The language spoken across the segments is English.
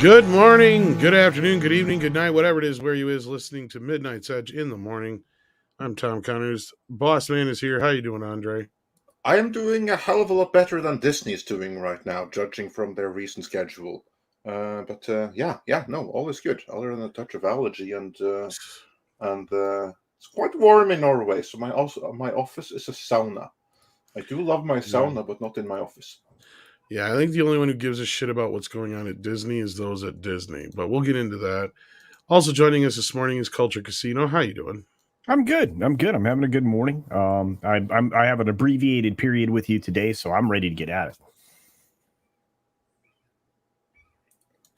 Good morning, good afternoon, good evening, good night, whatever it is, where you is listening to Midnight's Edge in the morning. I'm Tom Connors. Boss Man is here. How you doing, Andre? I am doing a hell of a lot better than Disney's doing right now, judging from their recent schedule. No, all is good, other than a touch of allergy and it's quite warm in Norway. So my office is a sauna. I do love my sauna, but not in my office. Yeah, I think the only one who gives a shit about what's going on at Disney is those at Disney, but we'll get into that. Also joining us this morning is Culture Casino. How you doing? I'm good. I'm having a good morning. I have an abbreviated period with you today, so I'm ready to get at it.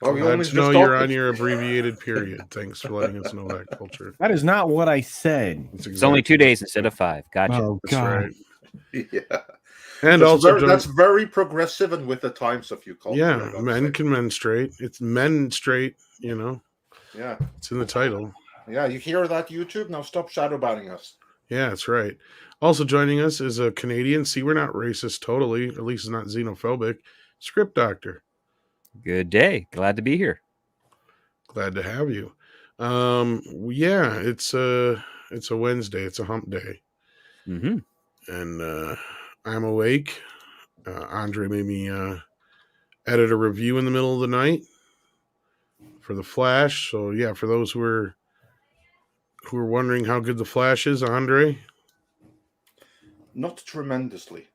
Oh, glad to know you're on your abbreviated period. Thanks for letting us know that, Culture. That is not what I said. It's only 2 days instead of 5. Gotcha. Oh, That's God. right. Yeah. And also, that's very progressive and with the times of you, Culture. Yeah, men can menstruate. It's men straight, you know. Yeah. It's in the title. Yeah, you hear that, YouTube? Now stop shadow banning us. Yeah, that's right. Also joining us is a Canadian. See, we're not racist totally, at least not xenophobic. Script Doctor. Good day. Glad to be here. Glad to have you. Yeah, it's a Wednesday. It's a hump day. Mm-hmm. And I'm awake. Andre made me edit a review in the middle of the night for The Flash. So yeah, for those who are wondering how good The Flash is, Andre? Not tremendously.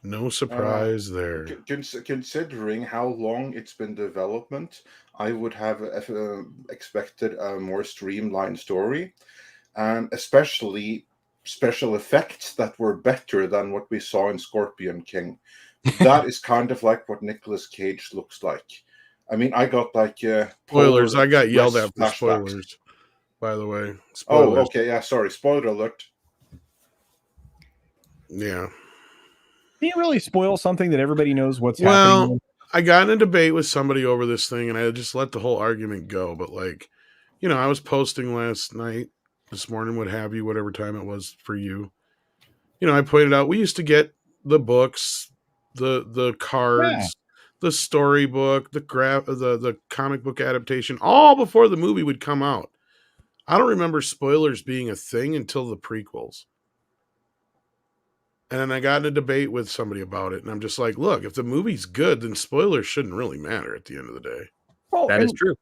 No surprise there. Considering how long it's been development, I would have expected a more streamlined story, and especially special effects that were better than what we saw in Scorpion King. That is kind of like what Nicolas Cage looks like. I mean, I got like spoilers. I got yelled at for spoilers, by the way. Spoilers. Oh, okay. Yeah, sorry. Spoiler alert. Yeah. Do you really spoil something that everybody knows what's happening? Well, I got in a debate with somebody over this thing, and I just let the whole argument go. But like, you know, I was posting last night, this morning, what have you, whatever time it was for you. You know, I pointed out we used to get the books, the cards, the storybook, the comic book adaptation, all before the movie would come out. I don't remember spoilers being a thing until the prequels. And then I got in a debate with somebody about it, and I'm just like, look, if the movie's good, then spoilers shouldn't really matter at the end of the day. Well, that is true.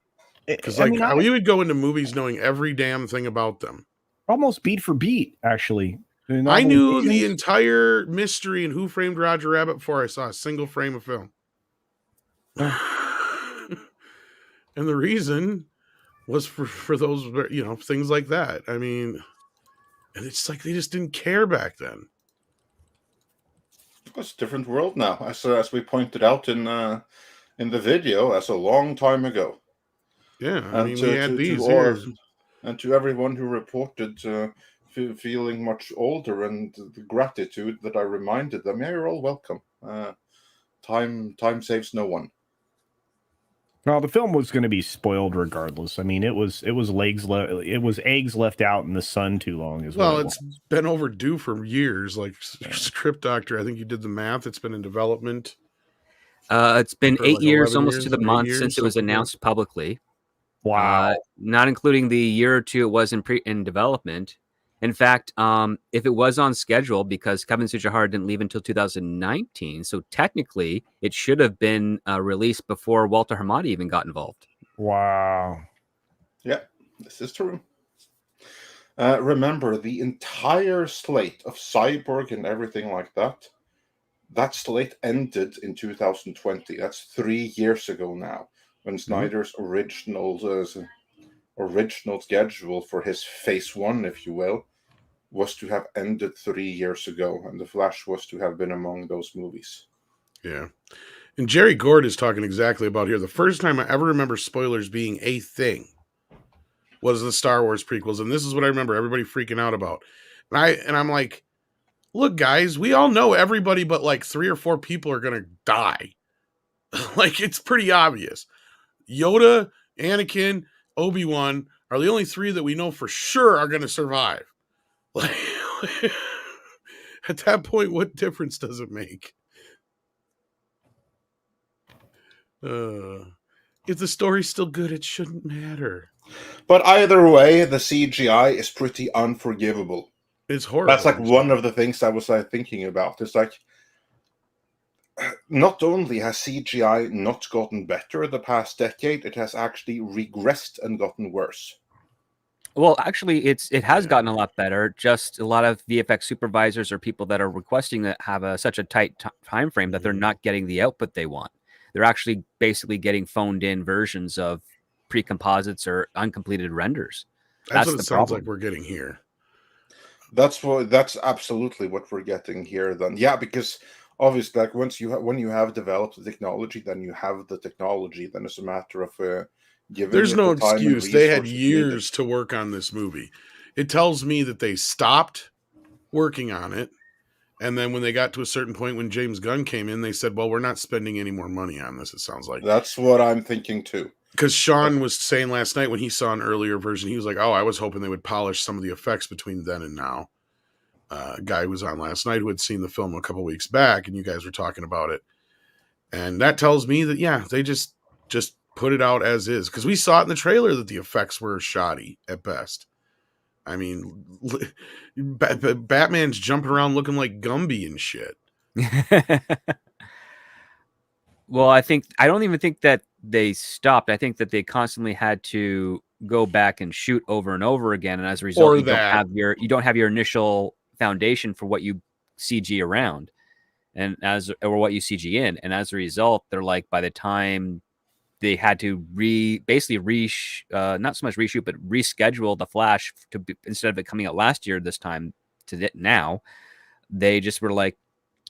Because we would go into movies knowing every damn thing about them. Almost beat for beat, actually. I knew the entire mystery in Who Framed Roger Rabbit before I saw a single frame of film. And the reason was for those, you know, things like that. I mean, and it's like they just didn't care back then. It's a different world now, as we pointed out in the video. That's a long time ago. Yeah, I mean, we had these here. And to everyone who reported feeling much older, and the gratitude that I reminded them, yeah, you're all welcome. Time saves no one. Well, the film was going to be spoiled regardless. I mean, it was eggs left out in the sun too long as well. Well, it's been overdue for years. Like Script Doctor, I think you did the math. It's been in development. It's been 8 years, almost to the month, since it was announced publicly. Wow! Not including the year or two it was in development. In fact, if it was on schedule, because Kevin Sujihara didn't leave until 2019, so technically it should have been released before Walter Hamada even got involved. Wow. Yeah, this is true. Remember, the entire slate of Cyborg and everything like that, that slate ended in 2020. That's 3 years ago now, when Snyder's original schedule for his phase 1, if you will, was to have ended 3 years ago, and The Flash was to have been among those movies. Yeah. And Jerry Gord is talking exactly about here. The first time I ever remember spoilers being a thing was the Star Wars prequels, and this is what I remember everybody freaking out about. And I'm like, look, guys, we all know everybody but like 3 or 4 people are going to die. Like, it's pretty obvious. Yoda, Anakin, Obi-Wan are the only 3 that we know for sure are going to survive. Like, at that point, what difference does it make? If the story's still good, it shouldn't matter. But either way, the CGI is pretty unforgivable. It's horrible. That's like one of the things I was thinking about. It's like, not only has CGI not gotten better the past decade, it has actually regressed and gotten worse. Well, actually, it has gotten a lot better. Just a lot of VFX supervisors or people that are requesting that have such a tight time frame that they're not getting the output they want. They're actually basically getting phoned in versions of pre-composites or uncompleted renders. That's what it sounds like we're getting here. That's absolutely what we're getting here. Then, yeah, because obviously, like when you have developed the technology, then you have the technology. Then it's a matter of giving. There's no the time and excuse. They had resources years needed. to work on this movie. It tells me that they stopped working on it, and then when they got to a certain point, when James Gunn came in, they said, "Well, we're not spending any more money on this." It sounds like That's what I'm thinking too. Because Sean was saying last night when he saw an earlier version, he was like, "Oh, I was hoping they would polish some of the effects between then and now." A guy who was on last night who had seen the film a couple weeks back, and you guys were talking about it, and that tells me that they just put it out as is, because we saw it in the trailer that the effects were shoddy at best. I mean, Batman's jumping around looking like Gumby and shit. Well, I don't even think that they stopped. I think that they constantly had to go back and shoot over and over again, and as a result, you don't have your initial foundation for what you CG around, or what you CG in, and as a result, they're like, by the time they had to not so much reshoot, but reschedule the Flash instead of it coming out last year, this time to now, they just were like,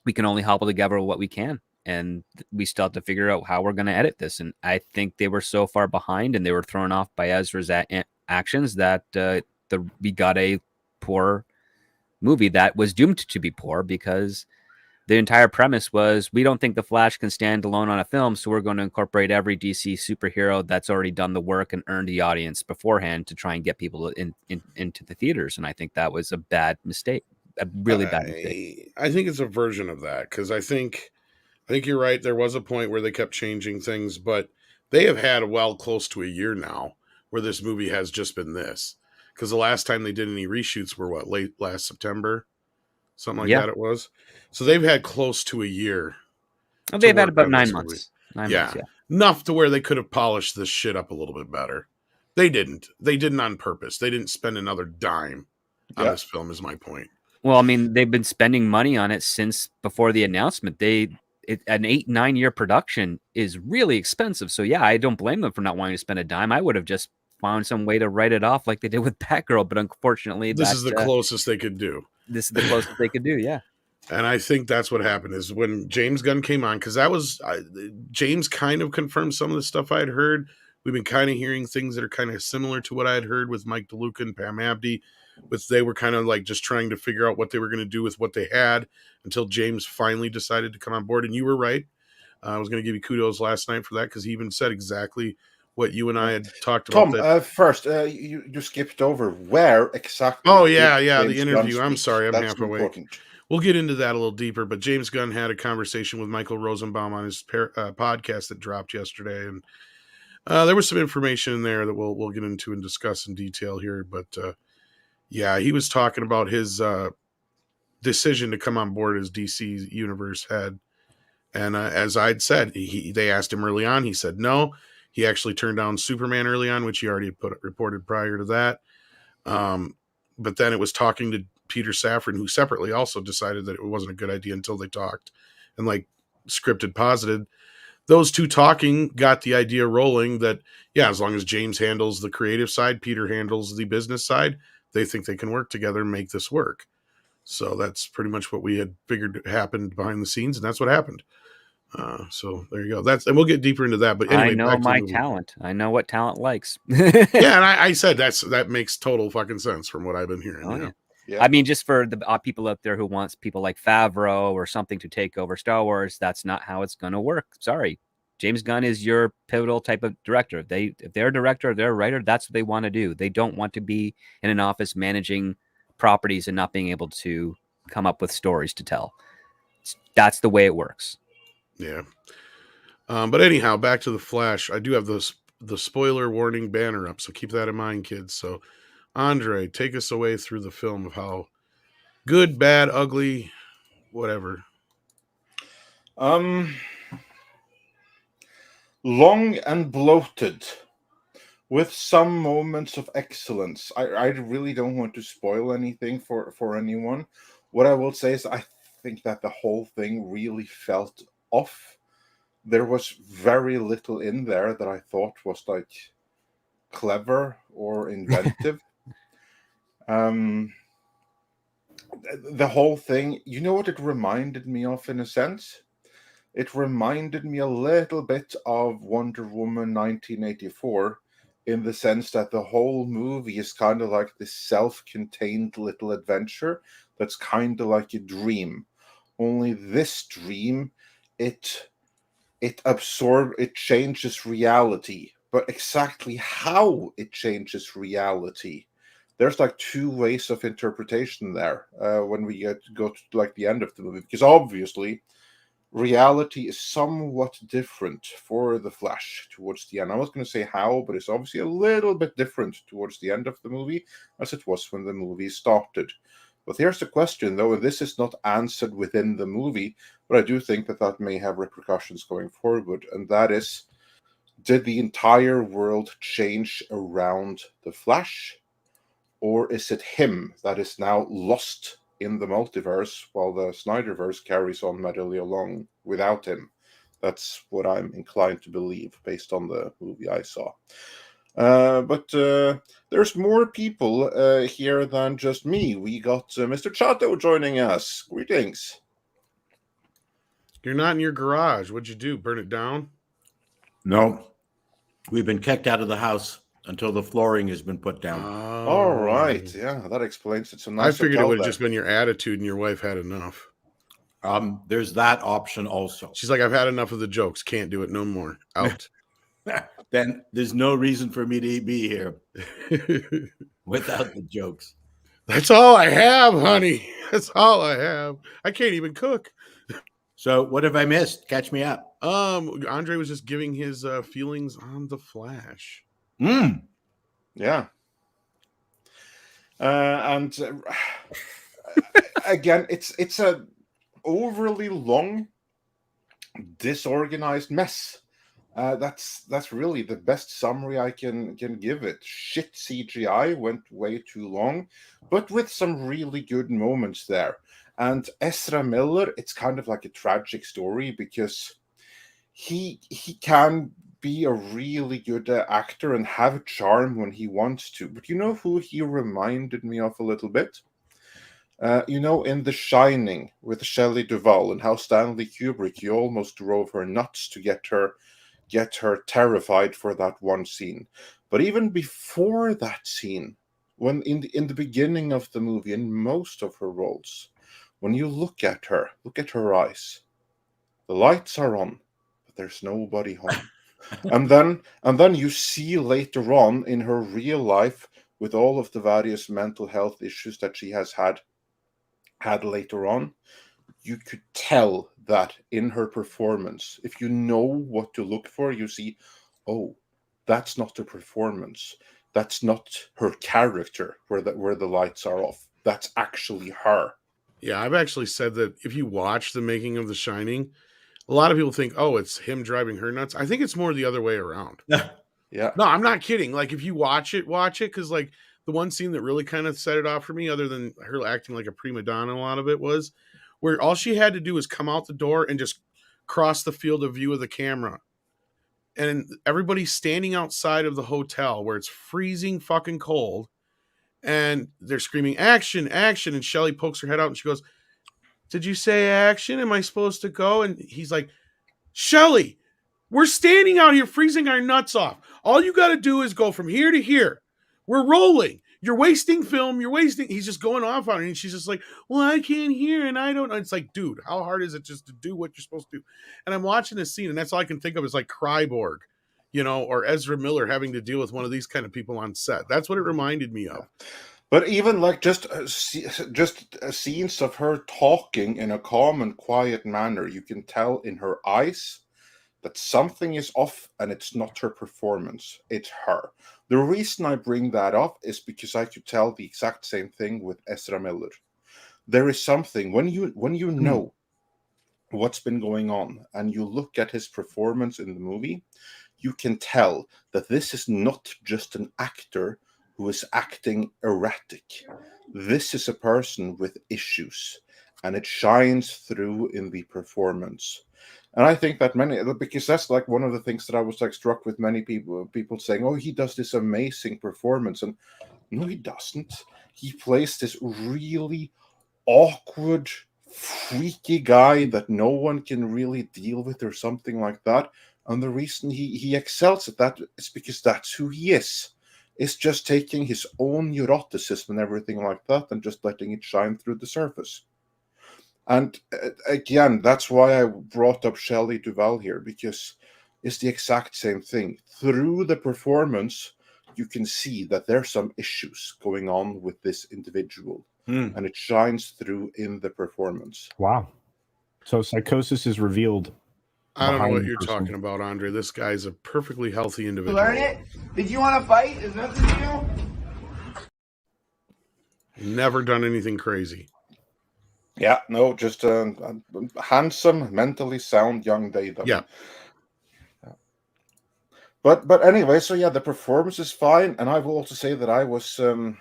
we can only hobble together what we can. And we still have to figure out how we're going to edit this. And I think they were so far behind, and they were thrown off by Ezra's actions that we got a poor movie that was doomed to be poor, because the entire premise was, we don't think the Flash can stand alone on a film, so we're going to incorporate every DC superhero that's already done the work and earned the audience beforehand to try and get people into the theaters. And I think that was a bad mistake, a really bad mistake. I think it's a version of that, because I think you're right. There was a point where they kept changing things, but they have had close to a year now where this movie has just been this. Because the last time they did any reshoots were late last September, something like that it was. So they've had close to a year. They've had about 9 months. 9 yeah. months, yeah. Enough to where they could have polished this shit up a little bit better. They didn't. They didn't on purpose. They didn't spend another dime on this film, is my point. Well, I mean, they've been spending money on it since before the announcement. An 8-9 year production is really expensive. So yeah, I don't blame them for not wanting to spend a dime. I would have just found some way to write it off like they did with Batgirl, but unfortunately, this is the closest they could do. This is the closest they could do, yeah. And I think that's what happened, is when James Gunn came on, because that was James kind of confirmed some of the stuff I had heard. We've been kind of hearing things that are kind of similar to what I had heard with Mike DeLuca and Pam Abdi, which they were kind of like just trying to figure out what they were going to do with what they had until James finally decided to come on board. And you were right. I was going to give you kudos last night for that, because he even said exactly what you and I had talked about. Tom, first, you skipped over where exactly. Oh, yeah, the interview. I'm sorry, I'm half awake. Important. We'll get into that a little deeper, but James Gunn had a conversation with Michael Rosenbaum on his podcast that dropped yesterday, and there was some information in there that we'll get into and discuss in detail here. But yeah, he was talking about his decision to come on board as DC Universe head, and as I'd said, they asked him early on. He said no. He actually turned down Superman early on, which he already reported prior to that. But then it was talking to Peter Safran, who separately also decided that it wasn't a good idea until they talked and scripted posited. Those two talking got the idea rolling that, yeah, as long as James handles the creative side, Peter handles the business side, they think they can work together and make this work. So that's pretty much what we had figured happened behind the scenes, and that's what happened. So there you go. And we'll get deeper into that. But anyway, I know my talent. I know what talent likes. Yeah, and I said that makes total fucking sense from what I've been hearing. Oh, yeah. I mean, just for the people out there who wants people like Favreau or something to take over Star Wars, that's not how it's going to work. Sorry. James Gunn is your pivotal type of director. If they're a director or they're a writer, that's what they want to do. They don't want to be in an office managing properties and not being able to come up with stories to tell. That's the way it works. Yeah. But anyhow, back to the Flash. I do have the spoiler warning banner up, so keep that in mind, kids. So, Andre, take us away through the film of how good, bad, ugly, whatever. Long and bloated, with some moments of excellence. I really don't want to spoil anything for anyone. What I will say is I think that the whole thing really felt off. There was very little in there that I thought was like clever or inventive. The whole thing, you know what it reminded me of in a sense? It reminded me a little bit of Wonder Woman 1984 in the sense that the whole movie is kind of like this self-contained little adventure that's kind of like a dream. Only this dream, it changes reality, but exactly how it changes reality, there's like two ways of interpretation there when we go to like the end of the movie, because obviously reality is somewhat different for the Flash towards the end. I was going to say how, but it's obviously a little bit different towards the end of the movie as it was when the movie started. But here's the question, though, and this is not answered within the movie, but I do think that that may have repercussions going forward, and that is, did the entire world change around the Flash, or is it him that is now lost in the multiverse while the Snyderverse carries on merrily along without him? That's what I'm inclined to believe based on the movie I saw. But there's more people here than just me. We got Mr. Chato joining us. Greetings. You're not in your garage. What'd you do? Burn it down? No, we've been kicked out of the house until the flooring has been put down. All right. Yeah, that explains it. So nice. I figured it would have just been your attitude and your wife had enough. There's that option also. She's like, I've had enough of the jokes. Can't do it no more. Out. Then there's no reason for me to be here without the jokes. That's all I have, honey. That's all I have. I can't even cook. So what have I missed? Catch me up. Andre was just giving his feelings on the Flash. Yeah. And again, it's a overly long, disorganized mess. That's really the best summary I can give it. Shit CGI, went way too long, but with some really good moments there. And Ezra Miller, it's kind of like a tragic story because he can be a really good actor and have a charm when he wants to. But you know who he reminded me of a little bit? In The Shining with Shelley Duvall, and how Stanley Kubrick, he almost drove her nuts to get her terrified for that one scene. But even before that scene, when in the beginning of the movie, in most of her roles, when you look at her eyes, the lights are on, but there's nobody home. and then you see later on in her real life, with all of the various mental health issues that she has had later on, you could tell that in her performance. If you know what to look for, you see, oh, that's not the performance. That's not her character where the lights are off. That's actually her. Yeah, I've actually said that if you watch the making of The Shining, a lot of people think, oh, it's him driving her nuts. I think it's more the other way around. Yeah. No, I'm not kidding. Like, if you watch it, because like the one scene that really kind of set it off for me, other than her acting like a prima donna, a lot of it was where all she had to do was come out the door and just cross the field of view of the camera. And everybody's standing outside of the hotel where it's freezing fucking cold. And they're screaming, action, action. And Shelly pokes her head out and she goes, did you say action? Am I supposed to go? And he's like, Shelly, we're standing out here freezing our nuts off. All you got to do is go from here to here. We're rolling. You're wasting film. He's just going off on her. And she's just like, well, I can't hear and I don't know. It's like, dude, how hard is it just to do what you're supposed to do? And I'm watching this scene and that's all I can think of is like Kryborg, or Ezra Miller having to deal with one of these kind of people on set. That's what it reminded me of. But even like just scenes of her talking in a calm and quiet manner, you can tell in her eyes that something is off, and it's not her performance, it's her. The reason I bring that up is because I could tell the exact same thing with Ezra Miller. There is something when you know what's been going on and you look at his performance in the movie, you can tell that this is not just an actor who is acting erratic. This is a person with issues, and it shines through in the performance. And I think that because that's like one of the things that I was like struck with many people saying, oh, he does this amazing performance. And no, he doesn't. He plays this really awkward, freaky guy that no one can really deal with or something like that. And the reason he excels at that is because that's who he is. It's just taking his own neuroticism and everything like that and just letting it shine through the surface. And again, that's why I brought up Shelley Duvall here, because it's the exact same thing. Through the performance, you can see that there's some issues going on with this individual, and it shines through in the performance. Wow. So psychosis is revealed. I don't know what behind the you're person. talking about, Andre. This guy's a perfectly healthy individual. Learn it? Did you want to fight? Is that the deal? Never done anything crazy. Yeah, no, just a handsome, mentally sound young Data. Yeah. But anyway, so yeah, the performance is fine, and I will also say that I was I'm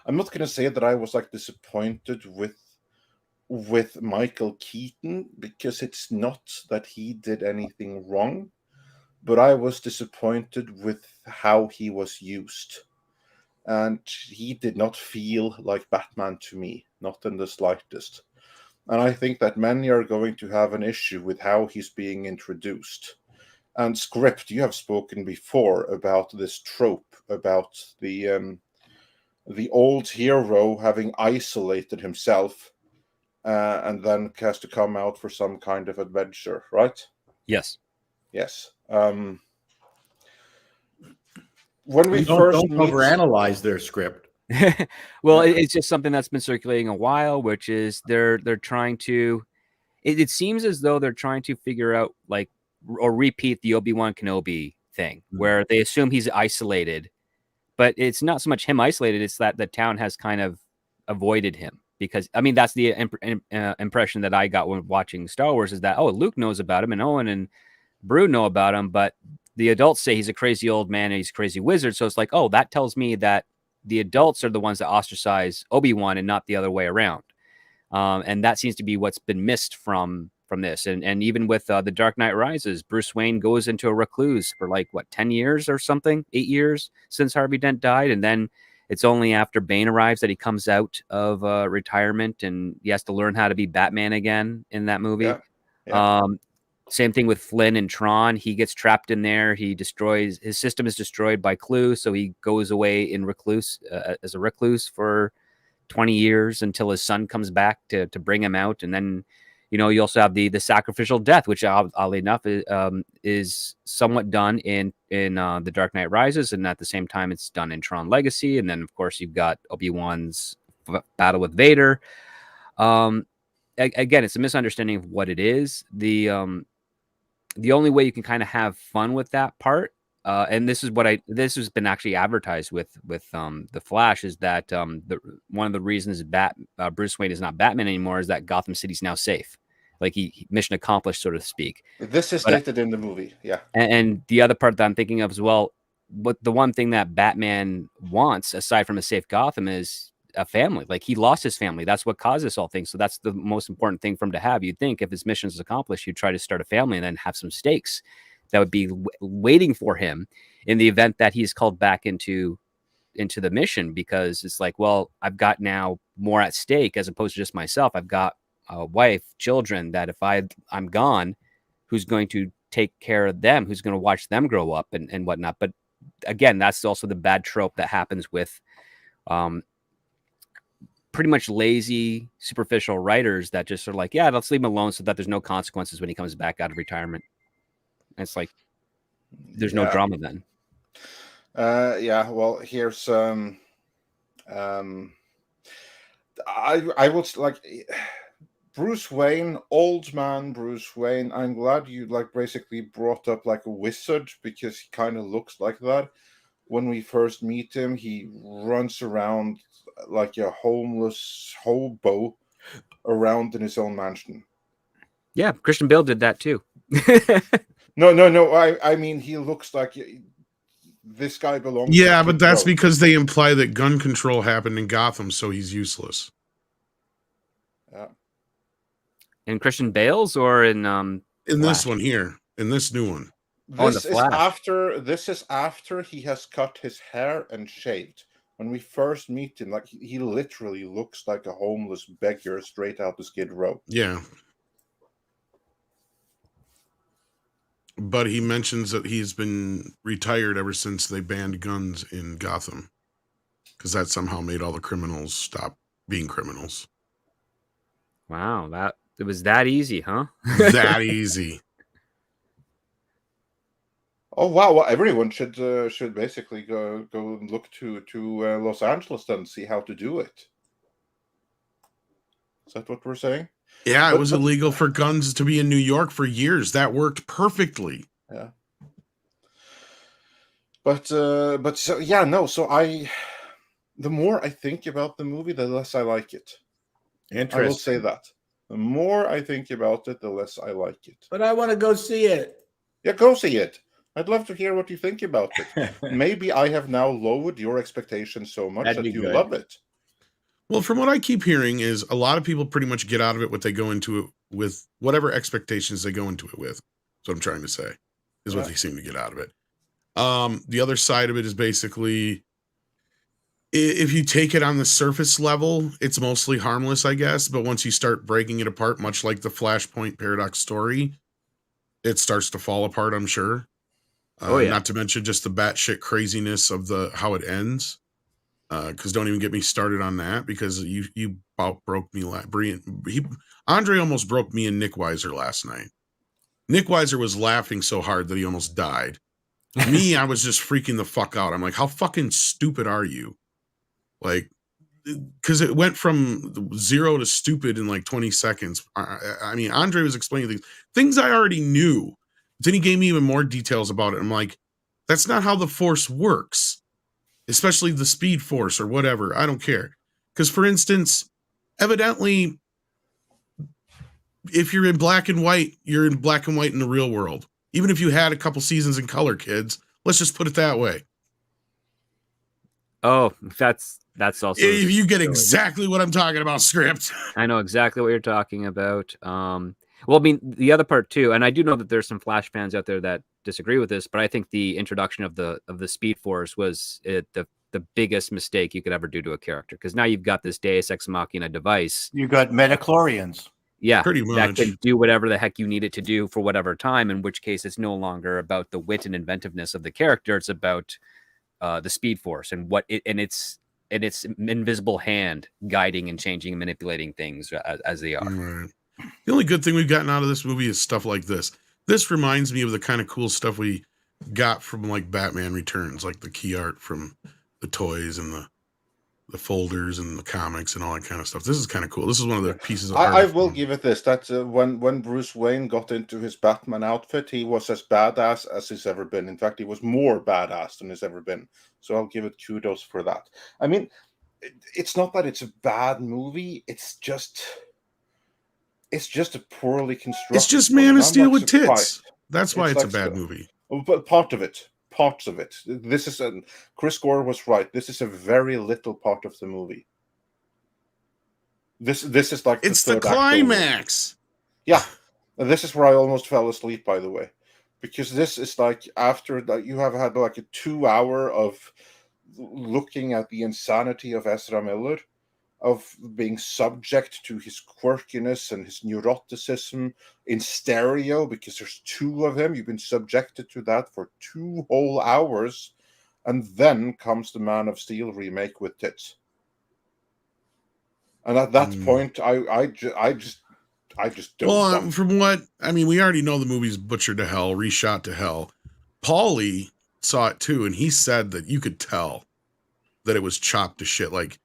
not going to say that I was like disappointed with Michael Keaton, because it's not that he did anything wrong, but I was disappointed with how he was used. And he did not feel like Batman to me, not in the slightest. And I think that many are going to have an issue with how he's being introduced. And Script, you have spoken before about this trope about the old hero having isolated himself and then has to come out for some kind of adventure, right? Yes. Yes. When we don't overanalyze their Script. Well, it's just something that's been circulating a while, which is they're trying to. It seems as though they're trying to figure out like or repeat the Obi-Wan Kenobi thing, where they assume he's isolated, but it's not so much him isolated; it's that the town has kind of avoided him. Because I mean, that's the impression that I got when watching Star Wars, is that, oh, Luke knows about him and Owen and Brew know about him, but the adults say he's a crazy old man and he's a crazy wizard. So it's like, oh, that tells me that the adults are the ones that ostracize Obi-Wan and not the other way around. And that seems to be what's been missed from this. And even with The Dark Knight Rises, Bruce Wayne goes into a recluse for like, 10 years or something, 8 years since Harvey Dent died. And then it's only after Bane arrives that he comes out of retirement and he has to learn how to be Batman again in that movie. Yeah. Same thing with Flynn and Tron. He gets trapped in there. His system is destroyed by Clue. So he goes away in recluse as a recluse for 20 years until his son comes back to bring him out. And then, you also have the sacrificial death, which oddly enough is somewhat done in The Dark Knight Rises. And at the same time, it's done in Tron Legacy. And then, of course, you've got Obi-Wan's battle with Vader. Again, it's a misunderstanding of what it is. The only way you can kind of have fun with that part, and this has been actually advertised with the Flash, is that one of the reasons Bruce Wayne is not Batman anymore is that Gotham City's now safe, like he mission accomplished, so to speak. This is stated in the movie, yeah. And the other part that I'm thinking of as well, but the one thing that Batman wants, aside from a safe Gotham, is a family. Like, he lost his family. That's what caused this all thing. So that's the most important thing for him to have. You'd think if his mission is accomplished, he'd try to start a family and then have some stakes that would be waiting for him in the event that he's called back into the mission, because it's like, well, I've got now more at stake as opposed to just myself. I've got a wife, children, that if I'm gone, who's going to take care of them? Who's going to watch them grow up and whatnot? But again, that's also the bad trope that happens with pretty much lazy, superficial writers that just are like, yeah, let's leave him alone so that there's no consequences when he comes back out of retirement. And it's like, there's no drama then. Yeah, well, here's I will like Bruce Wayne, old man Bruce Wayne. I'm glad you like basically brought up like a wizard, because he kind of looks like that. When we first meet him, he runs around like a homeless hobo around in his own mansion. Yeah, Christian Bale did that too. No. I mean, he looks like this guy belongs. Yeah, to but Kid that's Road. because they imply that gun control happened in Gotham, so he's useless. Yeah. In Christian Bale's or in In this Flash? one here, in this new one. Oh, in This the is Flash. after. This is after he has cut his hair and shaved. When we first meet him, like he literally looks like a homeless beggar straight out of Skid Row. Yeah. But he mentions that he's been retired ever since they banned guns in Gotham, because that somehow made all the criminals stop being criminals. Wow, that it was that easy, huh? That easy. Oh wow! Well, everyone should basically go and look to Los Angeles then and see how to do it. Is that what we're saying? Yeah, it But- was but- illegal for guns to be in New York for years. That worked perfectly. Yeah. But so yeah, no. So the more I think about the movie, the less I like it. I will say Interesting. that. The more I think about it, the less I like it. But I want to go see it. Yeah, go see it. I'd love to hear what you think about it. Maybe I have now lowered your expectations so much That'd that be you good. love it. Well, from what I keep hearing is a lot of people pretty much get out of it what they go into it with, whatever expectations they go into it with. That's what I'm trying to say, is what Yeah. they seem to get out of it. The other side of it is basically, if you take it on the surface level, it's mostly harmless, I guess. But once you start breaking it apart, much like the Flashpoint Paradox story, it starts to fall apart, I'm sure. Oh, yeah. Not to mention just the batshit craziness of how it ends. Because don't even get me started on that, because you about broke me. Andre almost broke me and Nick Weiser last night. Nick Weiser was laughing so hard that he almost died. Me, I was just freaking the fuck out. I'm like, how fucking stupid are you? Like, because it went from 0 to stupid in like 20 seconds. I mean, Andre was explaining things I already knew. Then he gave me even more details about it. I'm like, that's not how the Force works, especially the Speed Force or whatever. I don't care. Because, for instance, evidently, if you're in black and white, you're in black and white in the real world. Even if you had a couple seasons in color, kids. Let's just put it that way. Oh, that's also. If you get exactly what I'm talking about, script. I know exactly what you're talking about. Well, I mean, the other part too, and I do know that there's some Flash fans out there that disagree with this, but I think the introduction of the Speed Force was the biggest mistake you could ever do to a character, because now you've got this Deus Ex Machina device. You got metachlorians. Yeah, Pretty that much. can do whatever the heck you need it to do for whatever time, in which case it's no longer about the wit and inventiveness of the character. It's about the Speed Force and its invisible hand guiding and changing and manipulating things as they are. Right. The only good thing we've gotten out of this movie is stuff like this. This reminds me of the kind of cool stuff we got from like Batman Returns, like the key art from the toys and the folders and the comics and all that kind of stuff. This is kind of cool. This is one of the pieces of art. I will give it this. That when Bruce Wayne got into his Batman outfit, he was as badass as he's ever been. In fact, he was more badass than he's ever been. So I'll give it kudos for that. I mean, it's not that it's a bad movie. It's just a poorly constructed. It's just one, Man and of I'm Steel not with surprised. tits. That's why It's it's a like bad so- movie. But parts of it. This is Chris Gore was right. This is a very little part of the movie. This is like It's the third act only. climax. Yeah, this is where I almost fell asleep, by the way, because this is like after that you have had like a 2 hour of looking at the insanity of Ezra Miller, of being subject to his quirkiness and his neuroticism in stereo, because there's 2 of him. You've been subjected to that for 2 whole hours, and then comes the Man of Steel remake with tits. And at that point, I just don't. Well, from what I mean, we already know the movie's butchered to hell, reshot to hell. Paulie saw it too, and he said that you could tell that it was chopped to shit. Like,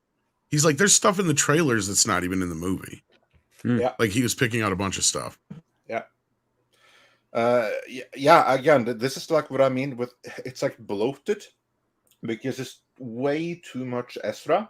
he's like, there's stuff in the trailers that's not even in the movie. Yeah. Like he was picking out a bunch of stuff. Yeah. Yeah. Again, this is like what I mean with it's like bloated because it's way too much Ezra,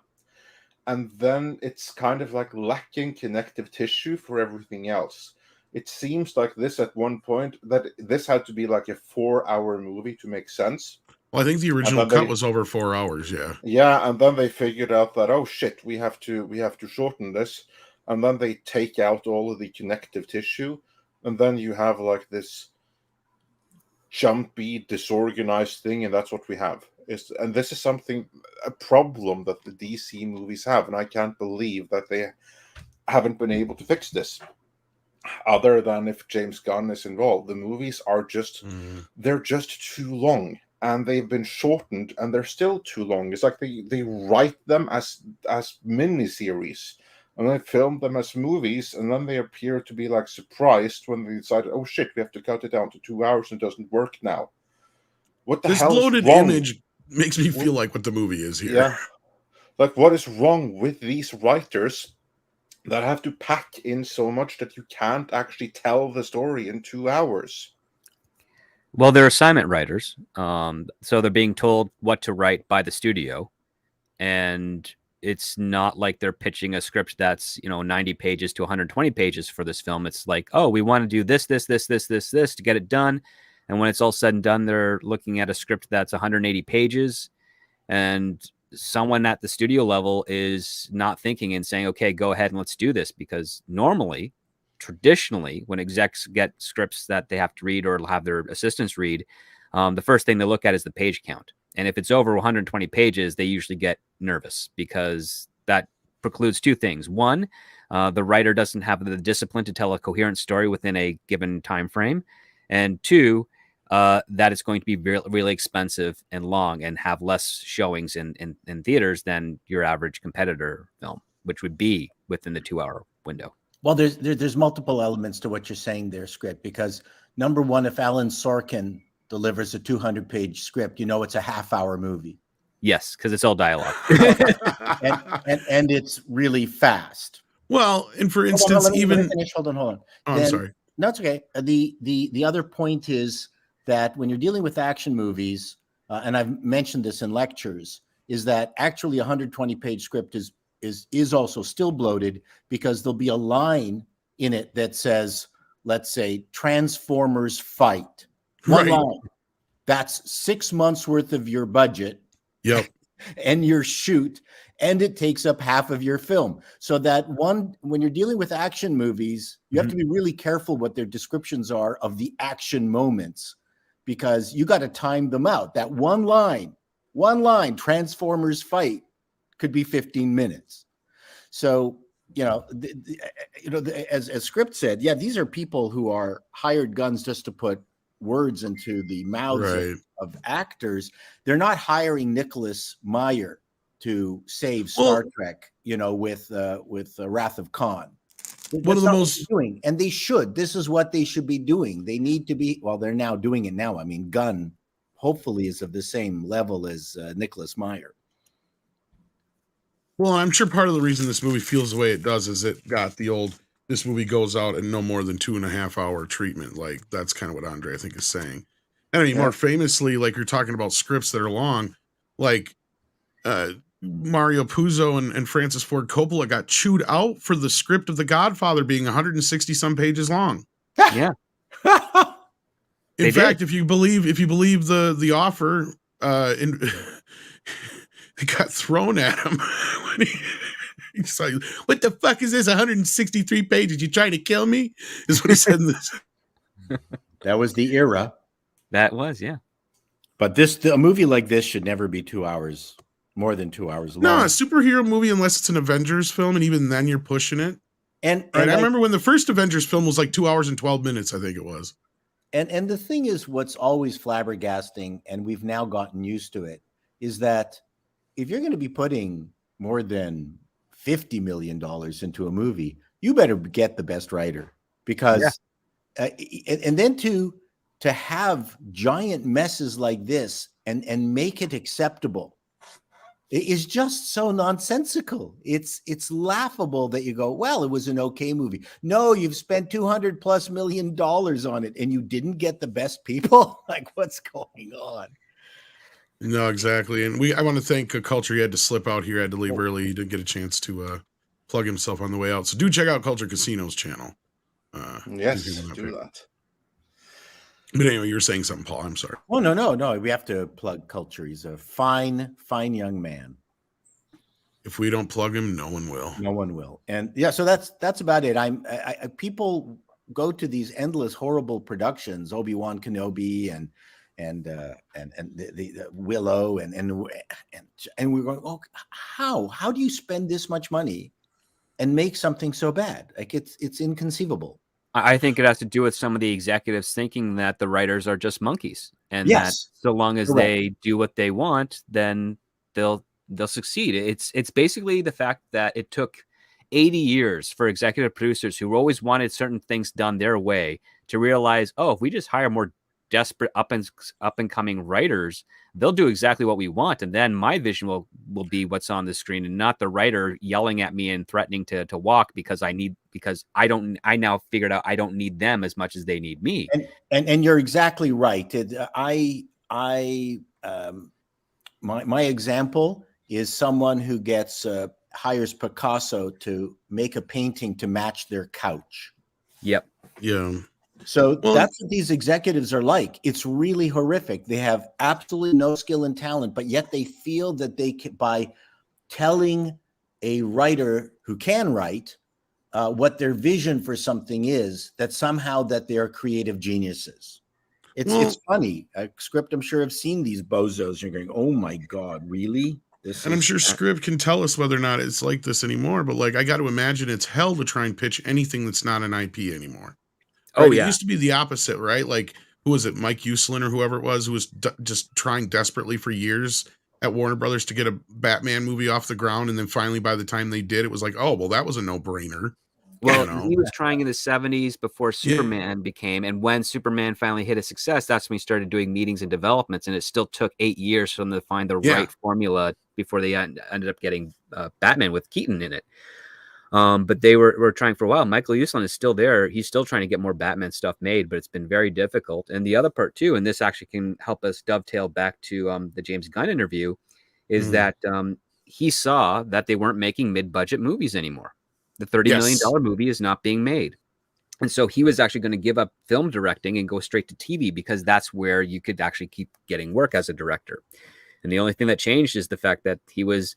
and then it's kind of like lacking connective tissue for everything else. It seems like this at one point that this had to be like a 4-hour movie to make sense. Well, I think the original cut was over 4 hours. Yeah. Yeah, and then they figured out that, oh shit, we have to shorten this, and then they take out all of the connective tissue, and then you have like this jumpy, disorganized thing, and that's what we have. And this is a problem that the DC movies have, and I can't believe that they haven't been able to fix this. Other than if James Gunn is involved, the movies are just they're just too long, and they've been shortened, and they're still too long. It's like they write them as miniseries, and they film them as movies, and then they appear to be like surprised when they decide, oh shit, we have to cut it down to 2 hours and it doesn't work now. What the hell bloated is wrong? image makes me feel like what the movie is here. Yeah, like what is wrong with these writers that have to pack in so much that you can't actually tell the story in 2 hours? Well, they're assignment writers, so they're being told what to write by the studio, and it's not like they're pitching a script that's 90 pages to 120 pages for this film. It's like, oh, we want to do this to get it done, and when it's all said and done, they're looking at a script that's 180 pages, and someone at the studio level is not thinking and saying, okay, go ahead and let's do this, because traditionally, when execs get scripts that they have to read or have their assistants read, the first thing they look at is the page count. And if it's over 120 pages, they usually get nervous because that precludes two things. One, the writer doesn't have the discipline to tell a coherent story within a given time frame. And two, that it's going to be really expensive and long and have less showings in theaters than your average competitor film, which would be within the 2-hour window. Well, there's multiple elements to what you're saying there, Script, because number one, if Alan Sorkin delivers a 200-page script, it's a half-hour movie. Yes, because it's all dialogue. and it's really fast. Well, and for instance, Hold on. Oh, I'm sorry. No, it's okay. The other point is that when you're dealing with action movies, and I've mentioned this in lectures, is that actually a 120-page script is also still bloated, because there'll be a line in it that says, let's say, Transformers fight. One line. That's 6 months worth of your budget. Yep. And your shoot, and it takes up half of your film. So that when you're dealing with action movies, you have to be really careful what their descriptions are of the action moments, because you got to time them out. That one line, Transformers fight, could be 15 minutes. So, as Script said, yeah, these are people who are hired guns just to put words into the mouths of actors. They're not hiring Nicholas Meyer to save Star Trek, with Wrath of Khan. One of the most doing, and they should. This is what they should be doing. They need to be. Well, they're now doing it now. I mean, Gunn hopefully is of the same level as Nicholas Meyer. Well, I'm sure part of the reason this movie feels the way it does is it got the old, this movie goes out in no more than 2.5 hour treatment. Like, that's kind of what Andre, I think, is saying. And I mean, more famously, like you're talking about scripts that are long, like Mario Puzo and Francis Ford Coppola got chewed out for the script of The Godfather being 160 some pages long. Yeah. In fact, if you believe the offer, it got thrown at him when he's like, "What the fuck is this? 163 pages? You trying to kill me?" Is what he said in this. That was the era. That was, yeah. But a movie like this should never be 2 hours, more than 2 hours long. No, a superhero movie, unless it's an Avengers film, and even then you're pushing it. And I remember when the first Avengers film was like 2 hours and 12 minutes, I think it was. And the thing is, what's always flabbergasting, and we've now gotten used to it, is that if you're going to be putting more than $50 million into a movie, you better get the best writer, because, and then to have giant messes like this and make it acceptable is just so nonsensical. It's laughable that you go, well, it was an okay movie. No, you've spent $200+ million on it and you didn't get the best people. Like, what's going on? No, exactly. And I want to thank Culture. He had to slip out here, had to leave early. He didn't get a chance to plug himself on the way out. So do check out Culture Casino's channel. Yes, do that. But anyway, you were saying something, Paul. I'm sorry. Oh, no. We have to plug Culture. He's a fine young man. If we don't plug him, no one will. No one will. And yeah, so that's about it. People go to these endless horrible productions, Obi-Wan Kenobi and the Willow and we're going, oh, how do you spend this much money and make something so bad? Like it's inconceivable. I think it has to do with some of the executives thinking that the writers are just monkeys, and that so long as they do what they want, then they'll succeed. It's basically the fact that it took 80 years for executive producers who always wanted certain things done their way to realize, oh, if we just hire more desperate up and coming writers, they'll do exactly what we want, and then my vision will be what's on the screen, and not the writer yelling at me and threatening to walk because I now figured out I don't need them as much as they need me. And you're exactly right. My example is someone who hires Picasso to make a painting to match their couch. Yep. Yeah. So that's what these executives are like. It's really horrific. They have absolutely no skill and talent, but yet they feel that they can, by telling a writer who can write what their vision for something is, that somehow that they are creative geniuses. It's funny. Script, I'm sure, have seen these bozos. You're going, oh my God, really? I'm sure Script can tell us whether or not it's like this anymore, but like I got to imagine it's hell to try and pitch anything that's not an IP anymore. Right? Oh, yeah. It used to be the opposite, right? Like, who was it? Mike Uslin or whoever it was who was just trying desperately for years at Warner Brothers to get a Batman movie off the ground. And then finally, by the time they did, it was like, oh, well, that was a no-brainer. Well, he was trying in the 70s before Superman became, and when Superman finally hit a success, that's when he started doing meetings and developments, and it still took 8 years for them to find the right formula before they ended up getting Batman with Keaton in it. But they were trying for a while. Michael Uslin is still there. He's still trying to get more Batman stuff made, but it's been very difficult. And the other part too, and this actually can help us dovetail back to the James Gunn interview, is that he saw that they weren't making mid-budget movies anymore. The $30 million movie is not being made. And so he was actually going to give up film directing and go straight to TV because that's where you could actually keep getting work as a director. And the only thing that changed is the fact that he was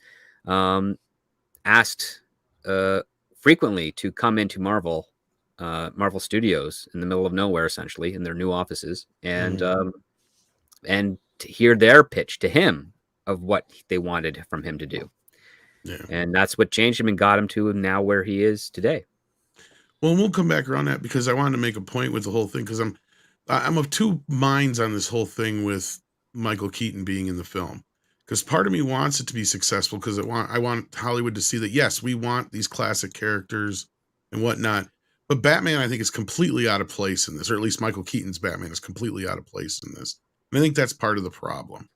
asked frequently to come into Marvel Studios in the middle of nowhere, essentially, in their new offices, and to hear their pitch to him of what they wanted from him to do. Yeah. And that's what changed him and got him to now where he is today. Well, we'll come back around that because I wanted to make a point with the whole thing because I'm of two minds on this whole thing with Michael Keaton being in the film. Because part of me wants it to be successful because I want Hollywood to see that, yes, we want these classic characters and whatnot. But Batman, I think, is completely out of place in this, or at least Michael Keaton's Batman is completely out of place in this. And I think that's part of the problem.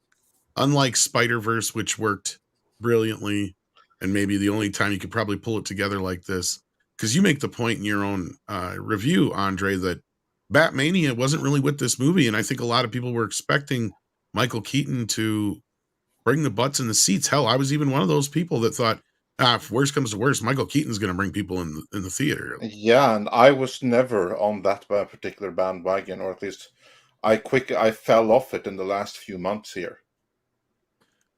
Unlike Spider-Verse, which worked brilliantly, and maybe the only time you could probably pull it together like this, because you make the point in your own review, Andre, that Batmania wasn't really with this movie. And I think a lot of people were expecting Michael Keaton to bring the butts in the seats. Hell, I was even one of those people that thought, if worse comes to worse, Michael Keaton's going to bring people in the theater. Yeah, and I was never on that particular bandwagon, or at least I fell off it in the last few months here.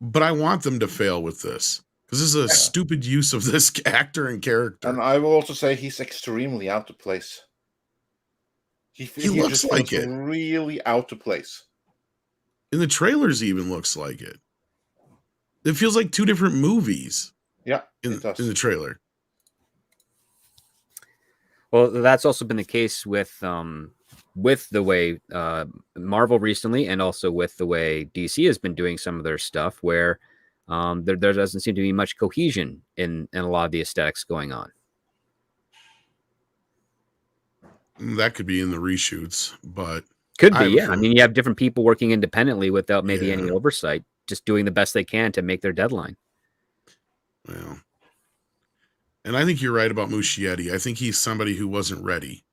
But I want them to fail with this because this is a stupid use of this actor and character. And I will also say he's extremely out of place. He looks like it. Really out of place. In the trailers, even looks like it. It feels like two different movies. Yeah, in the trailer. Well, that's also been the case with the way Marvel recently, and also with the way DC has been doing some of their stuff, where there doesn't seem to be much cohesion in a lot of the aesthetics going on. That could be in the reshoots, but could be, yeah. I mean, you have different people working independently without maybe any oversight, just doing the best they can to make their deadline. Well, and I think you're right about Muschietti. I think he's somebody who wasn't ready.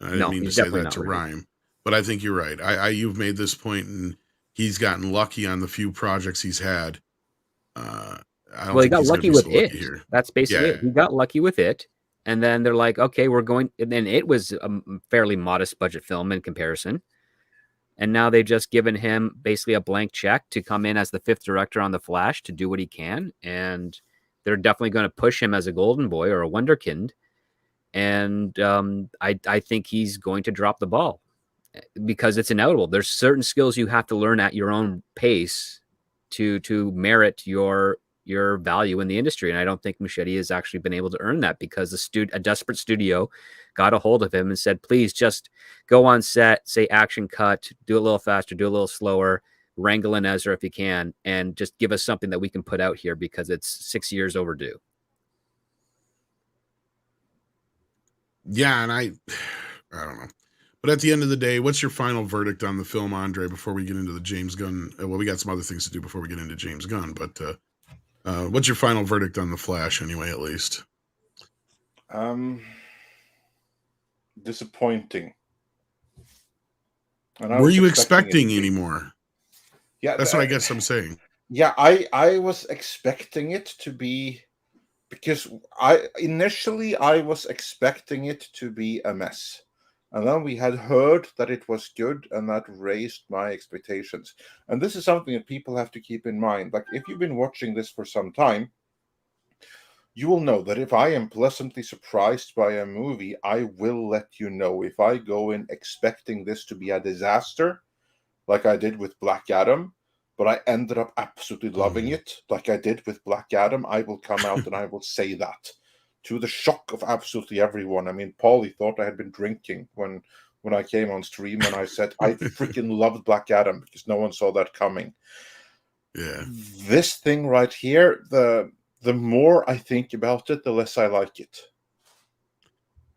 I didn't No, mean to he's say definitely that not to ready. rhyme, but I think you're right. You've made this point, and he's gotten lucky on the few projects he's had. I don't Well, he think got he's going to lucky be with so it. lucky here. That's basically Yeah. it. He got lucky with it. And then they're like, okay, we're going. And then it was a fairly modest budget film in comparison. And now they've just given him basically a blank check to come in as the fifth director on The Flash to do what he can. And they're definitely going to push him as a golden boy or a wonderkind. And I think he's going to drop the ball because it's inevitable. There's certain skills you have to learn at your own pace to merit your value in the industry. And I don't think Muschietti has actually been able to earn that because a desperate studio got a hold of him and said, please just go on set, say action cut, do it a little faster, do it a little slower, wrangle in Ezra if you can, and just give us something that we can put out here because it's 6 years overdue. Yeah, and I don't know. But at the end of the day, what's your final verdict on the film, Andre, before we get into the James Gunn? Well, we got some other things to do before we get into James Gunn, but what's your final verdict on The Flash anyway, at least? Disappointing. And Were you expecting any more? Yeah, that's what I guess I'm saying. Yeah, I was expecting it to be, because initially I was expecting it to be a mess. And then we had heard that it was good, and that raised my expectations. And this is something that people have to keep in mind. Like, if you've been watching this for some time, you will know that if I am pleasantly surprised by a movie, I will let you know. If I go in expecting this to be a disaster, like I did with Black Adam, but I ended up absolutely loving it, like I did with Black Adam, I will come out and I will say that, to the shock of absolutely everyone. I mean, Paulie thought I had been drinking when I came on stream and I said I freaking loved Black Adam because no one saw that coming. Yeah. This thing right here, the more I think about it, the less I like it.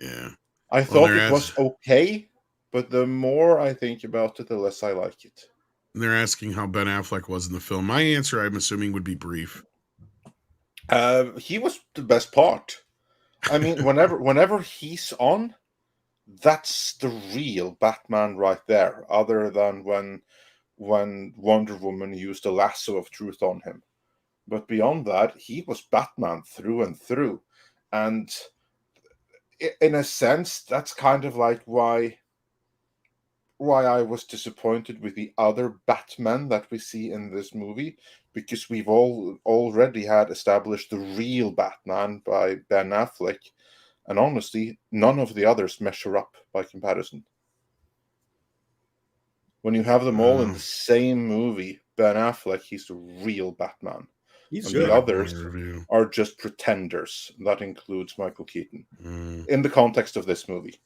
Yeah. I thought it was okay, but the more I think about it, the less I like it. They're asking how Ben Affleck was in the film. My answer, I'm assuming, would be brief. He was the best part. I mean, whenever he's on, that's the real Batman right there, other than when Wonder Woman used a lasso of truth on him. But beyond that, he was Batman through and through. And in a sense, that's kind of like why I was disappointed with the other Batman that we see in this movie, because we've already had established the real Batman by Ben Affleck. And honestly, none of the others measure up by comparison. When you have them all in the same movie, Ben Affleck, he's the real Batman. And the others are just pretenders. That includes Michael Keaton. In the context of this movie.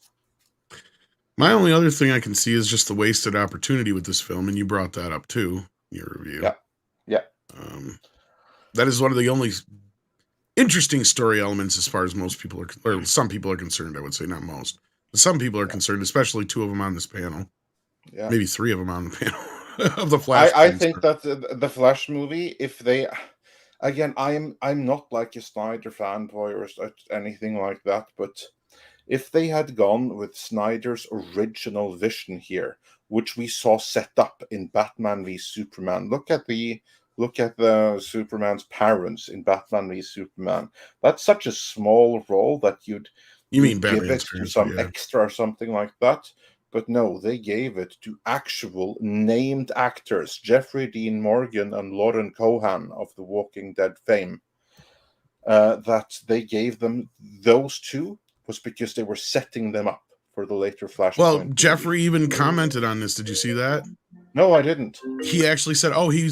My only other thing I can see is just the wasted opportunity with this film, and you brought that up too in your review. Yeah. That is one of the only interesting story elements as far as most people are, or some people are concerned, I would say, not most. But some people are concerned, especially two of them on this panel. Yeah. Maybe three of them on the panel of the Flash. I think that the Flash movie, if they... Again, I'm not like a Snyder fanboy or anything like that, but if they had gone with Snyder's original vision here, which we saw set up in Batman v Superman, look at the Superman's parents in Batman v Superman. That's such a small role that you'd give it to some extra or something like that. But no, they gave it to actual named actors, Jeffrey Dean Morgan and Lauren Cohan of The Walking Dead fame. That they gave them those two was because they were setting them up for the later Flashpoint. Well, Jeffrey even commented on this. Did you see that? No, I didn't. He actually said, "Oh, he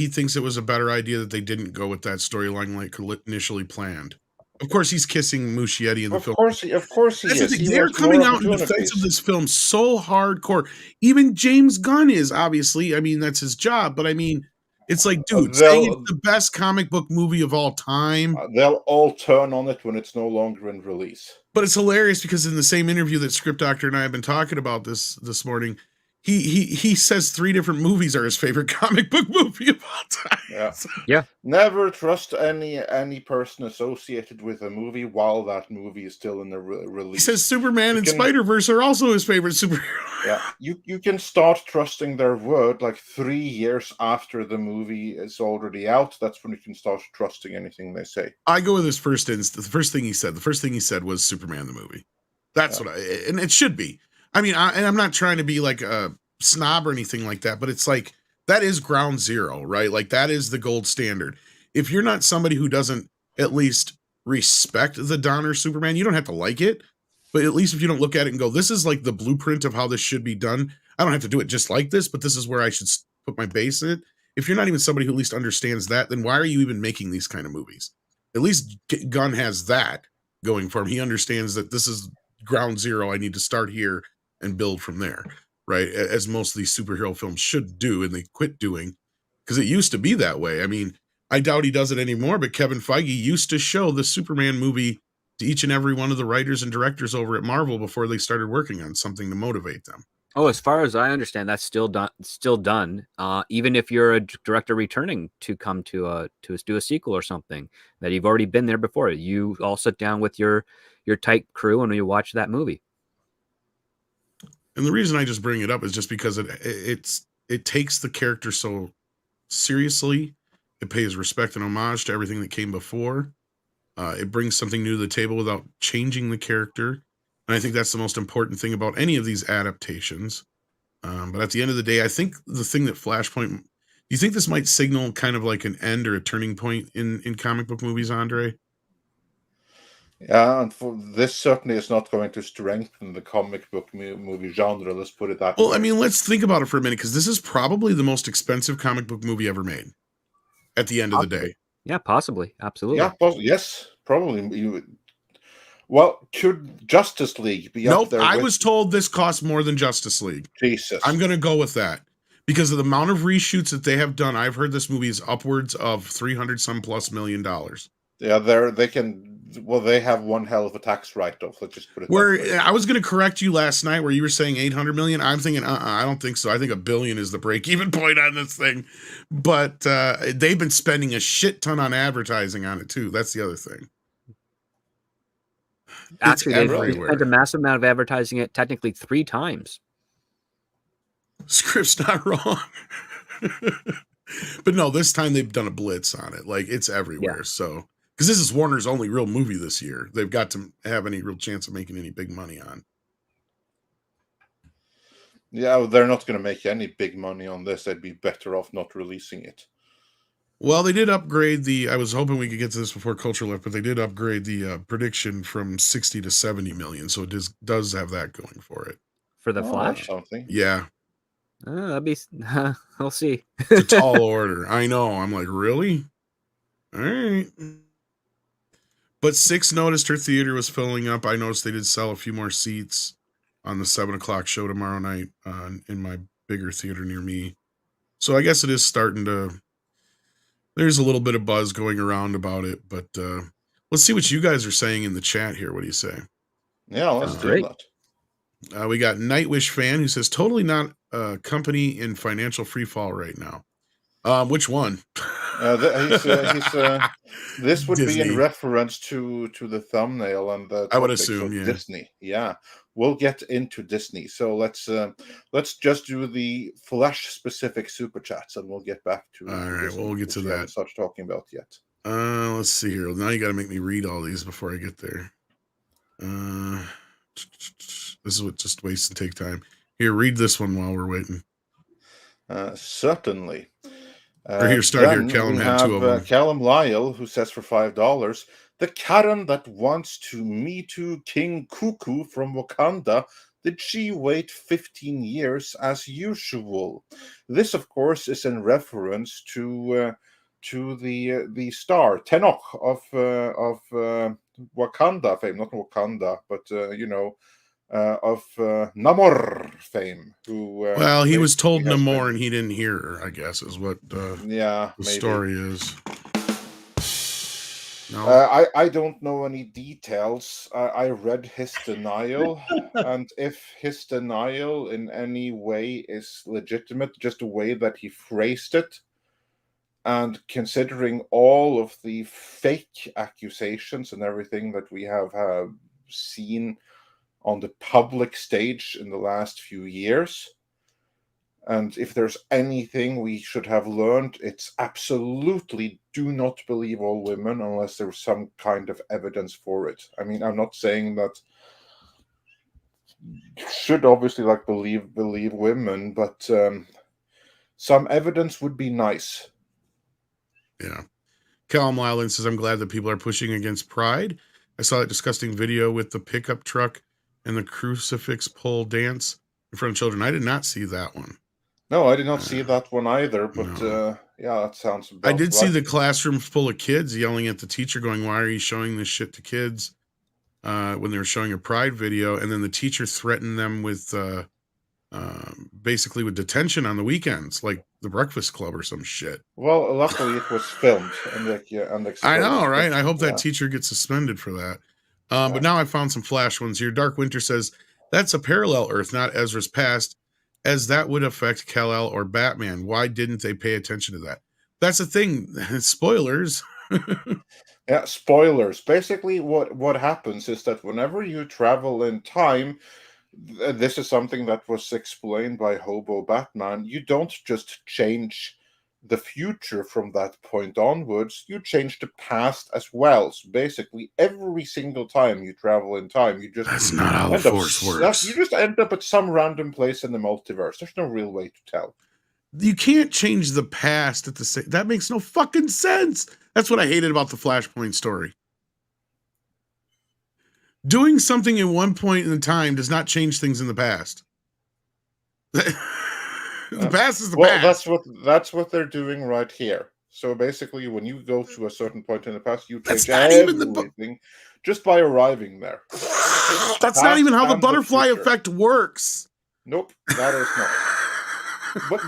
thinks it was a better idea that they didn't go with that storyline like initially planned." Of course, he's kissing Muschietti in the film. Of course he is. They're coming out in defense of this film so hardcore. Even James Gunn is, obviously. I mean, that's his job. But I mean, it's like, dude, saying it's the best comic book movie of all time. They'll all turn on it when it's no longer in release. But it's hilarious because in the same interview that Script Doctor and I have been talking about this morning, he says 3 different movies are his favorite comic book movie of all time. Yeah. Yeah. Never trust any person associated with a movie while that movie is still in the release. He says Superman You and can- Spider-Verse are also his favorite superhero. Yeah, you can start trusting their word like 3 years after the movie is already out. That's when you can start trusting anything they say. I go with his first instant. The first thing he said was Superman the movie. That's what and it should be. I mean, and I'm not trying to be like a snob or anything like that, but it's like that is ground zero, right? Like that is the gold standard. If you're not somebody who doesn't at least respect the Donner Superman, you don't have to like it, but at least if you don't look at it and go, this is like the blueprint of how this should be done. I don't have to do it just like this, but this is where I should put my base in it. If you're not even somebody who at least understands that, then why are you even making these kind of movies? At least Gunn has that going for him. He understands that this is ground zero. I need to start here and build from there, right? As most of these superhero films should do, and they quit doing, because it used to be that way. I mean, I doubt he does it anymore, but Kevin Feige used to show the Superman movie to each and every one of the writers and directors over at Marvel before they started working on something to motivate them. Oh, as far as I understand, that's still done. Still done. Even if you're a director returning to come to do a sequel or something that you've already been there before, you all sit down with your tight crew and you watch that movie. And the reason I just bring it up is just because it takes the character so seriously. It pays respect and homage to everything that came before. It brings something new to the table without changing the character. And I think that's the most important thing about any of these adaptations. But at the end of the day, I think the thing that Flashpoint, do you think this might signal kind of like an end or a turning point in comic book movies, Andre? Yeah, and for this certainly is not going to strengthen the comic book movie genre. Let's put it that way. Well, I mean, let's think about it for a minute, because this is probably the most expensive comic book movie ever made at the end of the day. Yeah, possibly. Absolutely. Yeah, yes, probably. Well, could Justice League be up there? I was told this costs more than Justice League. Jesus. I'm going to go with that. Because of the amount of reshoots that they have done, I've heard this movie is upwards of $300+ million. Yeah, they have one hell of a tax write-off. Let's just put it that way. I was going to correct you last night where you were saying 800 million. I'm thinking, I don't think so. I think $1 billion is the break-even point on this thing. But they've been spending a shit ton on advertising on it too. That's the other thing. Actually, they've everywhere. spent a massive amount of advertising it technically 3 times. Script's not wrong. But no, this time they've done a blitz on it. Like, it's everywhere. Yeah. So, because this is Warner's only real movie this year, they've got to have any real chance of making any big money on. Yeah, they're not going to make any big money on this. They'd be better off not releasing it. Well, they did upgrade I was hoping we could get to this before Culture left, but they did upgrade the prediction from 60 to 70 million. So it does have that going for it. For the Flash? Something. Yeah. That'd be. We'll see. It's a tall order. I know. I'm like, really? All right. But 6 noticed her theater was filling up. I noticed they did sell a few more seats on the 7:00 show tomorrow night in my bigger theater near me. So I guess it is starting to. There's a little bit of buzz going around about it, but let's see what you guys are saying in the chat here. What do you say? Yeah, let's do Great. that. We got Nightwish Fan who says, totally not a company in financial free fall right now. Which one? This would be Disney. in reference to the thumbnail and the I would topic, assume, so yeah. Disney. Yeah, we'll get into Disney. So let's just do the Flash specific super chats, and we'll get back to. All right, Disney, we'll get to which we that. haven't started talking about yet. Let's see here. Now you got to make me read all these before I get there. This is what just wastes and take time. Here, read this one while we're waiting. Certainly. Or here, start here. Then Callum we had have 2 of them. Callum Lyle, who says for $5, the Karen that wants to Me Too King Cuckoo from Wakanda, did she wait 15 years as usual? This, of course, is in reference to the star Tenoch of Wakanda fame, not Wakanda, but of Namor fame. Who He was told basically has Namor been- and he didn't hear her, I guess, is what the Yeah, maybe. story is. No. I don't know any details. I read his denial, and if his denial in any way is legitimate, just the way that he phrased it, and considering all of the fake accusations and everything that we have seen on the public stage in the last few years, and if there's anything we should have learned, it's absolutely do not believe all women unless there's some kind of evidence for it. I mean, I'm not saying that you should obviously like believe women, but some evidence would be nice. Yeah. Callum Lyland says, I'm glad that people are pushing against pride. I saw that disgusting video with the pickup truck and the crucifix pole dance in front of children. I did not see that one. No, I did not see that one either, but No. yeah, that sounds about I did see right. the classroom full of kids yelling at the teacher going, why are you showing this shit to kids? When they were showing a pride video, and then the teacher threatened them with basically with detention on the weekends, like the Breakfast Club or some shit. Well, luckily it was filmed and exposed. I know, right? But, I hope that yeah. teacher gets suspended for that. But now I found some flash ones here. Dark Winter says, that's a parallel Earth, not Ezra's past, as that would affect Kal-El or Batman. Why didn't they pay attention to that? That's the thing. Spoilers. Yeah, spoilers. Basically, what happens is that whenever you travel in time, this is something that was explained by Hobo Batman. You don't just change the future from that point onwards, you change the past as well. So basically, every single time you travel in time, you just That's not how the Force works. You just end up at some random place in the multiverse. There's no real way to tell. You can't change the past at the same. That makes no fucking sense. That's what I hated about the Flashpoint story. Doing something in one point in time does not change things in the past. The past is the past. That's what they're doing right here. So basically, when you go to a certain point in the past, you change everything just by arriving there. That's not even how the butterfly effect works. Nope, that is not.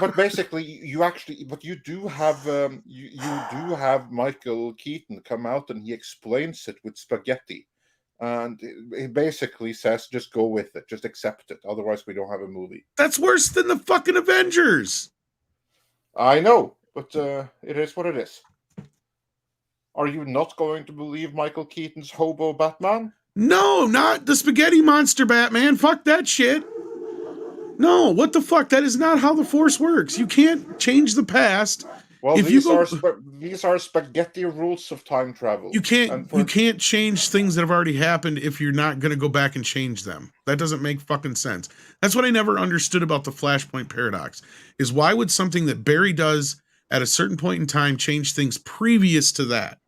But basically, you do have Michael Keaton come out and he explains it with spaghetti, and he basically says, "Just go with it, just accept it. Otherwise, we don't have a movie." That's worse than the fucking Avengers. I know, but it is what it is. Are you not going to believe Michael Keaton's Hobo Batman? No, not the spaghetti monster Batman. Fuck that shit. No, what the fuck? That is not how the Force works. You can't change the past. Well, these are spaghetti rules of time travel. You can't change things that have already happened if you're not going to go back and change them. That doesn't make fucking sense. That's what I never understood about the Flashpoint paradox. Is why would something that Barry does at a certain point in time change things previous to that?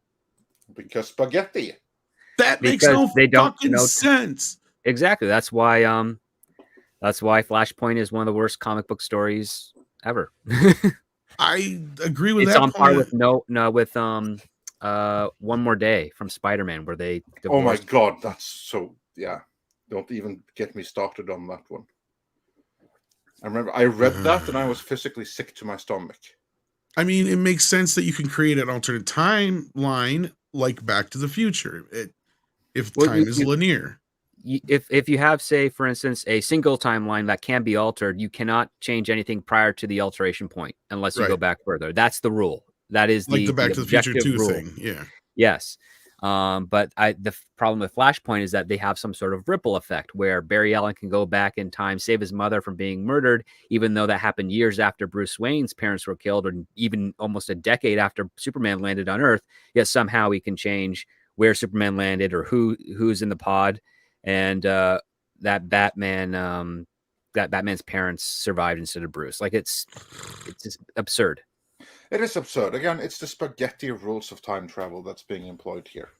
Because spaghetti. That makes no fucking sense. Exactly. That's why Flashpoint is one of the worst comic book stories ever. I agree with that. It's on par with One More Day from Spider-Man, where they divorced. Oh my god, that's so Don't even get me started on that one. I remember I read that and I was physically sick to my stomach. I mean, it makes sense that you can create an alternate timeline like Back to the Future. If time is linear. If you have, say, for instance, a single timeline that can be altered, you cannot change anything prior to the alteration point unless you go back further. That's the rule. That is like the Back to the Future 2 rule. Thing. Yeah. Yes. But the problem with Flashpoint is that they have some sort of ripple effect where Barry Allen can go back in time, save his mother from being murdered, even though that happened years after Bruce Wayne's parents were killed, or even almost a decade after Superman landed on Earth. Yet somehow he can change where Superman landed or who's in the pod. And that Batman's parents survived instead of Bruce. Like it's just absurd. It is absurd. Again, it's the spaghetti rules of time travel that's being employed here.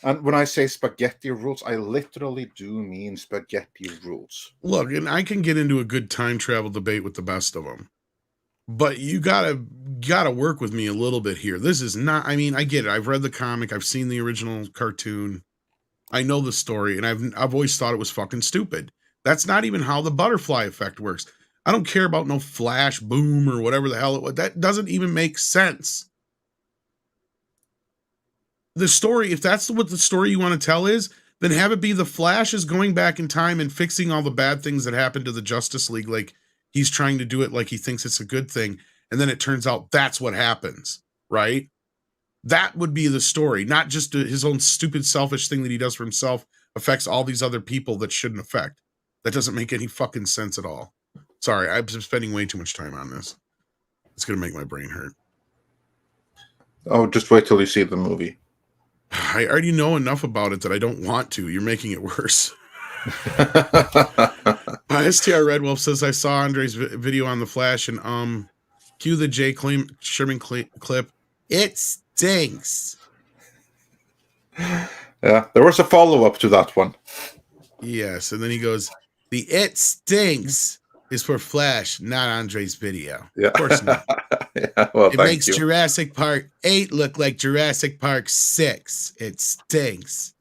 And when I say spaghetti rules, I literally do mean spaghetti rules. Look, and I can get into a good time travel debate with the best of them, but you gotta work with me a little bit here. This is not. I mean, I get it. I've read the comic. I've seen the original cartoon. I know the story, and I've always thought it was fucking stupid. That's not even how the butterfly effect works. I don't care about no flash boom or whatever the hell it was. That doesn't even make sense. the story, if that's what the story you want to tell is, then have it be the Flash is going back in time and fixing all the bad things that happened to the Justice League. Like he's trying to do it like he thinks it's a good thing. And then it turns out that's what happens, right? That would be the story, not just his own stupid, selfish thing that he does for himself affects all these other people that shouldn't affect. That doesn't make any fucking sense at all. Sorry, I'm spending way too much time on this. It's going to make my brain hurt. Oh, just wait till you see the movie. I already know enough about it that I don't want to. You're making it worse. STR Red Wolf says, I saw Andre's video on the Flash and cue the Jay Sherman clip. It stinks. Yeah, there was a follow-up to that one. Yes, and then he goes, the it stinks is for Flash, not Andre's video. Yeah. Of course not. Yeah, well, It thank makes you. Jurassic Park 8 look like Jurassic Park 6. It stinks.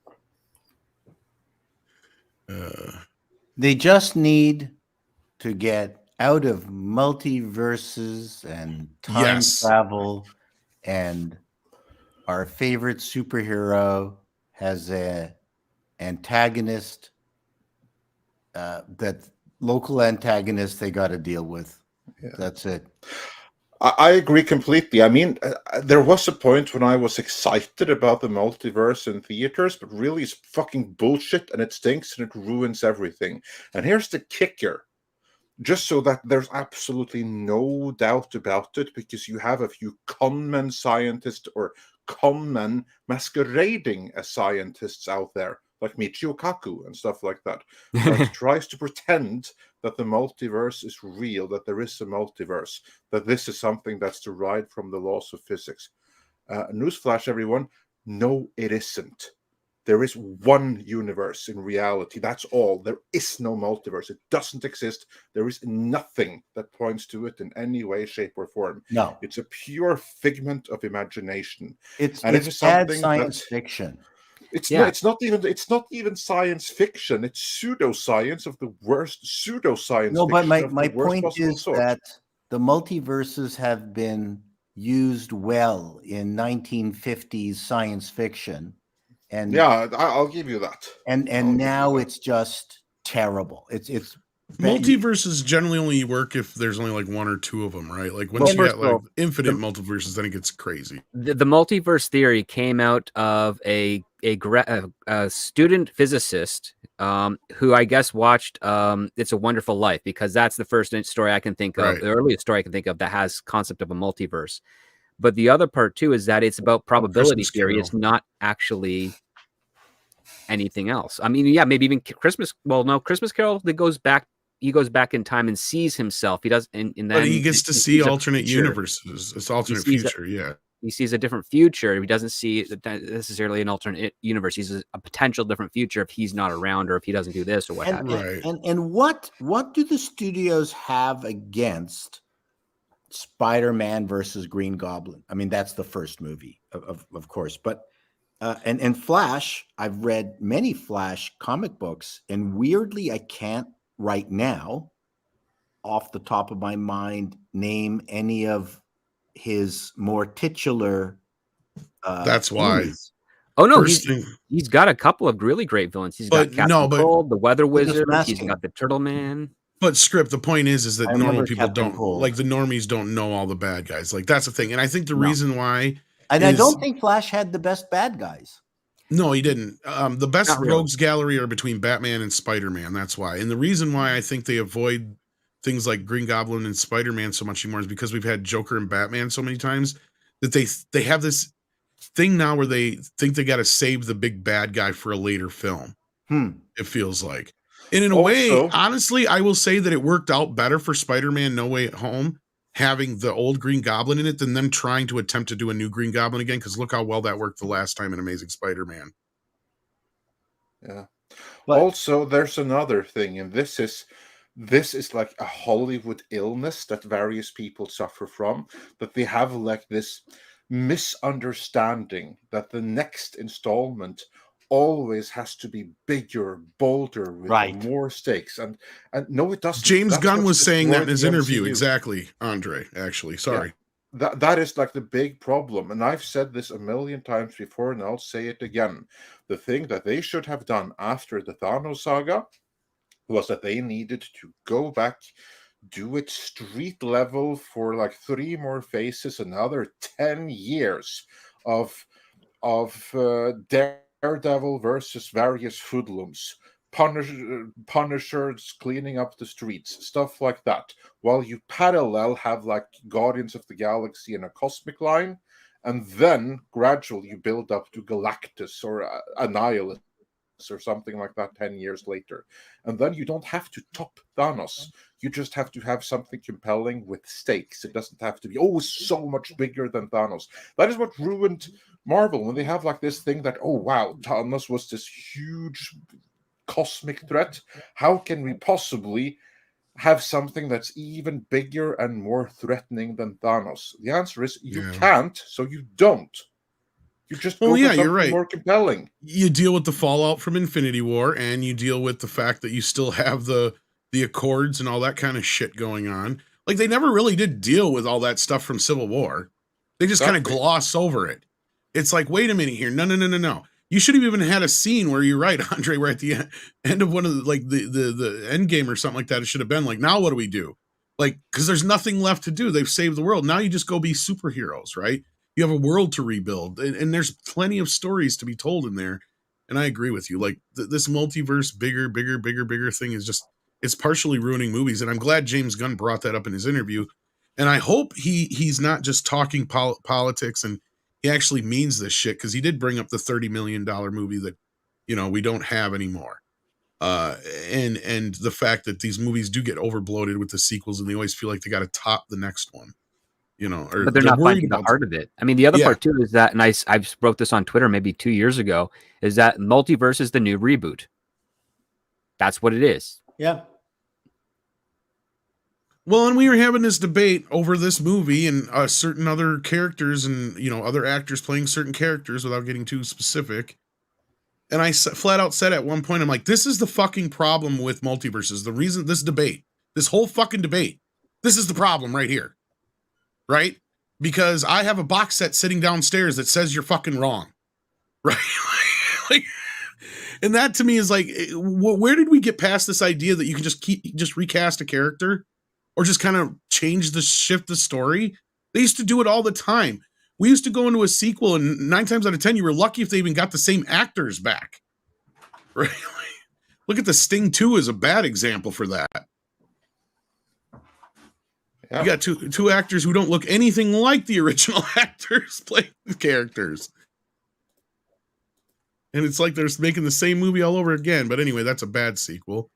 They just need to get out of multiverses and time travel, and our favorite superhero has a antagonist, that local antagonist they got to deal with. Yeah. That's it. I agree completely. I mean, there was a point when I was excited about the multiverse in theaters, but really it's fucking bullshit and it stinks and it ruins everything. And here's the kicker. Just so that there's absolutely no doubt about it, because you have a few conmen scientists or conmen masquerading as scientists out there, like Michio Kaku and stuff like that, that tries to pretend that the multiverse is real, that there is a multiverse, that this is something that's derived from the laws of physics. Newsflash, everyone, no, it isn't. There is one universe in reality. That's all. There is no multiverse. It doesn't exist. There is nothing that points to it in any way, shape, or form. No, It's a pure figment of imagination. it's And it is bad something science that- fiction. It's Yeah. not even science fiction. It's pseudoscience of the worst pseudoscience. No, but fiction of my the worst point possible is sort. that the multiverses have been used well in 1950s science fiction, and I'll give you that. and I'll give you now that. it's just terrible. It's Multiverses generally only work if there's only like one or two of them, right? Like once you first get of like all, infinite multiverses, then it gets crazy. The multiverse theory came out of a student physicist who I guess watched It's a Wonderful Life, because that's the first story I can think of, Right. the earliest story I can think of that has concept of a multiverse. But the other part too is that it's about probability Christmas theory. Carol. It's not actually anything else. I mean, yeah, maybe even Christmas. Well, no, Christmas Carol. He goes back in time and sees himself. He does, and then But he gets to see sees a alternate future. universes. It's alternate sees future, yeah. He sees a different future. He doesn't see necessarily an alternate universe. He's a potential different future if he's not around or if he doesn't do this or what have you. Right. and what do the studios have against Spider-Man versus Green Goblin? I mean, that's the first movie, of course, but and Flash. I've read many Flash comic books, and weirdly, I can't right now, off the top of my mind, name any of his more titular. That's why. villains. Oh no, First thing, he's got a couple of really great villains. He's got But Captain no, but- Cold, the Weather Wizard. He's masking. got the Turtle Man. but script, the point is that I normal remember people Captain don't Cold. like the normies don't know all the bad guys. Like that's the thing. And I think the No. reason why And I is- don't think Flash had the best bad guys. No, he didn't. The best Not really. rogues gallery are between Batman and Spider-Man. That's why. And the reason why I think they avoid things like Green Goblin and Spider-Man so much anymore is because we've had Joker and Batman so many times that they have this thing now where they think they got to save the big bad guy for a later film. It feels like. And in a way, Also- honestly, I will say that it worked out better for Spider-Man No Way Home having the old Green Goblin in it than them trying to attempt to do a new Green Goblin again, because look how well that worked the last time in Amazing Spider-Man. Yeah. But- Also, there's another thing, and this is like a Hollywood illness that various people suffer from, that they have like this misunderstanding that the next installment always has to be bigger, bolder, with Right. more stakes. And no, it doesn't. James That's Gunn what's was saying that in destroyed his the interview. MCU. Exactly, Andre, actually. Sorry. that is like the big problem, and I've said this a million times before, and I'll say it again. The thing that they should have done after the Thanos saga was that they needed to go back, do it street level for like 3 more phases, another 10 years of Daredevil versus various hoodlums, Punishers cleaning up the streets, stuff like that, while you parallel have like Guardians of the Galaxy in a cosmic line, and then gradually you build up to Galactus or Annihilus or something like that 10 years later. And then you don't have to top Thanos. You just have to have something compelling with stakes. It doesn't have to be, oh, so much bigger than Thanos. That is what ruined Marvel, when they have like this thing that, oh, wow, Thanos was this huge cosmic threat. How can we possibly have something that's even bigger and more threatening than Thanos? The answer is you can't, so you don't. You just go for something more compelling. You deal with the fallout from Infinity War, and you deal with the fact that you still have the Accords and all that kind of shit going on. Like, they never really did deal with all that stuff from Civil War. They just kind of gloss over it. It's like, wait a minute here. No. You should have even had a scene where, you're right, Andre, where at the end of one of the end game or something like that, it should have been like, now what do we do? Like, because there's nothing left to do. They've saved the world. Now you just go be superheroes, right? You have a world to rebuild, and there's plenty of stories to be told in there. And I agree with you. Like, this multiverse, bigger thing is just, it's partially ruining movies. And I'm glad James Gunn brought that up in his interview. And I hope he's not just talking politics, and he actually means this shit, because he did bring up the $30 million movie that, we don't have anymore. And the fact that these movies do get overbloated with the sequels, and they always feel like they got to top the next one. But they're not finding the heart of it. I mean, the other part too is that, and I wrote this on Twitter maybe 2 years ago, is that Multiverse is the new reboot. That's what it is. Yeah. Well, and we were having this debate over this movie and certain other characters and, other actors playing certain characters, without getting too specific. And I flat out said at one point, I'm like, this is the fucking problem with multiverses. The reason this debate, this whole fucking debate, this is the problem right here. Right? Because I have a box set sitting downstairs that says you're fucking wrong. Right? Like, and that to me is like, where did we get past this idea that you can just recast a character, or just kind of shift the story? They used to do it all the time. We used to go into a sequel, and 9 times out of 10, you were lucky if they even got the same actors back. Right? Look at the Sting 2 as a bad example for that. Yeah. You got two actors who don't look anything like the original actors playing the characters. And it's like they're making the same movie all over again. But anyway, that's a bad sequel.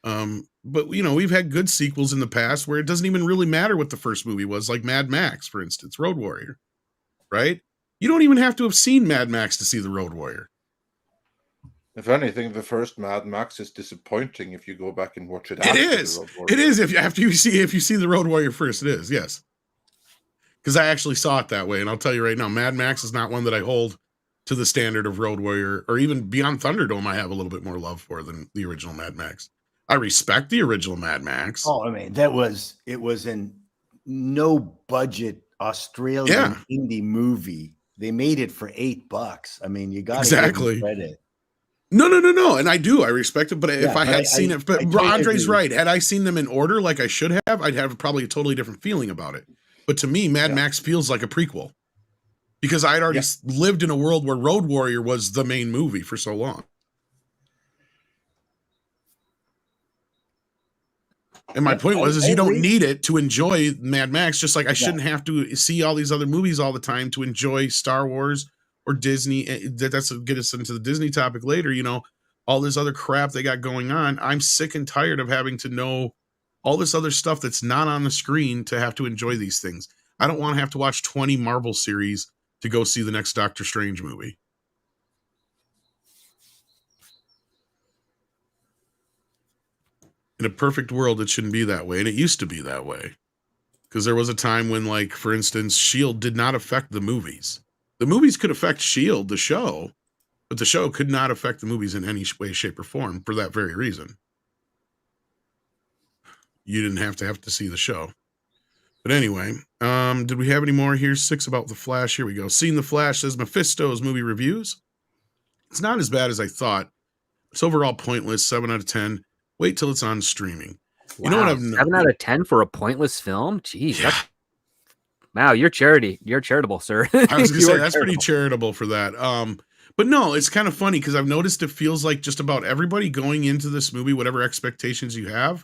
But, we've had good sequels in the past where it doesn't even really matter what the first movie was, like Mad Max, for instance, Road Warrior. Right? You don't even have to have seen Mad Max to see the Road Warrior. If anything, the first Mad Max is disappointing if you go back and watch it. It is. It is. If you see the Road Warrior first, it is. Yes. Because I actually saw it that way, and I'll tell you right now, Mad Max is not one that I hold to the standard of Road Warrior, or even Beyond Thunderdome. I have a little bit more love for than the original Mad Max. I respect the original Mad Max. Oh, I mean, it was an no budget Australian indie movie. They made it for $8. I mean, you got to give them credit. No. And I respect it. But if I had seen it, but Andre's right. Had I seen them in order like I should have, I'd have probably a totally different feeling about it. But to me, Mad Max feels like a prequel, because I'd already lived in a world where Road Warrior was the main movie for so long. And my point was you don't need it to enjoy Mad Max, just like I shouldn't have to see all these other movies all the time to enjoy Star Wars or Disney. That's get us into the Disney topic later. All this other crap they got going on. I'm sick and tired of having to know all this other stuff that's not on the screen to have to enjoy these things. I don't want to have to watch 20 Marvel series to go see the next Doctor Strange movie. In a perfect world, it shouldn't be that way. And it used to be that way. Because there was a time when, like, for instance, S.H.I.E.L.D. did not affect the movies. The movies could affect S.H.I.E.L.D., the show, but the show could not affect the movies in any way, shape, or form for that very reason. You didn't have to see the show. But anyway, did we have any more here? 6 about The Flash. Here we go. Seen The Flash, says Mephisto's movie reviews. It's not as bad as I thought. It's overall pointless. 7 out of 10. Wait till it's on streaming. You know what I've 7 out of 10 for a pointless film? Jeez. Yeah. Wow, you're charitable, sir. I was gonna You say are that's pretty charitable for that. But no, it's kind of funny because I've noticed it feels like just about everybody going into this movie, whatever expectations you have,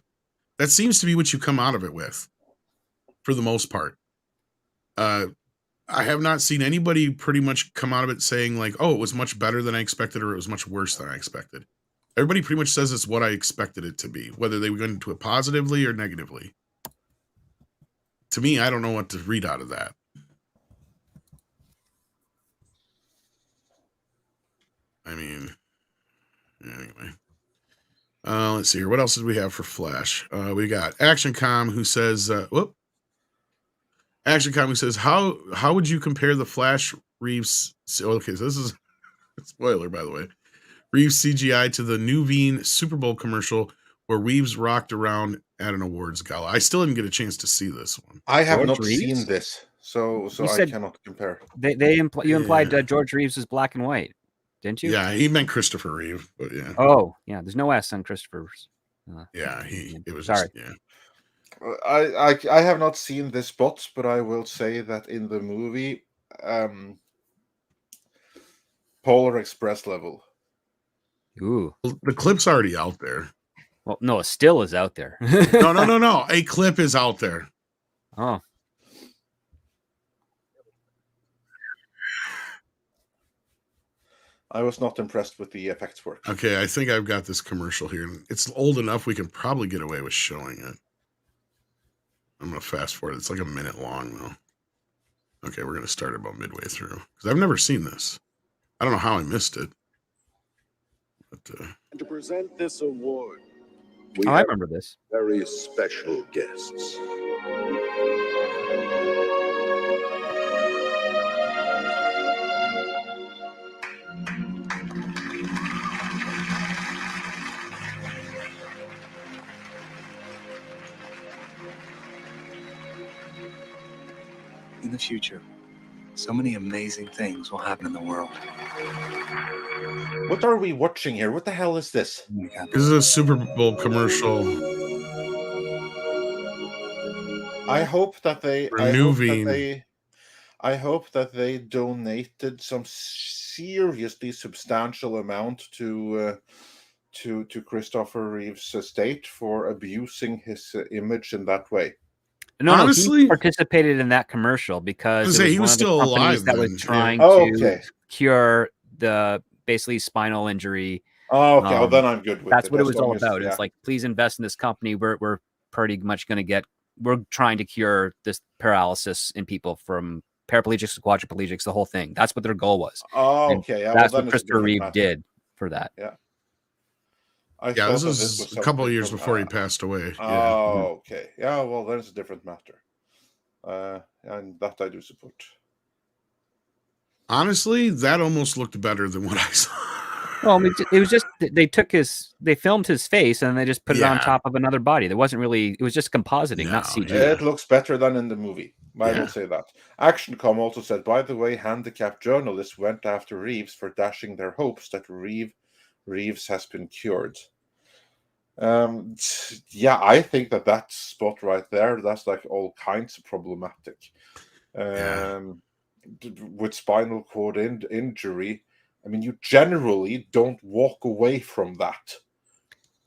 that seems to be what you come out of it with, for the most part. I have not seen anybody pretty much come out of it saying like, "Oh, it was much better than I expected," or "It was much worse than I expected." Everybody pretty much says it's what I expected it to be, whether they went into it positively or negatively. To me, I don't know what to read out of that. I mean, anyway. Let's see here. What else did we have for Flash? We got ActionCom who says, ActionCom who says, how would you compare the Flash Reeves? Okay, so this is a spoiler, by the way. Reeves CGI to the Nuveen Super Bowl commercial where Reeves rocked around at an awards gala. I still didn't get a chance to see this one. I have George not Reeves? seen this, so You I said- cannot compare. You implied Yeah. George Reeves was black and white, didn't you? Yeah, he meant Christopher Reeve, but yeah. Oh, yeah. There's no S on Christopher's. Yeah, it was Sorry. just, yeah. I have not seen this spot, but I will say that in the movie, Polar Express level. Ooh. The clip's already out there. Well, no, it still is out there. No. A clip is out there. Oh. I was not impressed with the effects work. Okay, I think I've got this commercial here. It's old enough we can probably get away with showing it. I'm going to fast forward. It's like a minute long, though. Okay, we're going to start about midway through. Because I've never seen this. I don't know how I missed it. But, To present this award, we I have remember this. very special guests. In the future, so many amazing things will happen in the world. What are we watching here? What the hell is this? Oh my God. this is a Super Bowl commercial. I hope that they. For I hope that Nuveen. they. I hope that they donated some seriously substantial amount to Christopher Reeve's estate for abusing his image in that way. No, Honestly- he participated in that commercial because I was gonna say, it was he one was of the still companies alive that then, was yeah. trying Oh, to okay. cure the basically spinal injury. Oh, okay. Well, Um, then I'm good with That's it. what it as was long all as- about. yeah. It's like, please invest in this company. We're pretty much going to get. We're trying to cure this paralysis in people from paraplegics to quadriplegics. The whole thing. That's what their goal was. Oh, And okay. Yeah, That's well, then what it's a Christopher different Reeve matter. did for that. I Yeah, thought this that was was a couple of something years from- before he passed away. Oh, Yeah. okay. Yeah, well, then it's a different matter. And that I do support. Honestly, that almost looked better than what I saw. Well, I mean, it was just they filmed his face and they just put it on Yeah. top of another body. There wasn't really. It was just compositing, not No, CG. yeah. It looks better than in the movie. I Yeah. will say that. ActionCom also said, by the way, handicapped journalists went after Reeves for dashing their hopes that Reeves has been cured. Yeah, I think that spot right there, that's like all kinds of problematic. With spinal cord injury, I mean, you generally don't walk away from that.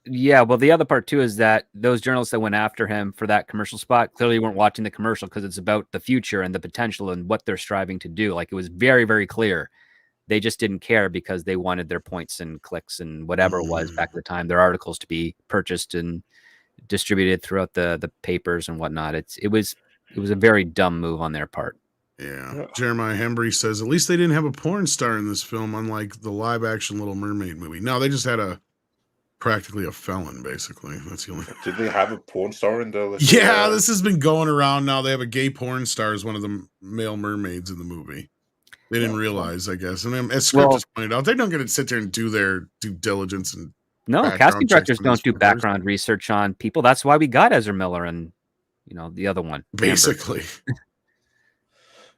Yeah, well, the other part too is that those journalists that went after him for that commercial spot clearly weren't watching the commercial because it's about the future and the potential and what they're striving to do. Like it was very, very clear. They just didn't care because they wanted their points and clicks and whatever it was back at the time, their articles to be purchased and distributed throughout the papers and whatnot. It was a very dumb move on their part. Yeah. Jeremiah Hembry says, at least they didn't have a porn star in this film, unlike the live action Little Mermaid movie. No, they just had practically a felon, basically. That's the only. Did they have a porn star in the? Yeah, this has been going around now. They have a gay porn star as one of the male mermaids in the movie. They didn't realize, I guess. And then, as Script has pointed out, they're not going to sit there and do their due diligence and no background casting checks directors on don't this do person. background research on people. That's why we got Ezra Miller and You know, the other one. Amber. Basically.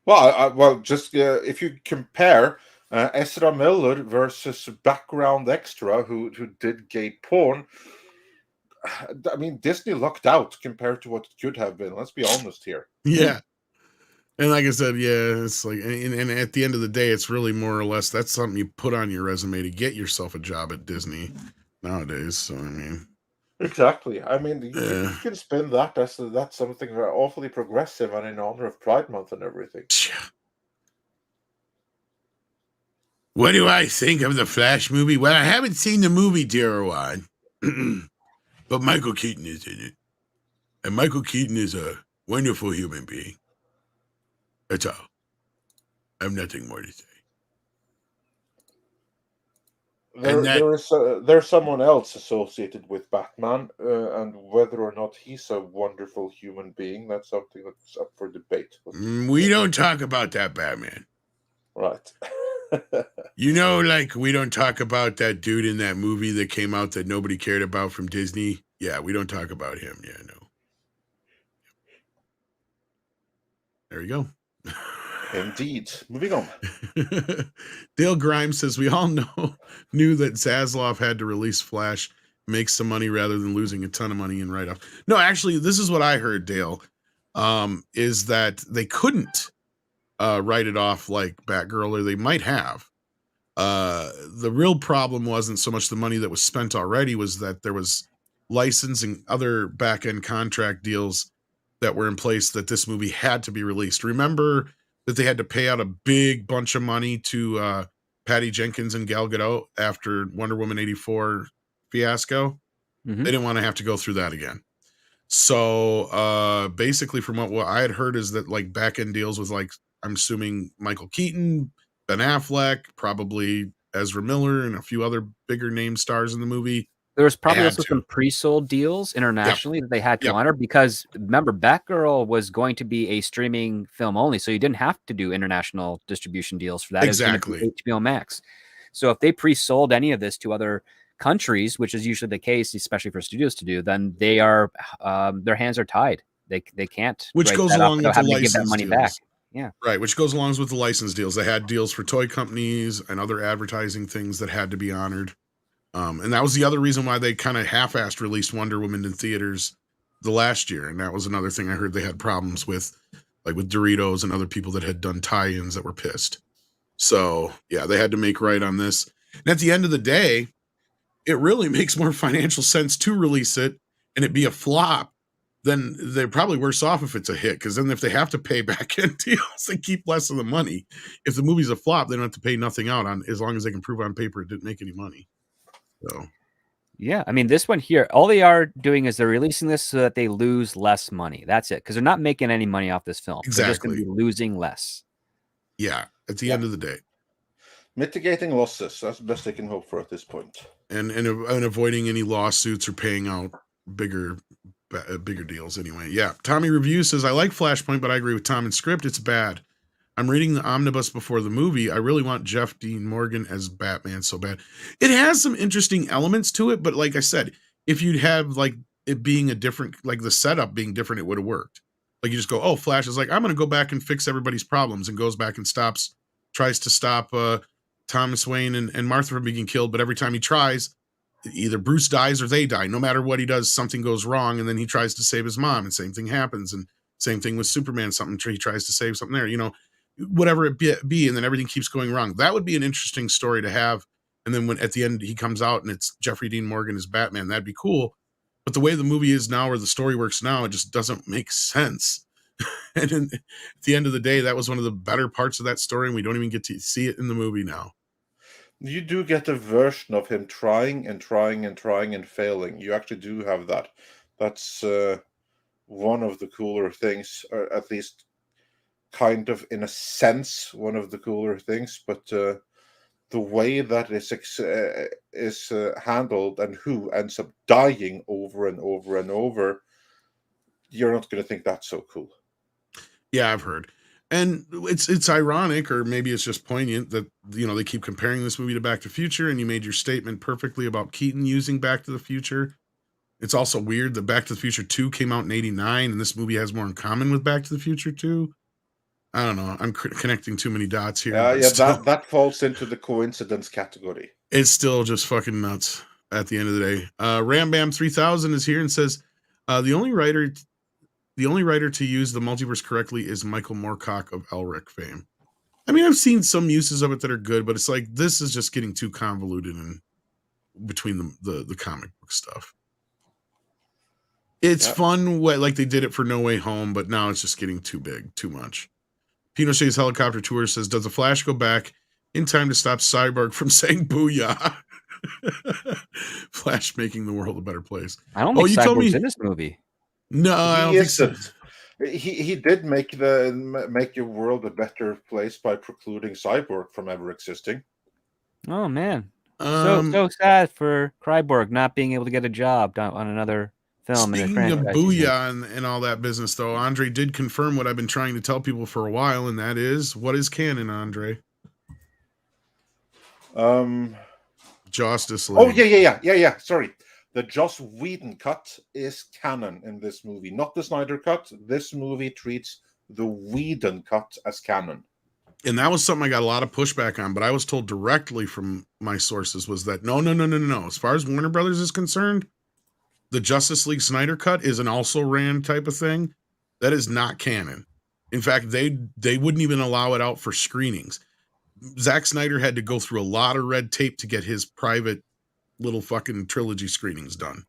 Well, just if you compare Ezra Miller versus background extra who did gay porn, I mean, Disney lucked out compared to what it could have been. Let's be honest here. Yeah. And like I said, yeah, it's like, and at the end of the day, it's really more or less that's something you put on your resume to get yourself a job at Disney nowadays. So I mean, exactly. I mean, you can spin that. That's something awfully progressive and in honor of Pride Month and everything. What do I think of the Flash movie? Well, I haven't seen the movie, dear one, but Michael Keaton is in it, and Michael Keaton is a wonderful human being. That's all. I have nothing more to say. There's someone else associated with Batman, and whether or not he's a wonderful human being, that's something that's up for debate. We don't talk about that Batman. Right. You know, like, we don't talk about that dude in that movie that came out that nobody cared about from Disney. Yeah, we don't talk about him. Yeah, no. There you go. Indeed. Moving on. Dale Grimes says, we all knew that Zaslav had to release Flash, make some money rather than losing a ton of money in write-off. No, actually, this is what I heard, Dale, is that they couldn't write it off like Batgirl, or they might have. The real problem wasn't so much the money that was spent already, was that there was licensing, other back-end contract deals that were in place that this movie had to be released. Remember that they had to pay out a big bunch of money to Patty Jenkins and Gal Gadot after Wonder Woman 84 fiasco? Mm-hmm. They didn't want to have to go through that again. So basically, from what I had heard, is that like back-end deals with, like, I'm assuming Michael Keaton, Ben Affleck, probably Ezra Miller, and a few other bigger name stars in the movie. There was probably also some pre-sold deals internationally that they had to honor, because remember, Batgirl was going to be a streaming film only, so you didn't have to do international distribution deals for that. Exactly. It was HBO Max. So if they pre-sold any of this to other countries, which is usually the case, especially for studios to do, then they are their hands are tied. They can't. Which goes along with the license money deals. back. Yeah. Right, which goes along with the license deals. They had deals for toy companies and other advertising things that had to be honored. And that was the other reason why they kind of half-assed released Wonder Woman in theaters the last year. And that was another thing I heard they had problems with, like with Doritos and other people that had done tie-ins that were pissed. So, yeah, they had to make right on this. And at the end of the day, it really makes more financial sense to release it and it be a flop. Then they're probably worse off if it's a hit, because then if they have to pay back-end deals, they keep less of the money. If the movie's a flop, they don't have to pay nothing out on, as long as they can prove on paper it didn't make any money. So, yeah, I mean, this one here, all they are doing is they're releasing this so that they lose less money. That's it, because they're not making any money off this film. Exactly. They're just going to be losing less. Yeah, at the end of the day. Mitigating losses. That's the best they can hope for at this point. And avoiding any lawsuits or paying out bigger deals anyway. Yeah. Tommy Review says, I like Flashpoint, but I agree with Tom. In script, it's bad. I'm reading the omnibus before the movie. I really want Jeff Dean Morgan as Batman so bad. It has some interesting elements to it, but like I said, if you'd have like it being a different, like the setup being different, it would have worked. Like you just go, oh, Flash is like, I'm going to go back and fix everybody's problems, and goes back and tries to stop Thomas Wayne and Martha from being killed. But every time he tries, either Bruce dies or they die. No matter what he does, something goes wrong. And then he tries to save his mom, and same thing happens. And same thing with Superman, he tries to save something there, you know, whatever it be, and then everything keeps going wrong. That would be an interesting story to have. And then when at the end he comes out and it's Jeffrey Dean Morgan as Batman, that'd be cool. But the way the movie is now, or the story works now, it just doesn't make sense. And then at the end of the day, that was one of the better parts of that story, and we don't even get to see it in the movie now. You do get a version of him trying and trying and trying and failing. You actually do have that. That's one of the cooler things, or at least kind of, in a sense, one of the cooler things. But the way that is handled, and who ends up dying over and over and over, you're not going to think that's so cool. Yeah, I've heard. And it's ironic, or maybe it's just poignant, that, you know, they keep comparing this movie to Back to the Future, and you made your statement perfectly about Keaton using Back to the Future. It's also weird that Back to the Future 2 came out in 89 and this movie has more in common with Back to the Future 2. I don't know. I'm connecting too many dots here. But Yeah, still, that falls into the coincidence category. it's still just fucking nuts at the end of the day. Rambam 3000 is here and says the only writer to use the multiverse correctly is Michael Moorcock of Elric fame. I mean, I've seen some uses of it that are good, but it's like this is just getting too convoluted in between the comic book stuff. It's fun like they did it for No Way Home, but now it's just getting too big, too much. Pinochet's helicopter tour says, does the Flash go back in time to stop Cyborg from saying booyah? Flash making the world a better place. I don't think you Cyborg's told me in this movie. No, I don't think so. He did make your world a better place by precluding Cyborg from ever existing. Oh man, so sad for Cyborg not being able to get a job on another film. Speaking of booyah and all that business, though, Andre did confirm what I've been trying to tell people for a while, and that is, what is canon, Andre? Justice League. Oh yeah. Sorry, the Joss Whedon cut is canon in this movie, not the Snyder cut. This movie treats the Whedon cut as canon. And that was something I got a lot of pushback on, but I was told directly from my sources was that no. As far as Warner Brothers is concerned, the Justice League Snyder cut is an also ran type of thing. That is not canon. In fact, they wouldn't even allow it out for screenings. Zack Snyder had to go through a lot of red tape to get his private little fucking trilogy screenings done.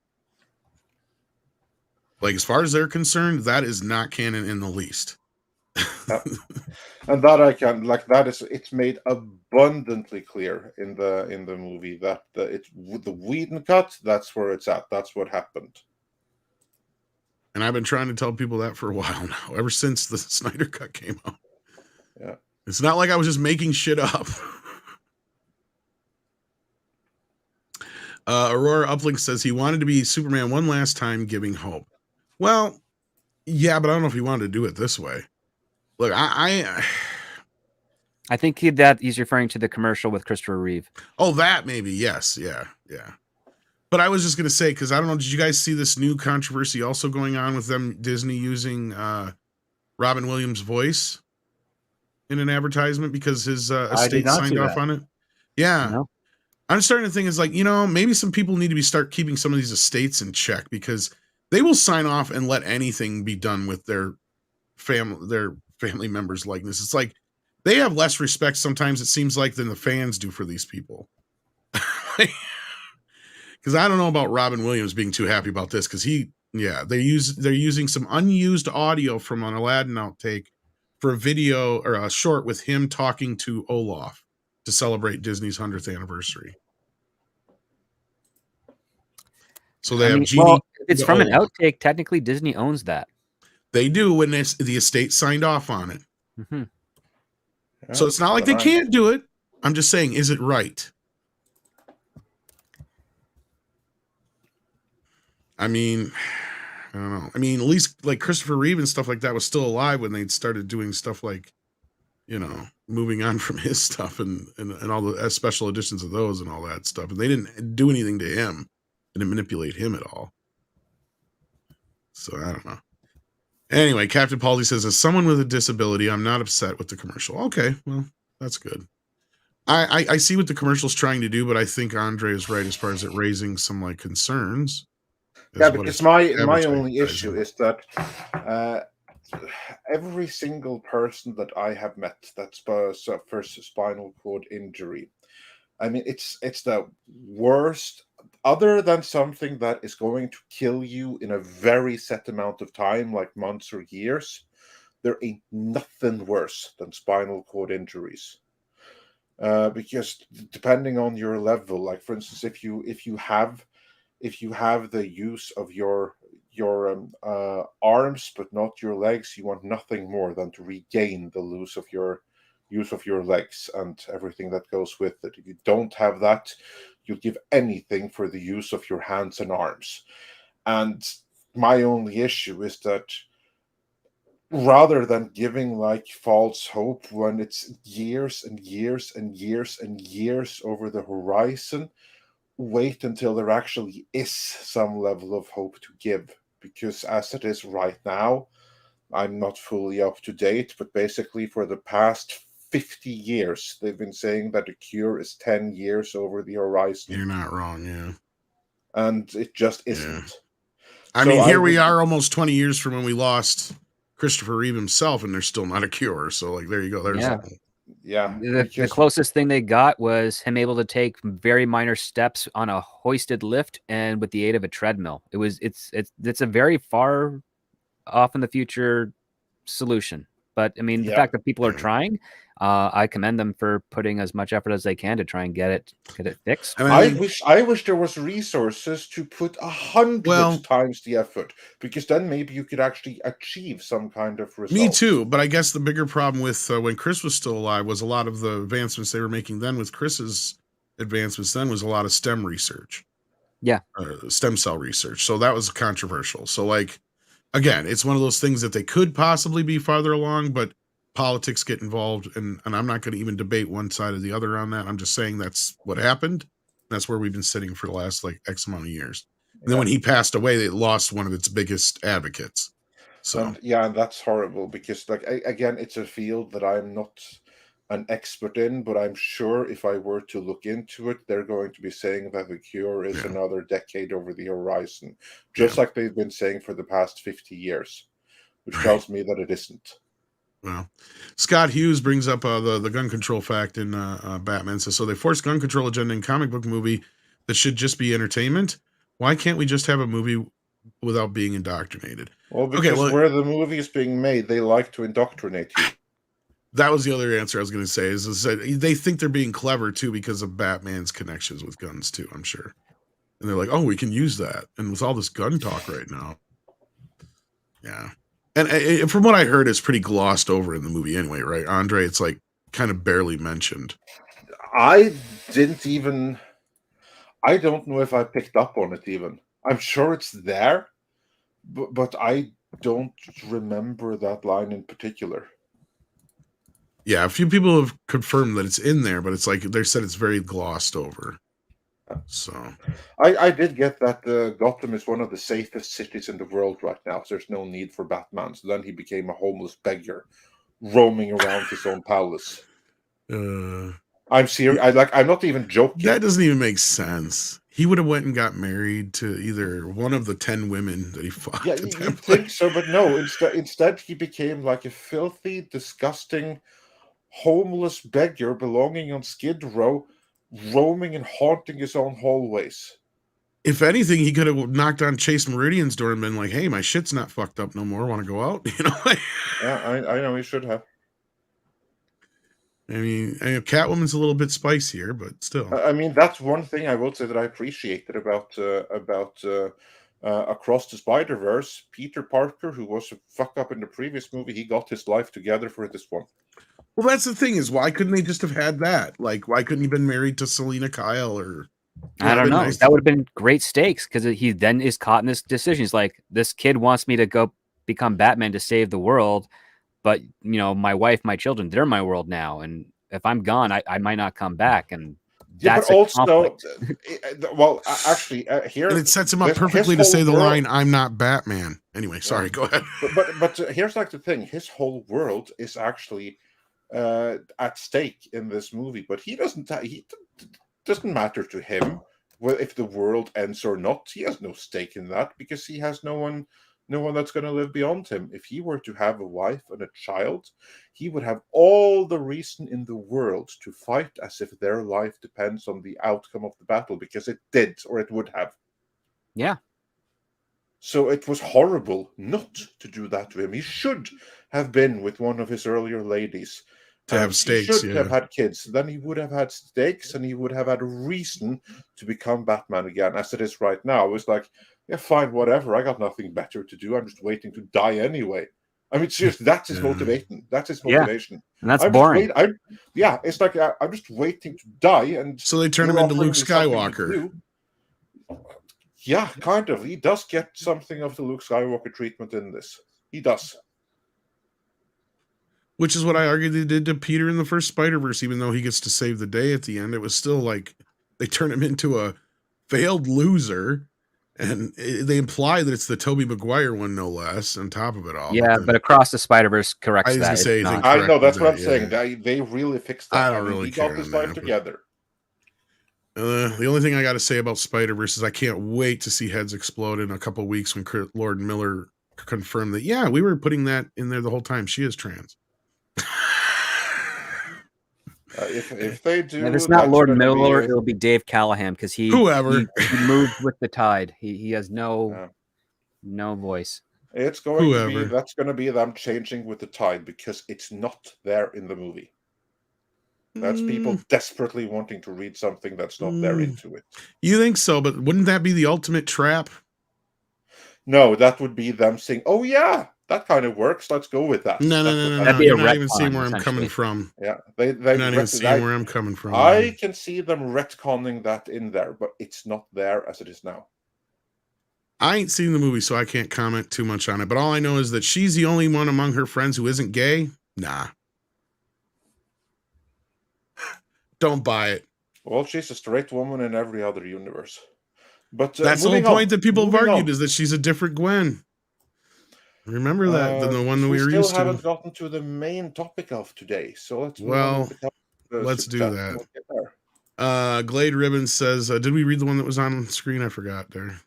Like, as far as they're concerned, that is not canon in the least. And that I can it's made abundantly clear in the movie that it's the Whedon cut. That's where it's at. That's what happened. And I've been trying to tell people that for a while now, ever since the Snyder cut came out. Yeah, it's not like I was just making shit up. Aurora Uplink says he wanted to be Superman one last time, giving hope. Well, yeah, but I don't know if he wanted to do it this way. Look, I think he's referring to the commercial with Christopher Reeve. Oh, that maybe. Yes. Yeah. But I was just going to say, because I don't know, did you guys see this new controversy also going on with them, Disney using Robin Williams' voice in an advertisement because his estate signed off on it? Yeah. No. I'm starting to think it's like, maybe some people need to start keeping some of these estates in check because they will sign off and let anything be done with their family members' likeness. It's like they have less respect sometimes, it seems like, than the fans do for these people. Because I don't know about Robin Williams being too happy about this because they're using some unused audio from an Aladdin outtake for a video or a short with him talking to Olaf to celebrate Disney's 100th anniversary. So they have Genie. Well, it's from an outtake. Technically, Disney owns that. They do when the estate signed off on it. Mm-hmm. Yeah, so it's not like they can't do it. I'm just saying, is it right? I mean, I don't know. I mean, at least like Christopher Reeve and stuff like that was still alive when they started doing stuff like, moving on from his stuff and all the special editions of those and all that stuff. And they didn't do anything to him. They didn't manipulate him at all. So I don't know. Anyway, Captain Palsy says, as someone with a disability, I'm not upset with the commercial. Okay, well, that's good. I see what the commercial's trying to do, but I think Andre is right as far as it raising some like concerns. Yeah, because my only issue is that every single person that I have met that suffers spinal cord injury, I mean, it's the worst. Other than something that is going to kill you in a very set amount of time, like months or years, there ain't nothing worse than spinal cord injuries. Because depending on your level, like for instance, if you have the use of your arms but not your legs, you want nothing more than to regain the use of your legs and everything that goes with it. If you don't have that, you'd give anything for the use of your hands and arms. And my only issue is that rather than giving like false hope when it's years and years and years and years over the horizon, wait until there actually is some level of hope to give, because as it is right now, I'm not fully up to date, but basically for the past 50 years, they've been saying that the cure is 10 years over the horizon. You're not wrong, yeah. And it just Yeah. isn't. I So mean, here we would- are almost 20 years from when we lost Christopher Reeve himself, and there's still not a cure. So, like, there you go. There's Yeah. Yeah. The because- closest thing they got was him able to take very minor steps on a hoisted lift and with the aid of a treadmill. It's a very far off in the future solution. But I mean, the Yeah. fact that people are trying, I commend them for putting as much effort as they can to try and get it fixed. And I wish there was resources to put 100 Well- times the effort, because then maybe you could actually achieve some kind of result. Me too, but I guess the bigger problem with when Chris was still alive was a lot of the advancements they were making then with Chris's advancements then was a lot of STEM research. Yeah. Stem cell research. So that was controversial. So, like, again, it's one of those things that they could possibly be farther along, but politics get involved, and I'm not going to even debate one side or the other on that. I'm just saying that's what happened. That's where we've been sitting for the last, like, X amount of years. And then when he passed away, it lost one of its biggest advocates. So And that's horrible, because, like, again, it's a field that I'm not an expert in, but I'm sure if I were to look into it, they're going to be saying that the cure is another decade over the horizon, just like they've been saying for the past 50 years, which tells me that it isn't. Well, Scott Hughes brings up the gun control fact in Batman. So they force gun control agenda in comic book movie that should just be entertainment. Why can't we just have a movie without being indoctrinated? Well, because where the movie is being made, they like to indoctrinate you. That was the other answer I was going to say. Is that they think they're being clever too because of Batman's connections with guns too. I'm sure, and they're like, "Oh, we can use that." And with all this gun talk right now, yeah. And from what I heard, it's pretty glossed over in the movie anyway, right, Andre? It's like kind of barely mentioned. I don't know if I picked up on it even. I'm sure it's there, but I don't remember that line in particular. Yeah, a few people have confirmed that it's in there, but it's like they said it's very glossed over. So I did get that Gotham is one of the safest cities in the world right now, so there's no need for Batman. So then he became a homeless beggar, roaming around his own palace. I'm serious. I'm not even joking. That doesn't even make sense. He would have went and got married to either one of the 10 women that he fucked. Yeah, you think so, but no. Instead, he became like a filthy, disgusting, homeless beggar belonging on Skid Row, roaming and haunting his own hallways. If anything, he could have knocked on Chase Meridian's door and been like, "Hey, my shit's not fucked up no more. Want to go out?" You know. Yeah, I know he should have. I mean, Catwoman's a little bit spicier, but still. I mean, that's one thing I will say that I appreciated about Across the Spider-Verse. Peter Parker, who was a fuck up in the previous movie, he got his life together for this one. Well, that's the thing is, why couldn't they just have had that? Like, why couldn't he been married to Selena Kyle or? I don't know. That would have been great stakes because he then is caught in this decision. He's like, this kid wants me to go become Batman to save the world, but my wife, my children, they're my world now, and if I'm gone, I might not come back, and that's also, well, actually, here and it sets him up perfectly to say the line, "I'm not Batman." Anyway, sorry, go ahead. But here's like the thing: his whole world is actually at stake in this movie, but he doesn't matter to him if the world ends or not. He has no stake in that because he has no one that's going to live beyond him. If he were to have a wife and a child, he would have all the reason in the world to fight as if their life depends on the outcome of the battle, because it did, or it would have. Yeah. So it was horrible not to do that to him. He should have been with one of his earlier ladies. To have stakes, he should have had kids. Then he would have had stakes, and he would have had a reason to become Batman again. As it is right now, it's like, yeah, fine, whatever. I got nothing better to do. I'm just waiting to die anyway. I mean, seriously, that's his motivation. That's his motivation. And that's boring. It's like I'm just waiting to die, and so they turn him into Luke Skywalker. Yeah, kind of. He does get something of the Luke Skywalker treatment in this. He does. Which is what I argued they did to Peter in the first Spider-Verse. Even though he gets to save the day at the end, it was still like they turn him into a failed loser, and they imply that it's the Tobey Maguire one, no less, on top of it all. Yeah, but Across the Spider-Verse corrects I was that. gonna say, It's not. I know, that's corrected what I'm that, yeah. saying. They really fixed that. I don't really he got care his on life that, but- together. The only thing I got to say about Spider-Verse is I can't wait to see heads explode in a couple of weeks when Lord Miller confirmed that, yeah, we were putting that in there the whole time. She is trans. If they do, If it's not that's Lord gonna be Miller, a- it'll be Dave Callahan because he Whoever. he moved with the tide. He has no Yeah. no voice. It's going to be, Whoever. that's going to be them changing with the tide because it's not there in the movie. That's people desperately wanting to read something that's not there into it. You think so, but wouldn't that be the ultimate trap? No, that would be them saying, "Oh yeah, that kind of works. Let's go with that." No. That'd be a You're not even retcon, seeing where I'm coming essentially. from. Yeah, they You're not even seeing where I'm coming from. I can see them retconning that in there, but it's not there as it is now. I ain't seen the movie, so I can't comment too much on it. But all I know is that she's the only one among her friends who isn't gay. Nah. Don't buy it. Well, she's a straight woman in every other universe. But That's the whole moving on, point that people have moving argued on. is that she's a different Gwen. Remember that than the one that we were still used haven't to. gotten to the main topic of today, so let's move Well, on to the let's super do chat. that. We'll get there. Glade Ribbon says, did we read the one that was on screen? I forgot there.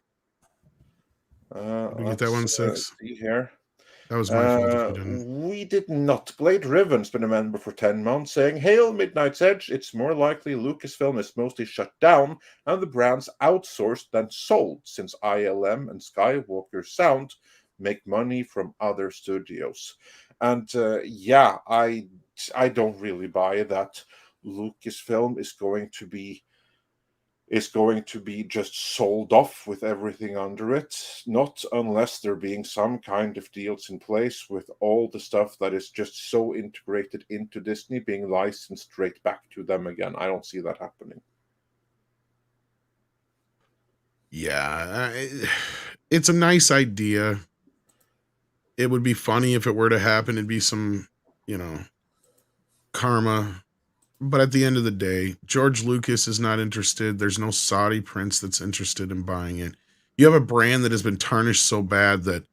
Did we get that one, 6? See here. That was my fault if we didn't. We did not. Glade Riven's been a member for 10 months, saying, "Hail Midnight's Edge. It's more likely Lucasfilm is mostly shut down and the brand's outsourced than sold, since ILM and Skywalker Sound make money from other studios." And yeah, I don't really buy that Lucasfilm is going to be just sold off with everything under it, not unless there being some kind of deals in place with all the stuff that is just so integrated into Disney being licensed straight back to them again. I don't see that happening. Yeah, it's a nice idea. It would be funny if it were to happen. It'd be some, karma. But at the end of the day, George Lucas is not interested. There's no Saudi prince that's interested in buying it. You have a brand that has been tarnished so bad that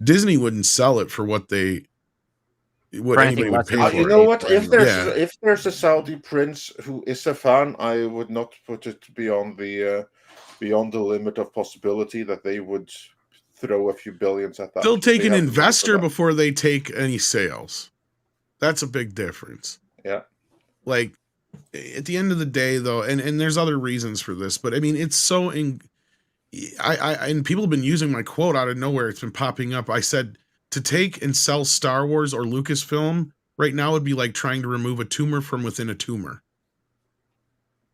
Disney wouldn't sell it for what anybody would pay for. You know what? If Yeah. there's a Saudi prince who is a fan, I would not put it beyond the limit of possibility that they would throw a few billions at that. They'll take They an have the money for investor that. before they take any sales. That's a big difference. Yeah. Like, at the end of the day, though, and there's other reasons for this, but I mean, it's so and people have been using my quote out of nowhere. It's been popping up. I said to take and sell Star Wars or Lucasfilm right now would be like trying to remove a tumor from within a tumor.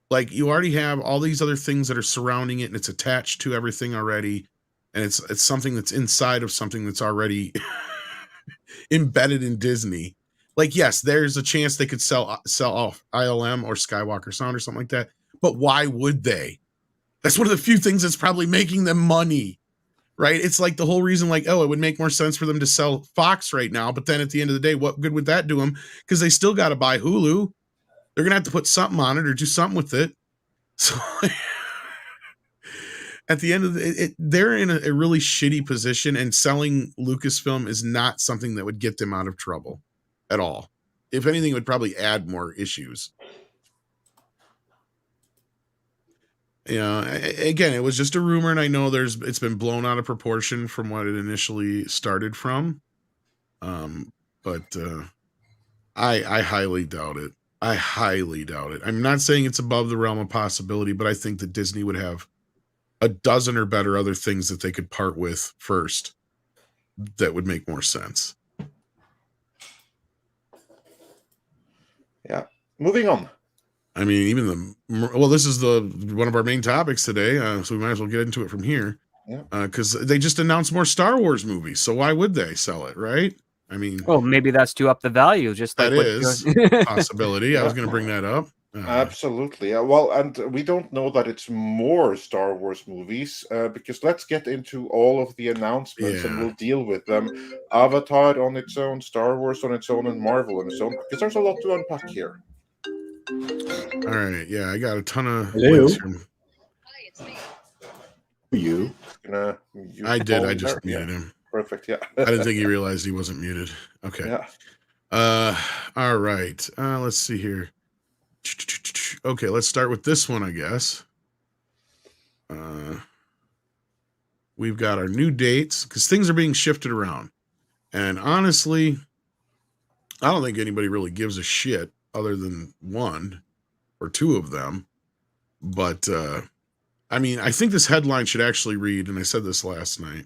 Like, you already have all these other things that are surrounding it, and it's attached to everything already, and it's something that's inside of something that's already embedded in Disney. Like, yes, there's a chance they could sell off ILM or Skywalker Sound or something like that. But why would they? That's one of the few things that's probably making them money, right? It's like the whole reason, like, oh, it would make more sense for them to sell Fox right now. But then at the end of the day, what good would that do them? Because they still got to buy Hulu. They're going to have to put something on it or do something with it. So at the end of they're in a really shitty position, and selling Lucasfilm is not something that would get them out of trouble at all. If anything, it would probably add more issues. Again, it was just a rumor, and I know it's been blown out of proportion from what it initially started from. But I highly doubt it. I highly doubt it. I'm not saying it's above the realm of possibility, but I think that Disney would have a dozen or better other things that they could part with first that would make more sense. Yeah. Moving on. I mean, this is one of our main topics today, so we might as well get into it from here. Yeah. Because they just announced more Star Wars movies, so why would they sell it, right? I mean, well, maybe that's to up the value. Just like that is a possibility. I was going to bring that up. Absolutely. Well, and we don't know that it's more Star Wars movies because let's get into all of the announcements and we'll deal with them. Avatar on its own, Star Wars on its own, and Marvel on its own, because there's a lot to unpack here. All right. Yeah, I got a ton of Hello. links from... You. I did. I Paul just there? muted him. Perfect. Yeah. I didn't think he realized he wasn't muted. Okay. Yeah. All right. Let's see here. Okay, let's start with this one, I guess. We've got our new dates because things are being shifted around. And honestly, I don't think anybody really gives a shit other than one or two of them. But I mean, I think this headline should actually read, and I said this last night.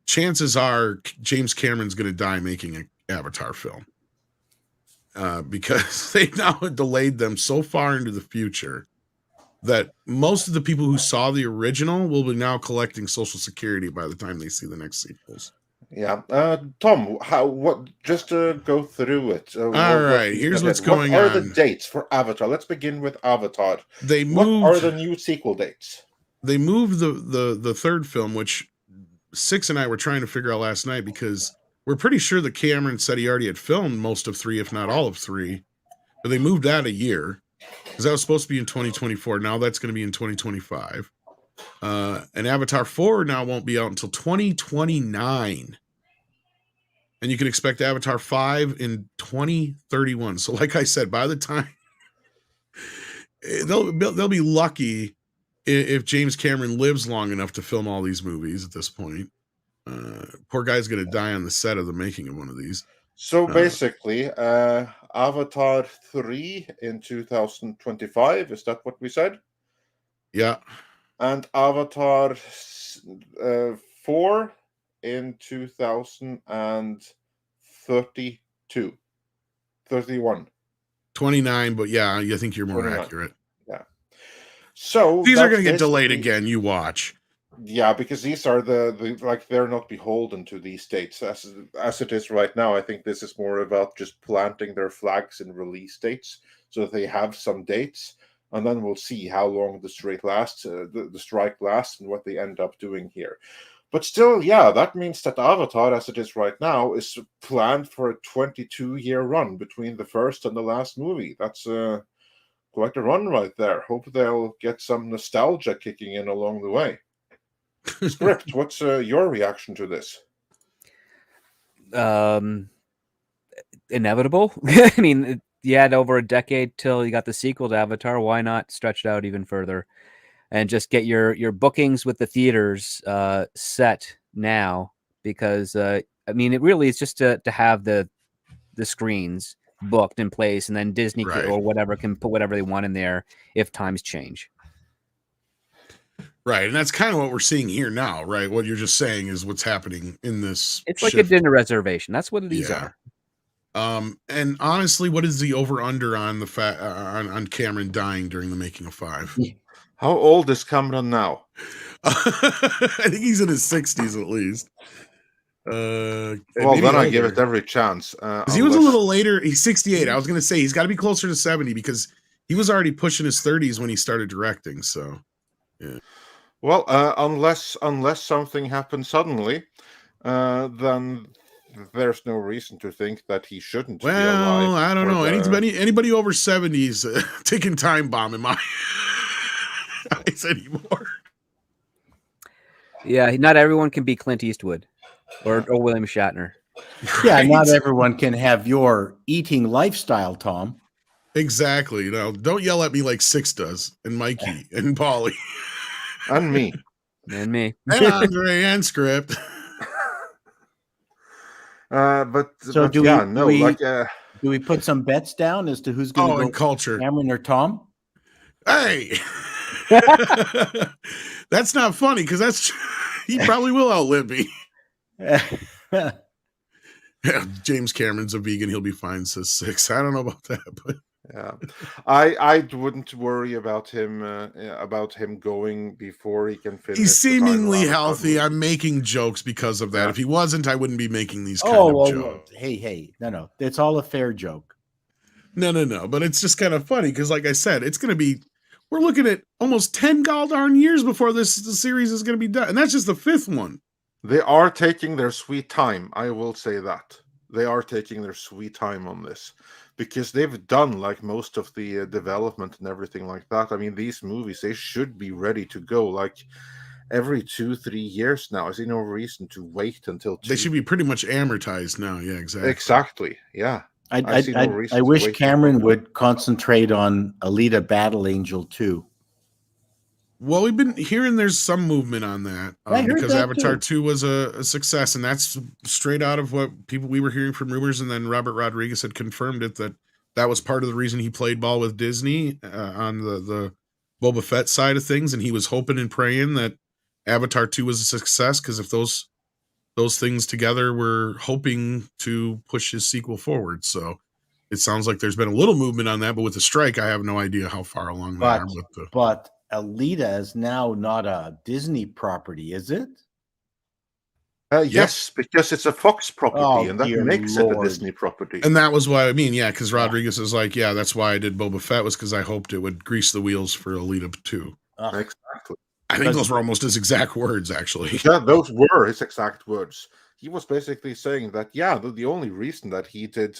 Chances are James Cameron's going to die making an Avatar film. Because they now delayed them so far into the future that most of the people who saw the original will be now collecting Social Security by the time they see the next sequels. Yeah. Tom, just to go through it. All right, here's what's going on. What are the dates for Avatar? Let's begin with Avatar. What are the new sequel dates? They moved the third film, which Six and I were trying to figure out last night because we're pretty sure that Cameron said he already had filmed most of 3, if not all of 3. But they moved that a year because that was supposed to be in 2024. Now that's going to be in 2025. And Avatar 4 now won't be out until 2029. And you can expect Avatar 5 in 2031. So like I said, by the time they'll be lucky if James Cameron lives long enough to film all these movies at this point. Poor guy's going to die on the set of the making of one of these. So basically, Avatar 3 in 2025, is that what we said? Yeah. And Avatar 4 in 2032. 31. 29, but yeah, I think you're more 29. accurate. Yeah. So these are going to get delayed again, you watch. Yeah, because these are the like they're not beholden to these dates as it is right now. I think this is more about just planting their flags in release dates so that they have some dates, and then we'll see how long the strike lasts, the strike lasts, and what they end up doing here. But still, yeah, that means that Avatar, as it is right now, is planned for a 22-year run between the first and the last movie. That's quite a run right there. Hope they'll get some nostalgia kicking in along the way. Script, what's your reaction to this? Inevitable. I mean, you had over a decade till you got the sequel to Avatar. Why not stretch it out even further and just get your bookings with the theaters set now? Because I mean, it really is just to have the screens booked in place, and then Disney or whatever can put whatever they want in there if times change. Right, and that's kind of what we're seeing here now, right? What you're just saying is what's happening in this. It's like a dinner reservation. That's what these are. And honestly, what is the over/under on the on Cameron dying during the making of 5? How old is Cameron now? I think he's in his 60s at least. Well, then I give it every chance. He was a little later. He's 68. I was going to say he's got to be closer to 70 because he was already pushing his 30s when he started directing. So, yeah. Well, unless something happens suddenly, then there's no reason to think that he shouldn't be alive. Well, I don't know. Anybody over 70 is taking time bomb in my eyes anymore. Yeah, not everyone can be Clint Eastwood or William Shatner. Yeah, right? Not everyone can have your eating lifestyle, Tom. Exactly. No, don't yell at me like Six does, and Mikey, and Paulie. And me. And me. And Andre and Script. Do we put some bets down as to who's going to go in culture? Cameron or Tom? Hey. That's not funny because he probably will outlive me. Yeah, James Cameron's a vegan, he'll be fine, says Six. I don't know about that, but yeah, I wouldn't worry about him going before he can finish. He's seemingly healthy. I'm making jokes because of that. Yeah. If he wasn't, I wouldn't be making these kind of jokes. Hey, no, it's all a fair joke. No, but it's just kind of funny because, like I said, it's going to be. We're looking at almost 10 darn years before the series is going to be done, and that's just the 5th one. They are taking their sweet time. I will say that. they are taking their sweet time on this, because they've done like most of the development and everything like that. I mean, these movies, they should be ready to go like every 2-3 years now. I see no reason to wait until They should be pretty much amortized now. Yeah, exactly. Exactly. Yeah. I wish Cameron would concentrate on Alita Battle Angel 2. Well, we've been hearing there's some movement on that I heard because that Avatar too. 2 was a success, and that's straight out of what we were hearing from rumors, and then Robert Rodriguez had confirmed it that was part of the reason he played ball with Disney on the Boba Fett side of things, and he was hoping and praying that Avatar 2 was a success, because if those things together were hoping to push his sequel forward. So it sounds like there's been a little movement on that, but with the strike, I have no idea how far along they are. But Alita is now not a Disney property, is it? Yes, because it's a Fox property, and that makes it a Disney property. And that was what I mean, yeah, because Rodriguez is like, yeah, that's why I did Boba Fett, was because I hoped it would grease the wheels for Alita 2. Exactly. I think those were almost his exact words, actually. Yeah, those were his exact words. He was basically saying that, yeah, the only reason that he did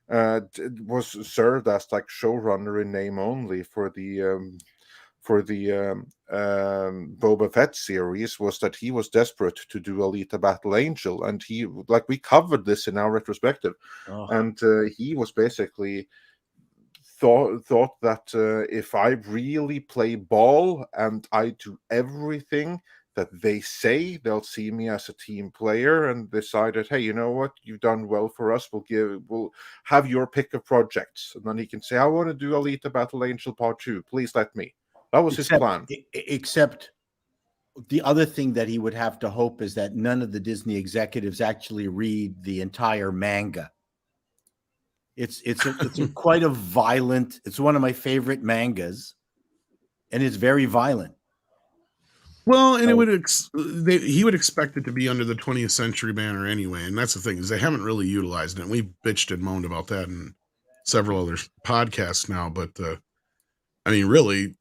was served as like showrunner in name only for the Boba Fett series was that he was desperate to do Alita Battle Angel, and he, like, we covered this in our retrospective, and he was basically thought that if I really play ball and I do everything that they say, they'll see me as a team player, and decided, hey, you know what, you've done well for us, we'll have your pick of projects, and then he can say, I want to do Alita Battle Angel Part 2, please let me. That was his plan. Except the other thing that he would have to hope is that none of the Disney executives actually read the entire manga. It's quite a violent. It's one of my favorite mangas, and it's very violent. Well, and he would expect it to be under the 20th century banner anyway, and that's the thing, is they haven't really utilized it. We've bitched and moaned about that in several other podcasts now, but I mean, really,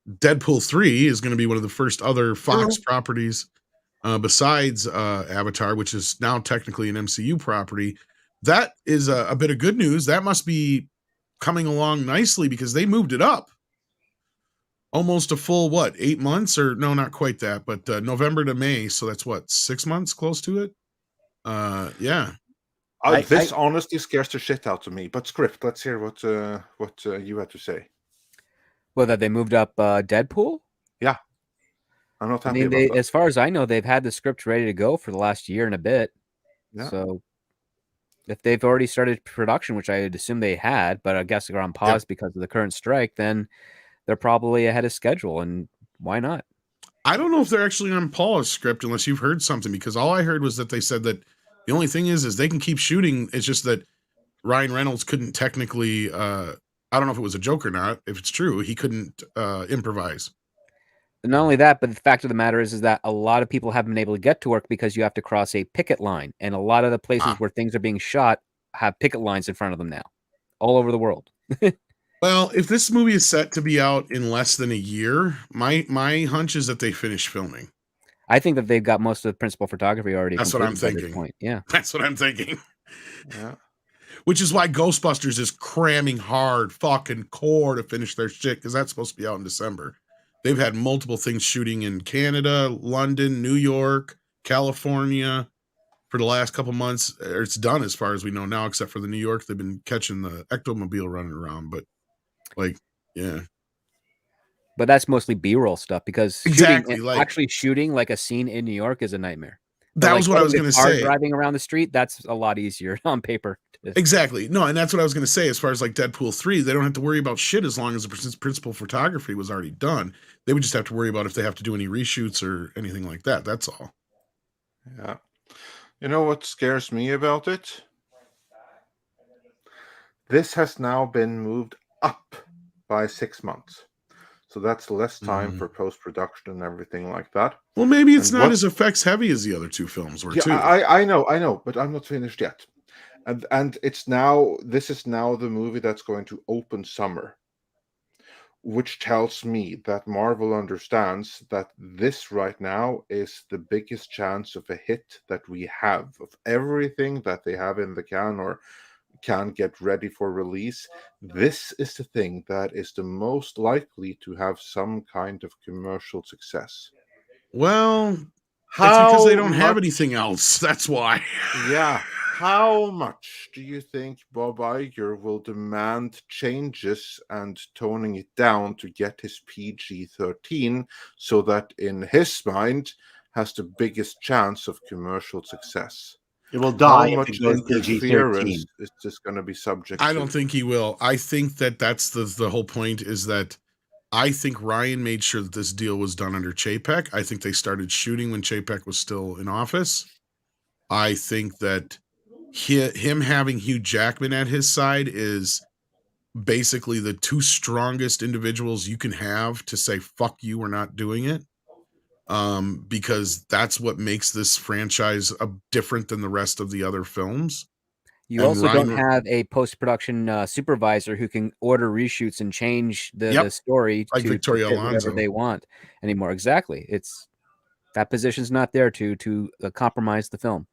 Deadpool 3 is going to be one of the first other Fox properties besides Avatar, which is now technically an MCU property. That is a bit of good news. That must be coming along nicely, because they moved it up almost a full, 8 months? Or no, not quite that, but November to May. So that's 6 months, close to it. Yeah. This honestly scares the shit out of me. But Script, let's hear what you had to say. Well, that they moved up Deadpool? Yeah. I'm not happy about that. As far as I know, they've had the script ready to go for the last year and a bit. Yeah. So if they've already started production, which I'd assume they had, but I guess they're on pause because of the current strike, then they're probably ahead of schedule, and why not? I don't know if they're actually on pause, Script, unless you've heard something, because all I heard was that they said that the only thing is they can keep shooting. It's just that Ryan Reynolds couldn't technically, I don't know if it was a joke or not. If it's true, he couldn't improvise. And not only that, but the fact of the matter is that a lot of people haven't been able to get to work because you have to cross a picket line. And a lot of the places where things are being shot have picket lines in front of them now, all over the world. Well, if this movie is set to be out in less than a year, my hunch is that they finish filming. I think that they've got most of the principal photography already. That's what I'm completed by this thinking. point. Yeah. That's what I'm thinking. Yeah. Which is why Ghostbusters is cramming hard fucking core to finish their shit, because that's supposed to be out in December. They've had multiple things shooting in Canada, London, New York, California for the last couple months. It's done as far as we know now, except for the New York. They've been catching the ectomobile running around, but yeah. But that's mostly B-roll stuff, because exactly shooting like a scene in New York is a nightmare. That was what I was going to say. Driving around the street, that's a lot easier on paper. Exactly. No, and that's what I was going to say. As far as like Deadpool 3, they don't have to worry about shit as long as the principal photography was already done. They would just have to worry about if they have to do any reshoots or anything like that. That's all. Yeah. You know what scares me about it? This has now been moved up by 6 months. So that's less time for post-production and everything like that. Well, maybe it's not as effects heavy as the other two films were, too. I know, but I'm not finished yet. And this is now the movie that's going to open summer. which tells me that Marvel understands that this right now is the biggest chance of a hit that we have of everything that they have in the can or can get ready for release. This is the thing that is the most likely to have some kind of commercial success. Well, it's because they How don't have much? anything else. That's why. Yeah. How much do you think Bob Iger will demand changes and toning it down to get his PG-13 so that in his mind has the biggest chance of commercial success? It will How die if much it goes interference PG-13. is this going to be subject I to? don't think he will. I think that that's the whole point is that I think Ryan made sure that this deal was done under Chapek. I think they started shooting when Chapek was still in office. I think that him having Hugh Jackman at his side is basically the two strongest individuals you can have to say, fuck you, we're not doing it. Because that's what makes this franchise different than the rest of the other films. You And also Ryan- don't have a post-production supervisor who can order reshoots and change the Yep. story Like to Victoria fit whatever Alonso. they want anymore. Exactly. It's that position's not there to compromise the film.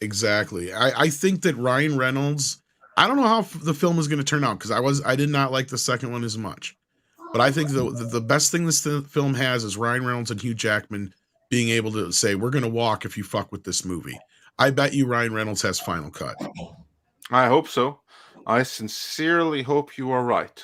Exactly. I think that Ryan Reynolds, I don't know how the film is going to turn out because I did not like the second one as much. But I think the best thing this film has is Ryan Reynolds and Hugh Jackman being able to say, we're going to walk if you fuck with this movie. I bet you Ryan Reynolds has final cut. I hope so. I sincerely hope you are right.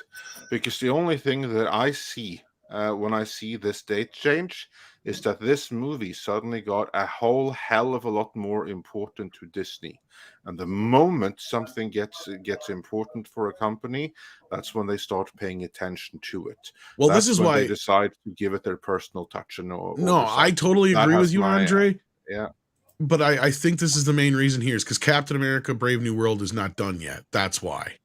Because the only thing that I see when I see this date change is that this movie suddenly got a whole hell of a lot more important to Disney. And the moment something gets important for a company, that's when they start paying attention to it. Well, That's this is when why they decide to give it their personal touch and no, oversight. I totally That agree has with you, my, Andre. yeah. But I think this is the main reason here is because Captain America Brave New World is not done yet. That's why.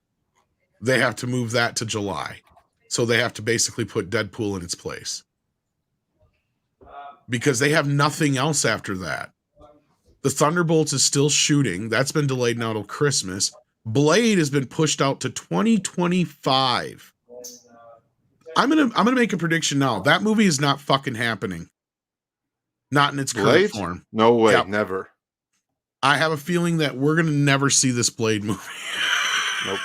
They have to move that to July. So they have to basically put Deadpool in its place. Because they have nothing else after that. The Thunderbolts is still shooting. That's been delayed now till Christmas. Blade has been pushed out to 2025. I'm gonna make a prediction now. That movie is not fucking happening. Not in its current Blade? form. No way, Yep. never. I have a feeling that we're gonna never see this Blade movie. Nope.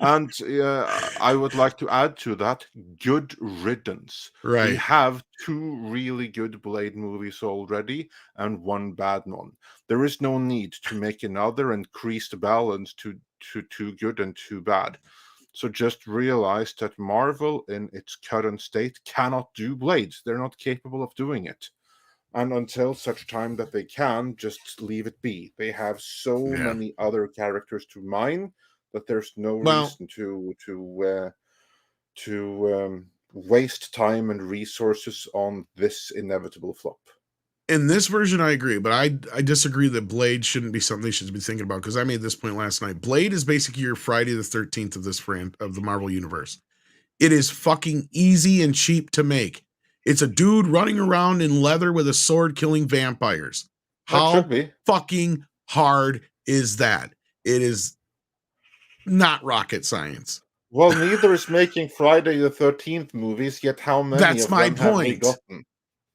And I would like to add to that, good riddance. We Right. have two really good Blade movies already and one bad one. There is no need to make another and increase the balance to too good and too bad. So just realize that Marvel in its current state cannot do Blades. They're not capable of doing it. And until such time that they can, just leave it be. They have so many other characters to mine that there's no reason to waste time and resources on this inevitable flop. In this version, I agree, but I disagree that Blade shouldn't be something they should be thinking about because I made this point last night. Blade is basically your Friday the 13th of of the Marvel Universe. It is fucking easy and cheap to make. It's a dude running around in leather with a sword killing vampires. How fucking hard is that? It is not rocket science. Well, neither is making Friday the 13th movies, yet how many That's of my them have they point. gotten?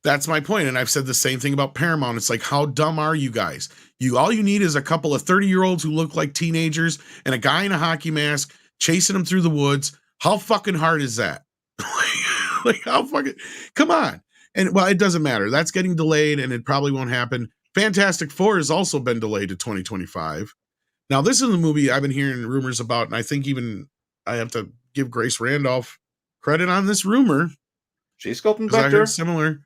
That's my point. And I've said the same thing about Paramount. It's like, how dumb are you guys? All you need is a couple of 30-year-olds who look like teenagers and a guy in a hockey mask chasing them through the woods. How fucking hard is that? Like how fucking, come on. And well, it doesn't matter. That's getting delayed and it probably won't happen. Fantastic Four has also been delayed to 2025. Now, this is the movie I've been hearing rumors about. And I think even I have to give Grace Randolph credit on this rumor. She's gotten better. I better. heard similar.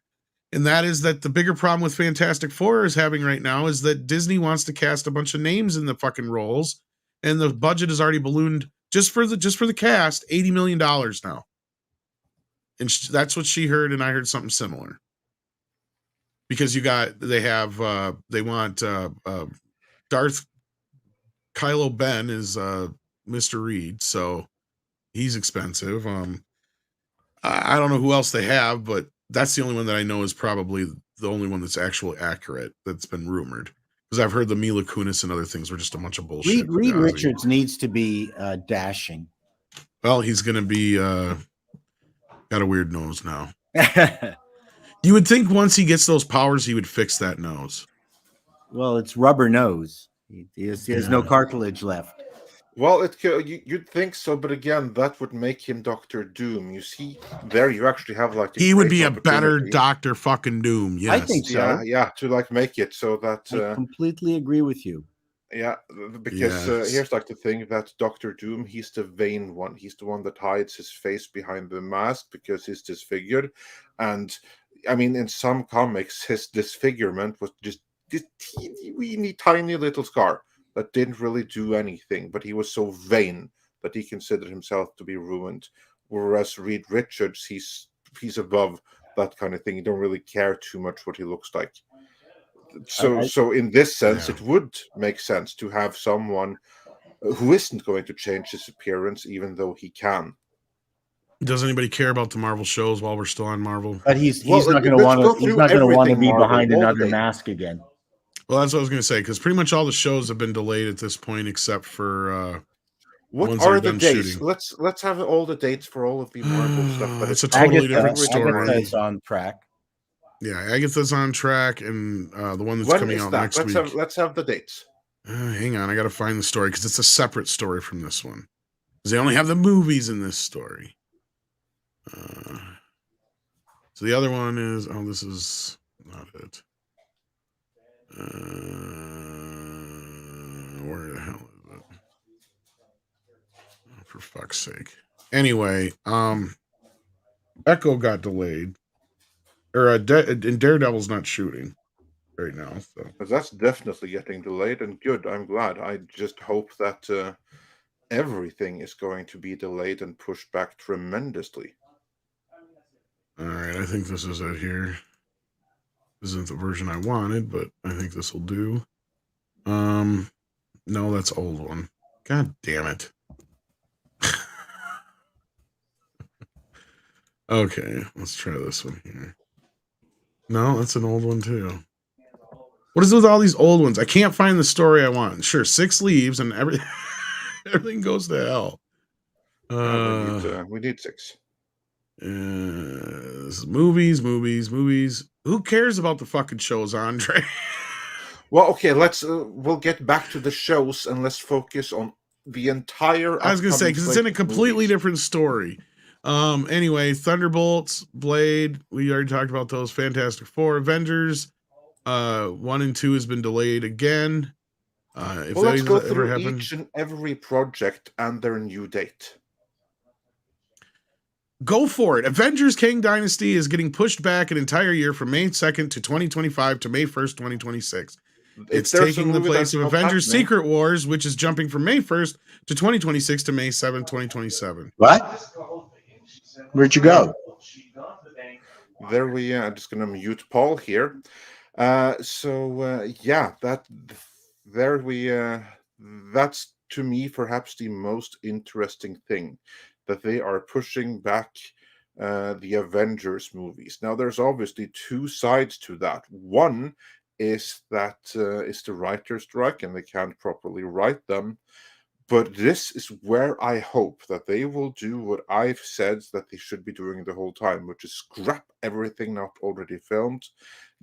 And that is that the bigger problem with Fantastic Four is having right now is that Disney wants to cast a bunch of names in the fucking roles. And the budget has already ballooned just for the cast, $80 million now. And that's what she heard, and I heard something similar. Because they want Darth Kylo Ben is Mr. Reed, so he's expensive. I don't know who else they have, but that's the only one that I know is probably the only one that's actually accurate that's been rumored. Because I've heard the Mila Kunis and other things were just a bunch of bullshit. Reed Richards needs to be dashing. Well, he's going to be Got a weird nose now. You would think once he gets those powers, he would fix that nose. Well, it's rubber nose. He has no cartilage left. Well, you'd think so, but again, that would make him Doctor Doom. You see, there you actually have like He would be a great better opportunity. Doctor fucking Doom. Yes, I think so. Yeah, to like make it so that I completely agree with you. yeah, because Yes. here's like the thing that Doctor Doom, he's the vain one. He's the one that hides his face behind the mask because he's disfigured. And I mean, in some comics, his disfigurement was just this teeny tiny little scar that didn't really do anything, but he was so vain that he considered himself to be ruined. Whereas Reed Richards, he's above that kind of thing. You don't really care too much what he looks like. So in this sense, Yeah. it would make sense to have someone who isn't going to change his appearance, even though he can. Does anybody care about the Marvel shows while we're still on Marvel? But he's Well, not going to let's want go to. He's through not going to want to everything be Marvel, behind all the another dates. mask again. Well, that's what I was going to say, because pretty much all the shows have been delayed at this point, except for What ones that are are the done dates? shooting. Let's have all the dates for all of the Marvel stuff. That It's is a totally different everything story. Agatha's on track. Yeah, Agatha's on track, and the one that's When coming is out that? next week. Let's have the dates. Hang on, I got to find the story because it's a separate story from this one. Because they only have the movies in this story. So the other one is this is not it. Where the hell is it? Oh, for fuck's sake. Anyway, Echo got delayed, or and Daredevil's not shooting right now. So That's definitely getting delayed, and good. I'm glad. I just hope that everything is going to be delayed and pushed back tremendously. all right, I think this is it here. This isn't the version I wanted, but I think this will do. No, that's old one. God damn it. Okay, let's try this one here. No, that's an old one too. What is it with all these old ones? I can't find the story I want. Sure, 6 leaves and everything goes to hell. We need 6. This is movies. Who cares about the fucking shows, Andre? Well, okay, we'll get back to the shows and let's focus on the entire. I was gonna say because it's in a completely different story. Anyway, Thunderbolts, Blade, we already talked about those. Fantastic Four, Avengers, 1 and 2 has been delayed again. If well, let's go through happen, each and every project and their new date. Go for it. Avengers Kang Dynasty is getting pushed back an entire year from May 2nd to 2025 to May 1st, 2026. It's taking the place of Avengers Secret Wars, which is jumping from May 1st to 2026 to May 7th, 2027. What? Where'd you go? There we are. I'm just going to mute Paul here. That's to me perhaps the most interesting thing, that they are pushing back the Avengers movies. Now, there's obviously 2 sides to that. One is that it's the writer's strike and they can't properly write them. But this is where I hope that they will do what I've said that they should be doing the whole time, which is scrap everything not already filmed,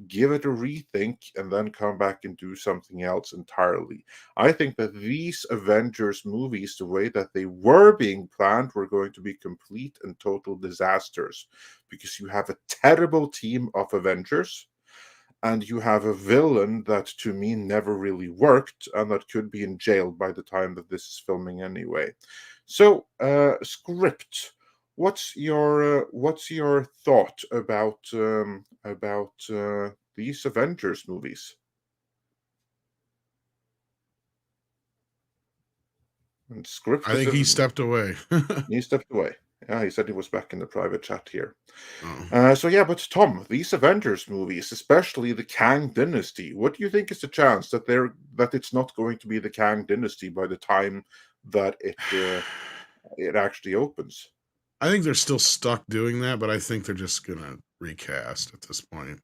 give it a rethink, and then come back and do something else entirely. I think that these Avengers movies, the way that they were being planned, were going to be complete and total disasters, because you have a terrible team of Avengers, and you have a villain that to me never really worked and that could be in jail by the time that this is filming anyway. So, script. What's your thought about these Avengers movies? And script. I think he stepped away. He stepped away. Yeah, he said he was back in the private chat here. Oh. But Tom, these Avengers movies, especially the Kang Dynasty, what do you think is the chance that it's not going to be the Kang Dynasty by the time that it actually opens? I think they're still stuck doing that, but I think they're just gonna recast at this point.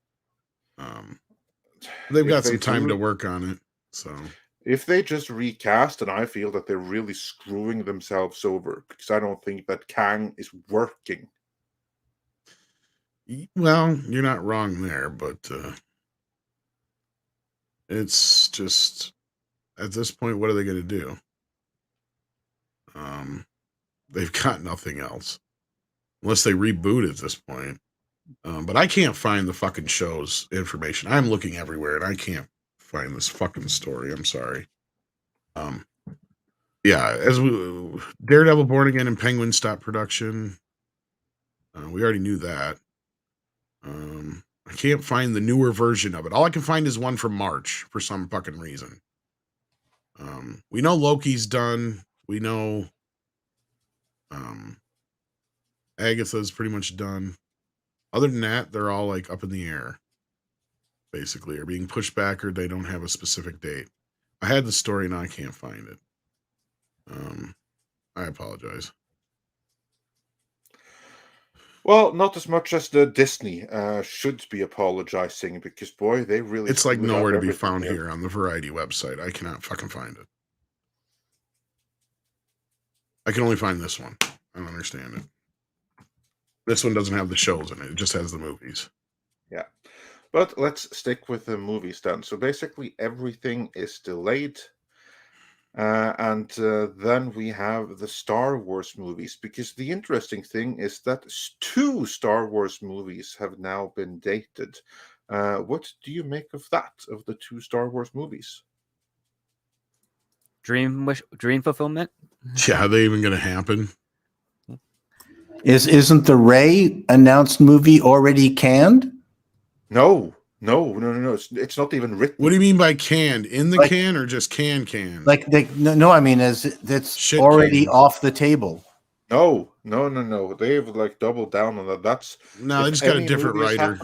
They've got some time to work on it, so. If they just recast, and I feel that they're really screwing themselves over, because I don't think that Kang is working. Well, you're not wrong there, but it's just at this point, what are they going to do? They've got nothing else unless they reboot at this point. But I can't find the fucking show's information. I'm looking everywhere and I can't find this fucking story. I'm sorry. Yeah, Daredevil Born Again and Penguin stopped production. We already knew that. I can't find the newer version of it. All I can find is one from March for some fucking reason. We know Loki's done. We know Agatha's pretty much done. Other than that, they're all like up in the air, basically, or being pushed back, or they don't have a specific date. I had the story, now I can't find it. I apologize. Well, not as much as the Disney should be apologizing, because boy, they really It's like screwed up nowhere to be everything found here on the Variety website. I cannot fucking find it. I can only find this one. I don't understand it. This one doesn't have the shows in it. It just has the movies. Yeah. But let's stick with the movies then. So basically everything is delayed. And then we have the Star Wars movies, because the interesting thing is that 2 Star Wars movies have now been dated. What do you make of that, of the 2 Star Wars movies? Dream fulfillment. Yeah, are they even going to happen? Isn't the Rey announced movie already canned? No. It's not even written. What do you mean by canned? In the can or just can? Like no, I mean that's Shit already cans. off the table. No. They've like doubled down on that. That's no, they just got a different writer.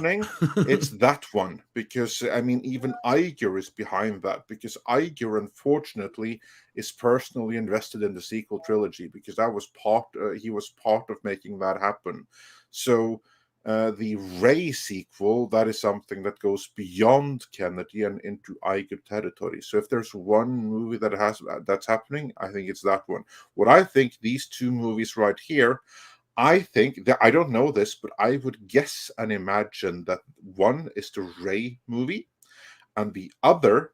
It's that one, because I mean, even Iger is behind that, because Iger, unfortunately, is personally invested in the sequel trilogy, because that was he was part of making that happen. So the Rey sequel, that is something that goes beyond Kennedy and into Iger territory. So if there's one movie that's happening, I think it's that one. What I think these 2 movies right here, I think that, I don't know this, but I would guess and imagine that one is the Rey movie, and the other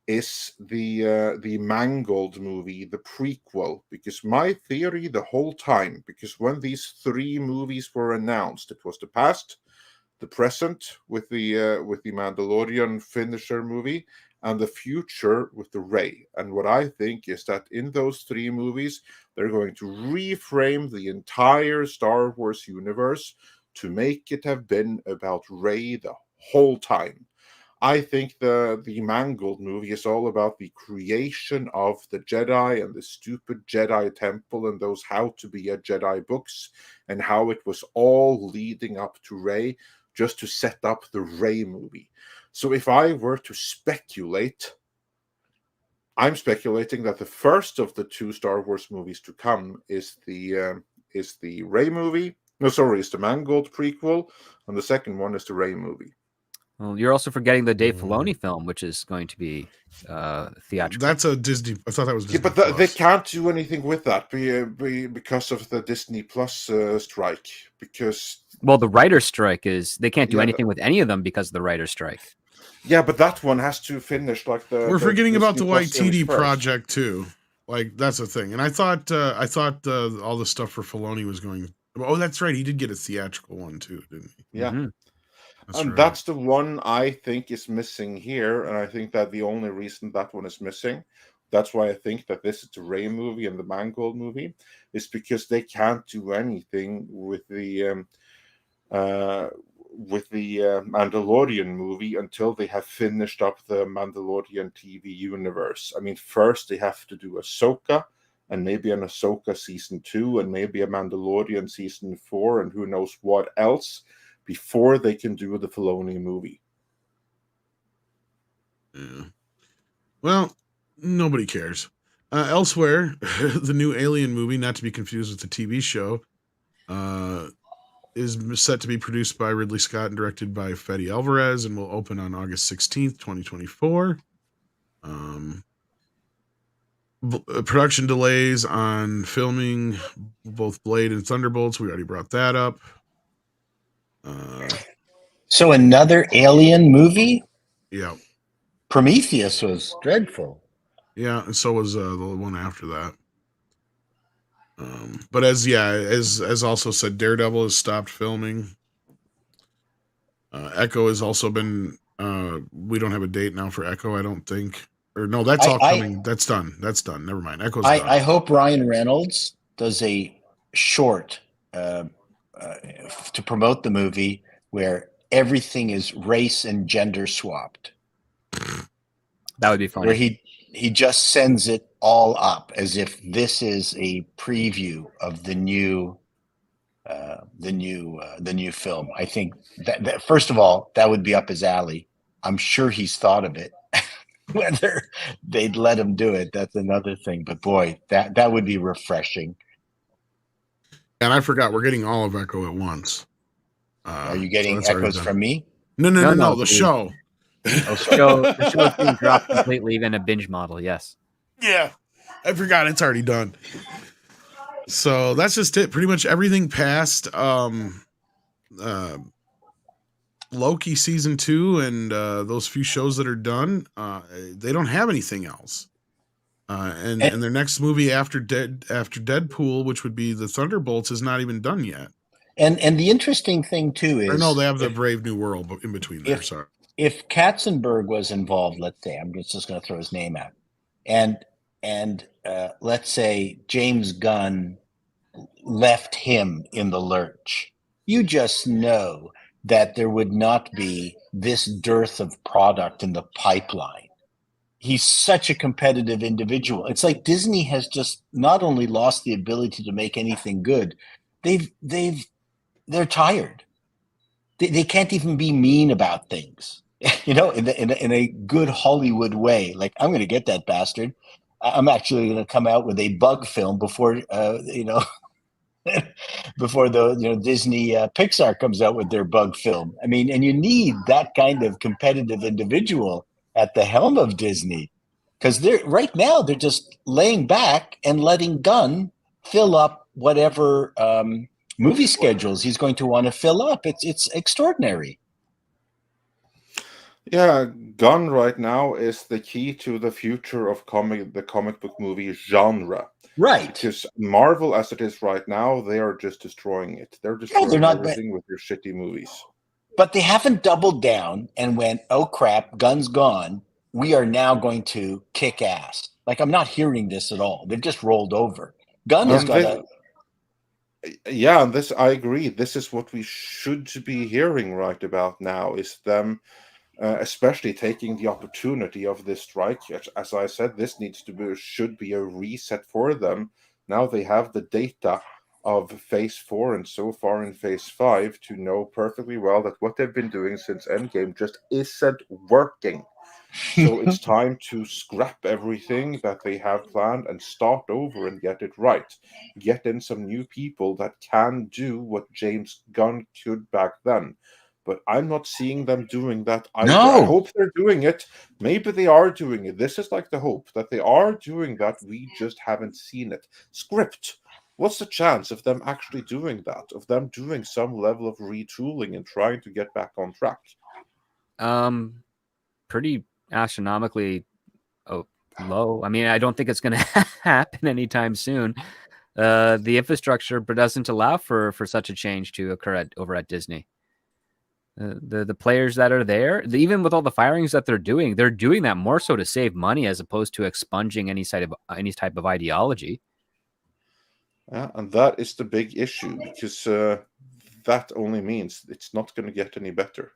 is the Mangold movie, the prequel. Because my theory the whole time, because when these 3 movies were announced, it was the past, the present with the Mandalorian finisher movie, and the future with the Rey. And what I think is that in those 3 movies, they're going to reframe the entire Star Wars universe to make it have been about Rey the whole time. I think the Mangold movie is all about the creation of the Jedi and the stupid Jedi Temple and those How to Be a Jedi books, and how it was all leading up to Rey, just to set up the Rey movie. So if I were to speculate, I'm speculating that the first of the 2 Star Wars movies to come is the Rey movie. No, sorry, it's the Mangold prequel, and the second one is the Rey movie. Well, you're also forgetting the Dave Filoni film, which is going to be theatrical. That's a Disney. I thought that was Disney. Yeah, but they can't do anything with that because of the Disney Plus strike. Because the writer's strike is they can't do anything with any of them because of the writer's strike. Yeah, but that one has to finish like the. We're forgetting about the YTD YTD project too. Like that's the thing, and I thought all the stuff for Filoni was going. Oh, that's right. He did get a theatrical one too, didn't he? Yeah. Mm-hmm. That's the one I think is missing here, and I think that the only reason that one is missing, that's why I think that this is the Rey movie and the Mangold movie, is because they can't do anything with the Mandalorian movie until they have finished up the Mandalorian TV universe. I mean, first they have to do Ahsoka, and maybe an Ahsoka season 2, and maybe a Mandalorian season 4, and who knows what else, before they can do the Filoni movie. Yeah. Well, nobody cares. Elsewhere, the new Alien movie, not to be confused with the TV show, is set to be produced by Ridley Scott and directed by Fede Alvarez, and will open on August 16th, 2024. Production delays on filming both Blade and Thunderbolts. We already brought that up. So another Alien movie? Yeah. Prometheus was dreadful. Yeah, and so was the one after that. But as also said, Daredevil has stopped filming. Echo has also been. We don't have a date now for Echo, I don't think. Or no, that's all coming. That's done. That's done. Never mind. Echo's done. I hope Ryan Reynolds does a short to promote the movie where everything is race and gender swapped. That would be funny. Where he just sends it all up as if this is a preview of the new film. I think that first of all, that would be up his alley. I'm sure he's thought of it. Whether they'd let him do it, that's another thing. But boy, that would be refreshing. And I forgot, we're getting all of Echo at once. Are you getting echoes from me? No, the show. Oh, sorry. The show is being dropped completely in a binge model. Yes. Yeah, I forgot it's already done. So that's just it. Pretty much everything past Loki season 2 and those few shows that are done, they don't have anything else. And their next movie after Deadpool, which would be the Thunderbolts, is not even done yet. And the interesting thing too is, or no, they have the Brave New World in between there. Sorry. If Katzenberg was involved, let's say, I'm just going to throw his name out, and let's say James Gunn left him in the lurch, you just know that there would not be this dearth of product in the pipeline. He's such a competitive individual. It's like Disney has just not only lost the ability to make anything good, they're tired. They can't even be mean about things, in a good Hollywood way. Like, I'm going to get that bastard. I'm actually going to come out with a bug film before, before the Disney Pixar comes out with their bug film. I mean, and you need that kind of competitive individual at the helm of Disney, because right now they're just laying back and letting Gunn fill up whatever movie schedules he's going to want to fill up. It's extraordinary. Yeah, Gunn right now is the key to the future of the comic book movie genre. Right. Because Marvel, as it is right now, they are just destroying it. They're destroying everything with their shitty movies. But they haven't doubled down and went, oh crap, Gunn's gone. We are now going to kick ass. Like, I'm not hearing this at all. They've just rolled over. Gunn has got a... Yeah, this I agree. This is what we should be hearing right about now, is them especially taking the opportunity of this strike. As I said, this should be a reset for them. Now they have the data of phase 4 and so far in phase 5 to know perfectly well that what they've been doing since Endgame just isn't working. So it's time to scrap everything that they have planned and start over and get it right. Get in some new people that can do what James Gunn could back then. But I'm not seeing them doing that either. No. I hope they're doing it. Maybe they are doing it. This is like the hope that they are doing that. We just haven't seen it. Script. What's the chance of them actually doing that? Of them doing some level of retooling and trying to get back on track? Pretty astronomically low. I mean, I don't think it's going to happen anytime soon. The infrastructure doesn't allow for such a change to occur over at Disney. The players that are there, even with all the firings that they're doing that more so to save money as opposed to expunging any type of ideology. Yeah, and that is the big issue, because that only means it's not going to get any better.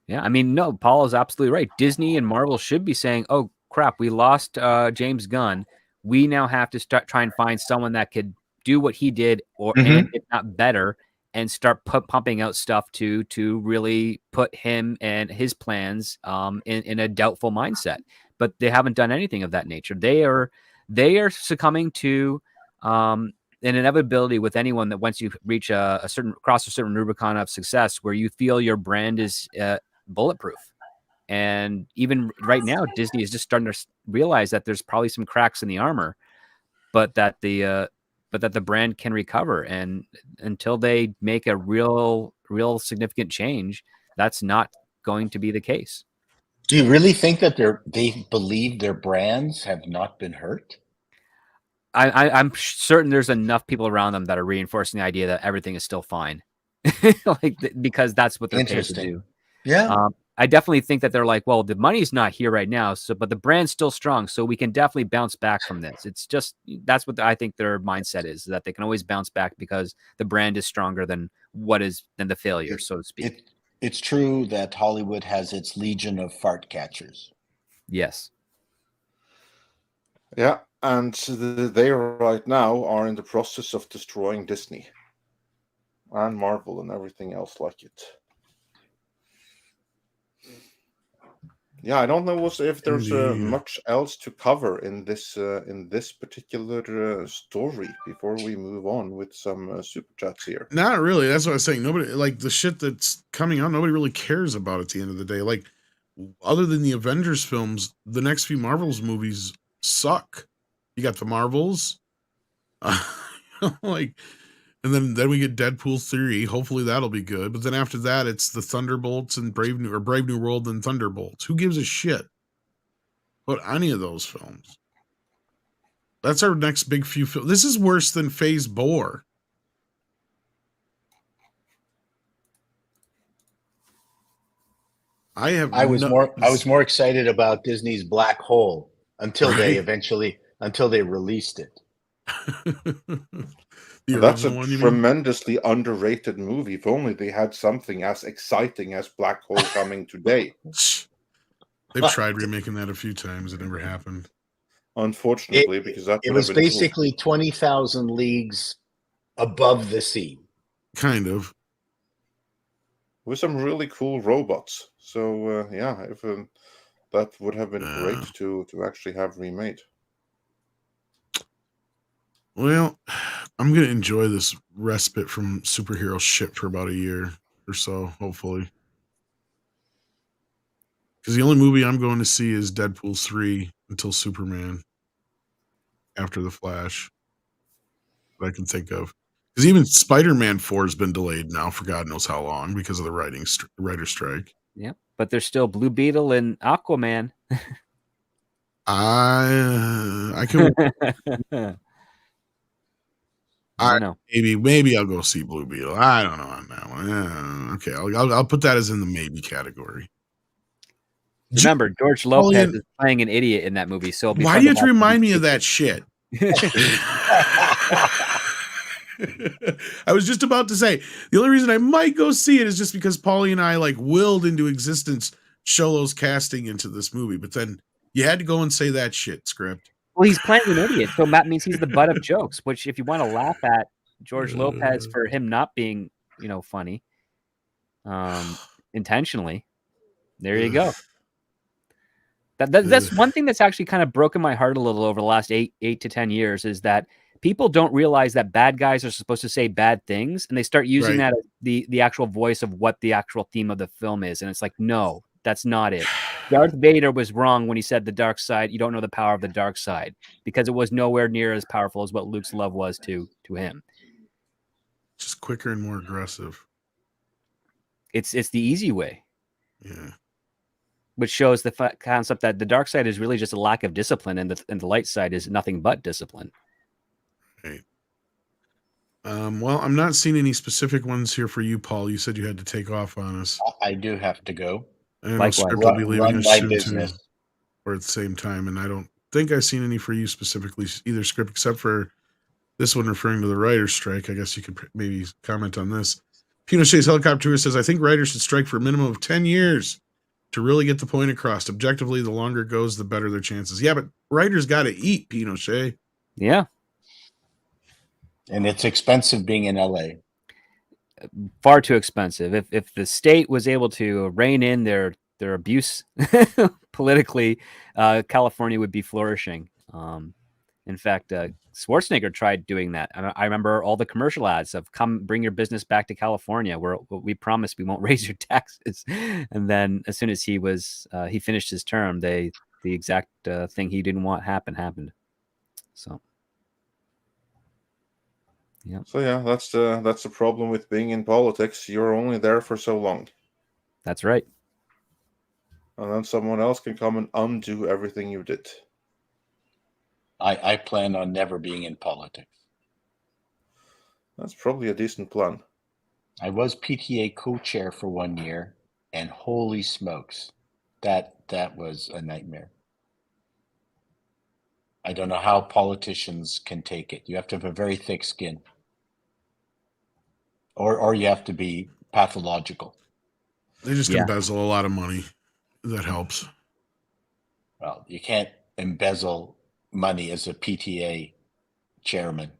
Yeah, I mean, no, Paul is absolutely right. Disney and Marvel should be saying, "Oh crap, we lost James Gunn. We now have to try and find someone that could do what he did, and if not better." And start pumping out stuff to really put him and his plans in a doubtful mindset. But they haven't done anything of that nature. They are succumbing to an inevitability with anyone that once you reach cross a certain Rubicon of success, where you feel your brand is bulletproof. And even right now, Disney is just starting to realize that there's probably some cracks in the armor, but that the but that the brand can recover. And until they make a real significant change, that's not going to be the case. Do you really think that they believe their brands have not been hurt? I'm certain there's enough people around them that are reinforcing the idea that everything is still fine, because that's what they're paid to do. Yeah. I definitely think that they're like, well, the money's not here right now, but the brand's still strong, so we can definitely bounce back from this. It's just that's what I think their mindset is, that they can always bounce back because the brand is stronger than the failure, so to speak. It's true that Hollywood has its legion of fart catchers. Yes. Yeah, and they right now are in the process of destroying Disney and Marvel and everything else like it. Yeah, I don't know if there's much else to cover in this particular story before we move on with some super chats here. Not really. That's what I was saying. Nobody, like, the shit that's coming out, nobody really cares about at the end of the day. Like, other than the Avengers films, the next few Marvels movies suck. You got the Marvels, like, and then we get Deadpool 3. Hopefully that'll be good. But then after that, it's the Thunderbolts and Brave New World and Thunderbolts. Who gives a shit about any of those films? That's our next big few films. This is worse than Phase Bore. I was more excited about Disney's Black Hole until they released it. That's a tremendously underrated movie. If only they had something as exciting as Black Hole coming today. They've tried remaking that a few times. It never happened. Unfortunately, because that it was basically 20,000 leagues above the sea. Kind of. With some really cool robots. So, if that would have been great to actually have remade. Well, I'm going to enjoy this respite from superhero shit for about a year or so, hopefully. Because the only movie I'm going to see is Deadpool 3 until Superman. After The Flash. That I can think of. Because even Spider-Man 4 has been delayed now for God knows how long because of the writer strike. Yeah, but there's still Blue Beetle and Aquaman. I can... I don't know. Maybe I'll go see Blue Beetle. I don't know on that one. Okay, I'll put that as in the maybe category. Remember, George Lopez is playing an idiot in that movie. So why do you have to remind me of that shit? I was just about to say the only reason I might go see it is just because Paulie and I willed into existence Sholo's casting into this movie, but then you had to go and say that shit, Script. Well, he's playing an idiot, so that means he's the butt of jokes. Which, if you want to laugh at George Lopez for him not being, funny, intentionally, there you go. That's one thing that's actually kind of broken my heart a little over the last 8 to 10 years is that people don't realize that bad guys are supposed to say bad things, and they start using that as the actual voice of what the actual theme of the film is, and it's like, no, that's not it. Darth Vader was wrong when he said the dark side. You don't know the power of the dark side, because it was nowhere near as powerful as what Luke's love was to him. Just quicker and more aggressive. It's the easy way. Yeah. Which shows the concept that the dark side is really just a lack of discipline, and the light side is nothing but discipline. Right. Well, I'm not seeing any specific ones here for you, Paul. You said you had to take off on us. I do have to go. I know Script will be leaving us soon too, or at the same time, and I don't think I've seen any for you specifically, either, Script, except for this one referring to the writer's strike. I guess you could maybe comment on this. Pinochet's helicopter says, I think writers should strike for a minimum of 10 years to really get the point across. Objectively, the longer it goes, the better their chances. Yeah, but writers got to eat, Pinochet. Yeah. And it's expensive being in LA. Far too expensive. If the state was able to rein in their abuse politically, California would be flourishing. In fact, Schwarzenegger tried doing that. I remember all the commercial ads of "Come, bring your business back to California, where we promise we won't raise your taxes." And then, as soon as he finished his term, the exact thing he didn't want happened. So. So yeah, that's the problem with being in politics. You're only there for so long, That's right. and then someone else can come and undo everything you did. I plan on never being in politics. That's probably a decent plan. I was PTA co-chair for 1 year, and holy smokes, that was a nightmare. I don't know how politicians can take it. You have to have a very thick skin, or you have to be pathological. They just Yeah. embezzle a lot of money. That helps. Well, you can't embezzle money as a PTA chairman.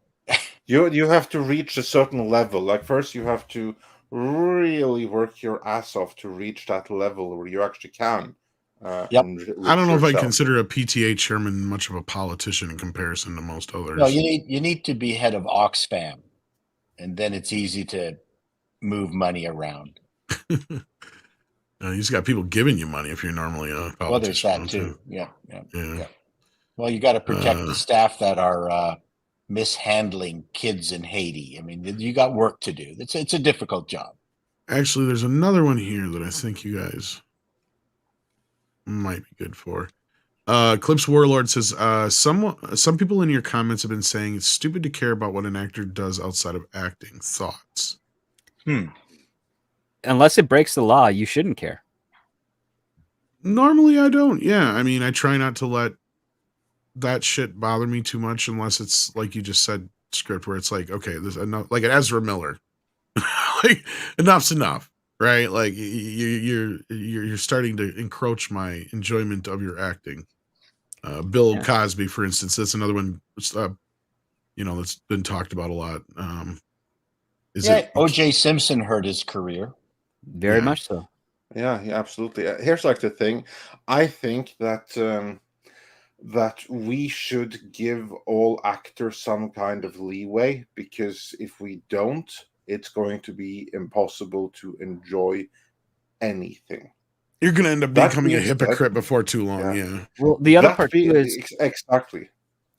You have to reach a certain level. Like first, you have to really work your ass off to reach that level where you actually can. Yep. I don't know if I yourself. consider a PTA chairman much of a politician in comparison to most others. No, you need to be head of Oxfam, and then it's easy to move money around. You just got people giving you money if you're normally a politician. Well, there's that don't too. you? Yeah. Well, you got to protect the staff that are mishandling kids in Haiti. I mean, you got work to do. It's a difficult job. Actually, there's another one here that I think you guys might be good for. Clips Warlord says, some people in your comments have been saying it's stupid to care about what an actor does outside of acting. Thoughts? Unless it breaks the law, you shouldn't care. Normally, I don't. Yeah, I mean, I try not to let that shit bother me too much, unless it's like you just said, script where it's like, okay, there's enough, like an Ezra Miller, like enough's enough, right? Like you're starting to encroach my enjoyment of your acting. Bill Cosby, for instance, that's another one. That's been talked about a lot. O.J. Simpson hurt his career. Very much so. Yeah, absolutely. Here's like the thing. I think that that we should give all actors some kind of leeway, because if we don't, it's going to be impossible to enjoy anything. You're going to end up becoming a hypocrite before too long. Yeah. Well, the other part too is exactly.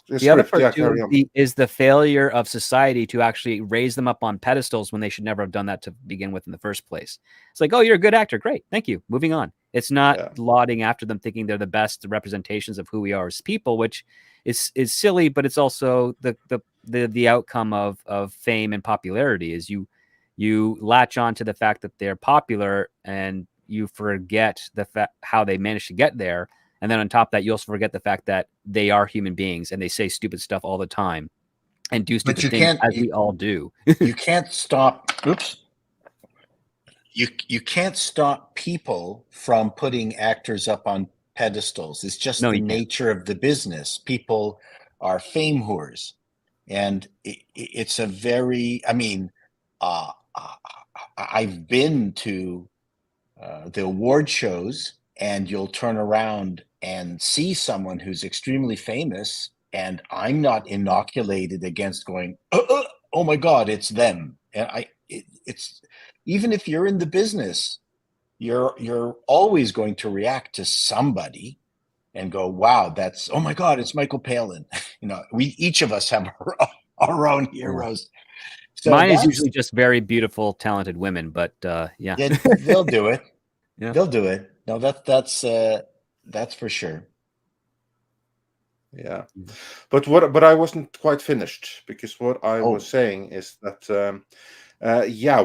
The other part too is the failure of society to actually raise them up on pedestals when they should never have done that to begin with in the first place. It's like, oh, you're a good actor. Great. Thank you. Moving on. It's not lauding after them, thinking they're the best representations of who we are as people, which is silly, but it's also the outcome of fame and popularity is you latch on to the fact that they're popular and you forget how they managed to get there. And then on top of that, you also forget the fact that they are human beings and they say stupid stuff all the time and do stupid things as we all do. You can't stop. Oops. You can't stop people from putting actors up on pedestals. It's just the nature of the business. People are fame whores, and it's a very. I mean, I've been to the award shows, and you'll turn around and see someone who's extremely famous, and I'm not inoculated against going, oh my God, it's them. And it's even if you're in the business, you're always going to react to somebody and go, wow, that's, oh my God, it's Michael Palin. We each of us have our own heroes. So mine is usually just very beautiful, talented women, but yeah, they'll do it. Yeah. They'll do it. No, that's for sure. Yeah, but I wasn't quite finished, because what I was saying is that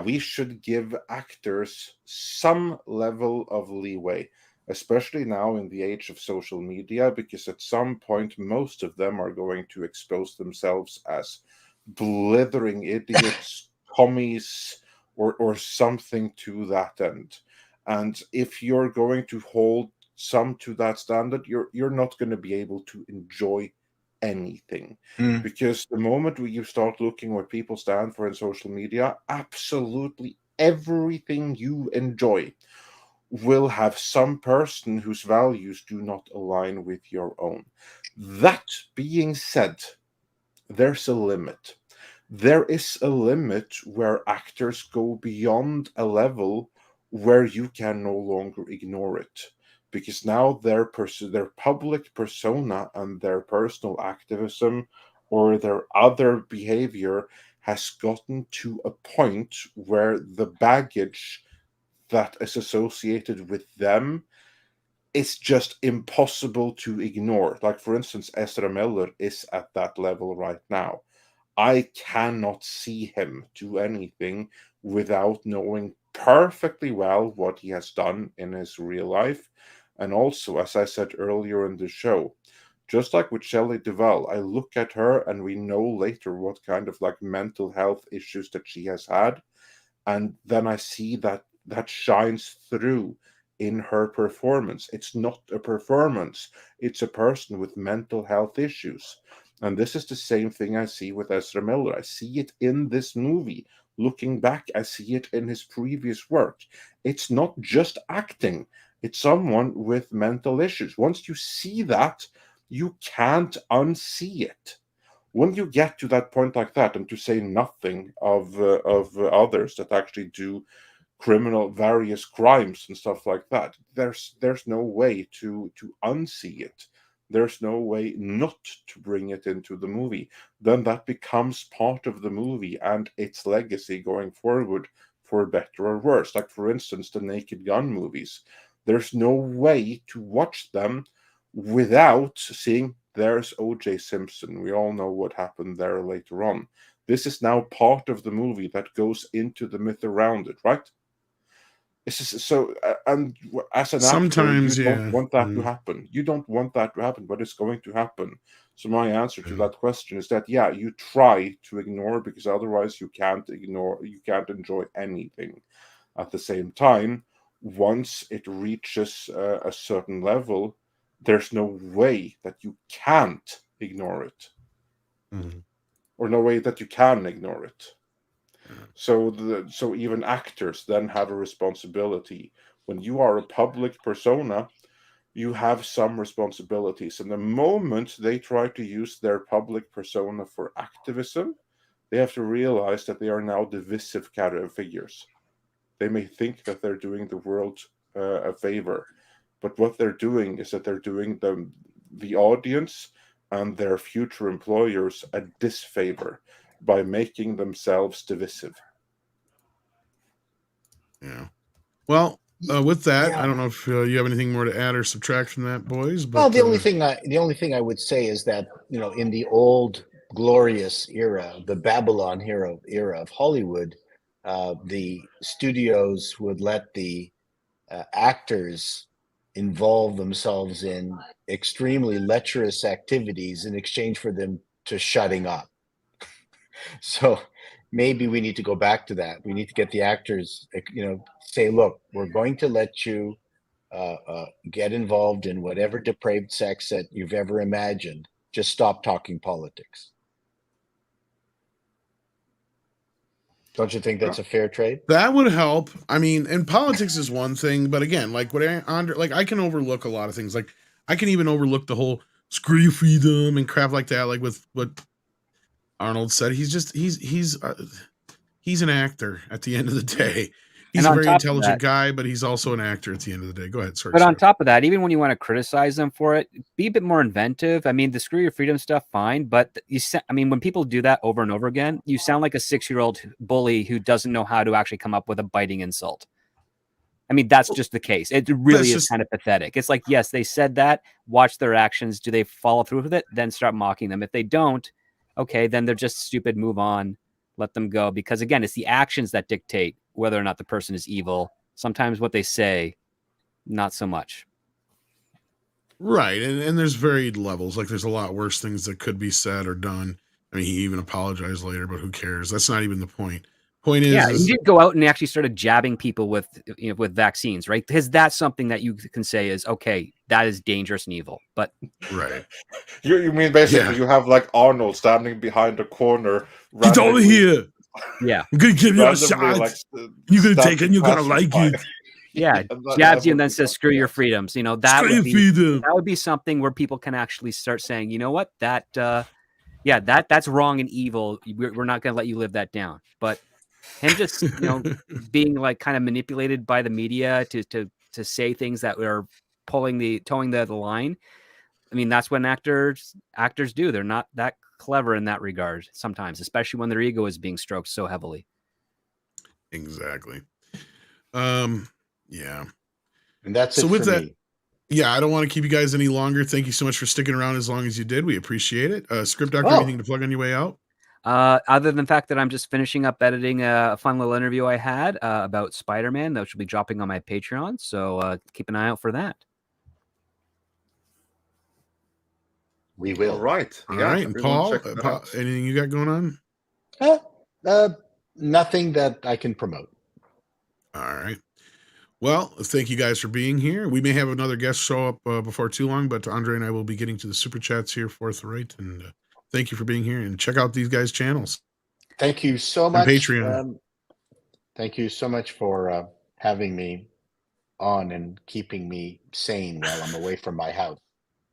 we should give actors some level of leeway, especially now in the age of social media, because at some point most of them are going to expose themselves as blithering idiots, commies, or something to that end. And if you're going to hold some to that standard, you're not going to be able to enjoy anything. Because the moment you start looking what people stand for in social media, absolutely everything you enjoy will have some person whose values do not align with your own. That being said, there's a limit. There is a limit where actors go beyond a level where you can no longer ignore it, because now their public persona and their personal activism or their other behavior has gotten to a point where the baggage that is associated with them is just impossible to ignore. Like, for instance, Ezra Miller is at that level right now. I cannot see him do anything without knowing perfectly well what he has done in his real life. And also, as I said earlier in the show, just like with Shelley Duvall, I look at her and we know later what kind of like mental health issues that she has had. And then I see that shines through in her performance. It's not a performance. It's a person with mental health issues. And this is the same thing I see with Ezra Miller. I see it in this movie. Looking back, I see it in his previous work. It's not just acting. It's someone with mental issues. Once you see that, you can't unsee it. When you get to that point like that, and to say nothing of others that actually do various crimes and stuff like that, there's no way to unsee it. There's no way not to bring it into the movie. Then that becomes part of the movie and its legacy going forward, for better or worse. Like, for instance, the Naked Gun movies. There's no way to watch them without seeing there's O.J. Simpson. We all know what happened there later on. This is now part of the movie that goes into the myth around it, right? This is so, and as an Sometimes, actor, you yeah. don't want that to happen. You don't want that to happen, but it's going to happen. So my answer to that question is that, yeah, you try to ignore, because otherwise you can't enjoy anything. At the same time, once it reaches a certain level, there's no way that you can't ignore it. Or no way that you can ignore it. So even actors then have a responsibility. When you are a public persona, you have some responsibilities. And the moment they try to use their public persona for activism, they have to realize that they are now divisive figures. They may think that they're doing the world a favor, but what they're doing is that they're doing the audience and their future employers a disfavor by making themselves divisive. Yeah. Well, with that, I don't know if you have anything more to add or subtract from that, boys. But Well, the only thing I would say is that, you know, in the old glorious era, the Babylon era of Hollywood, the studios would let the actors involve themselves in extremely lecherous activities in exchange for them to shutting up. So maybe we need to go back to that. We need to get the actors, you know, say, look, we're going to let you get involved in whatever depraved sex that you've ever imagined. Just stop talking politics. Don't you think that's a fair trade? That would help. I mean, and politics is one thing, but again, like I can overlook a lot of things. Like I can even overlook the whole screw your freedom and crap like that. Like with what Arnold said, he's an actor at the end of the day. He's a very intelligent guy, but he's also an actor at the end of the day. Go ahead. Sorry. But on top of that, even when you want to criticize them for it, be a bit more inventive. I mean, the screw your freedom stuff, fine. But when people do that over and over again, you sound like a 6-year-old bully who doesn't know how to actually come up with a biting insult. I mean, that's just the case. It really is kind of pathetic. It's like, yes, they said that. Watch their actions. Do they follow through with it? Then start mocking them. If they don't, okay, then they're just stupid. Move on. Let them go. Because again, it's the actions that dictate whether or not the person is evil. Sometimes what they say, not so much. Right. And there's varied levels. Like there's a lot worse things that could be said or done. I mean, he even apologized later, but who cares? That's not even the point. Point is, he did go out and actually started jabbing people with vaccines, right? Because that's something that you can say is, okay, that is dangerous and evil. But right. You mean basically you have like Arnold standing behind a corner. Get over here. Yeah. I'm going to give you a shot. You're going to take it and you're going to like it. Yeah. Jabs you and then says, screw your freedoms. You know, that would be something where people can actually start saying, you know what, that's wrong and evil. We're not going to let you live that down. But him just, being like kind of manipulated by the media to say things that are towing the line. I mean, that's what actors do. They're not that clever in that regard sometimes, especially when their ego is being stroked so heavily. Exactly. Yeah. And that's So it with for that, me. yeah, I don't want to keep you guys any longer. Thank you so much for sticking around as long as you did. We appreciate it. Script Doctor, Oh. anything to plug on your way out? Other than the fact that I'm just finishing up editing a fun little interview I had about Spider-Man, that will be dropping on my Patreon. So keep an eye out for that. We will. All right. All Yeah, right. And everyone Paul, check that out. anything you got going on? Nothing that I can promote. All right. Well, thank you guys for being here. We may have another guest show up before too long, but Andre and I will be getting to the super chats here forthright. And thank you for being here, and check out these guys' channels. Thank you so And much. Patreon. Thank you so much for having me on and keeping me sane while I'm away from my house.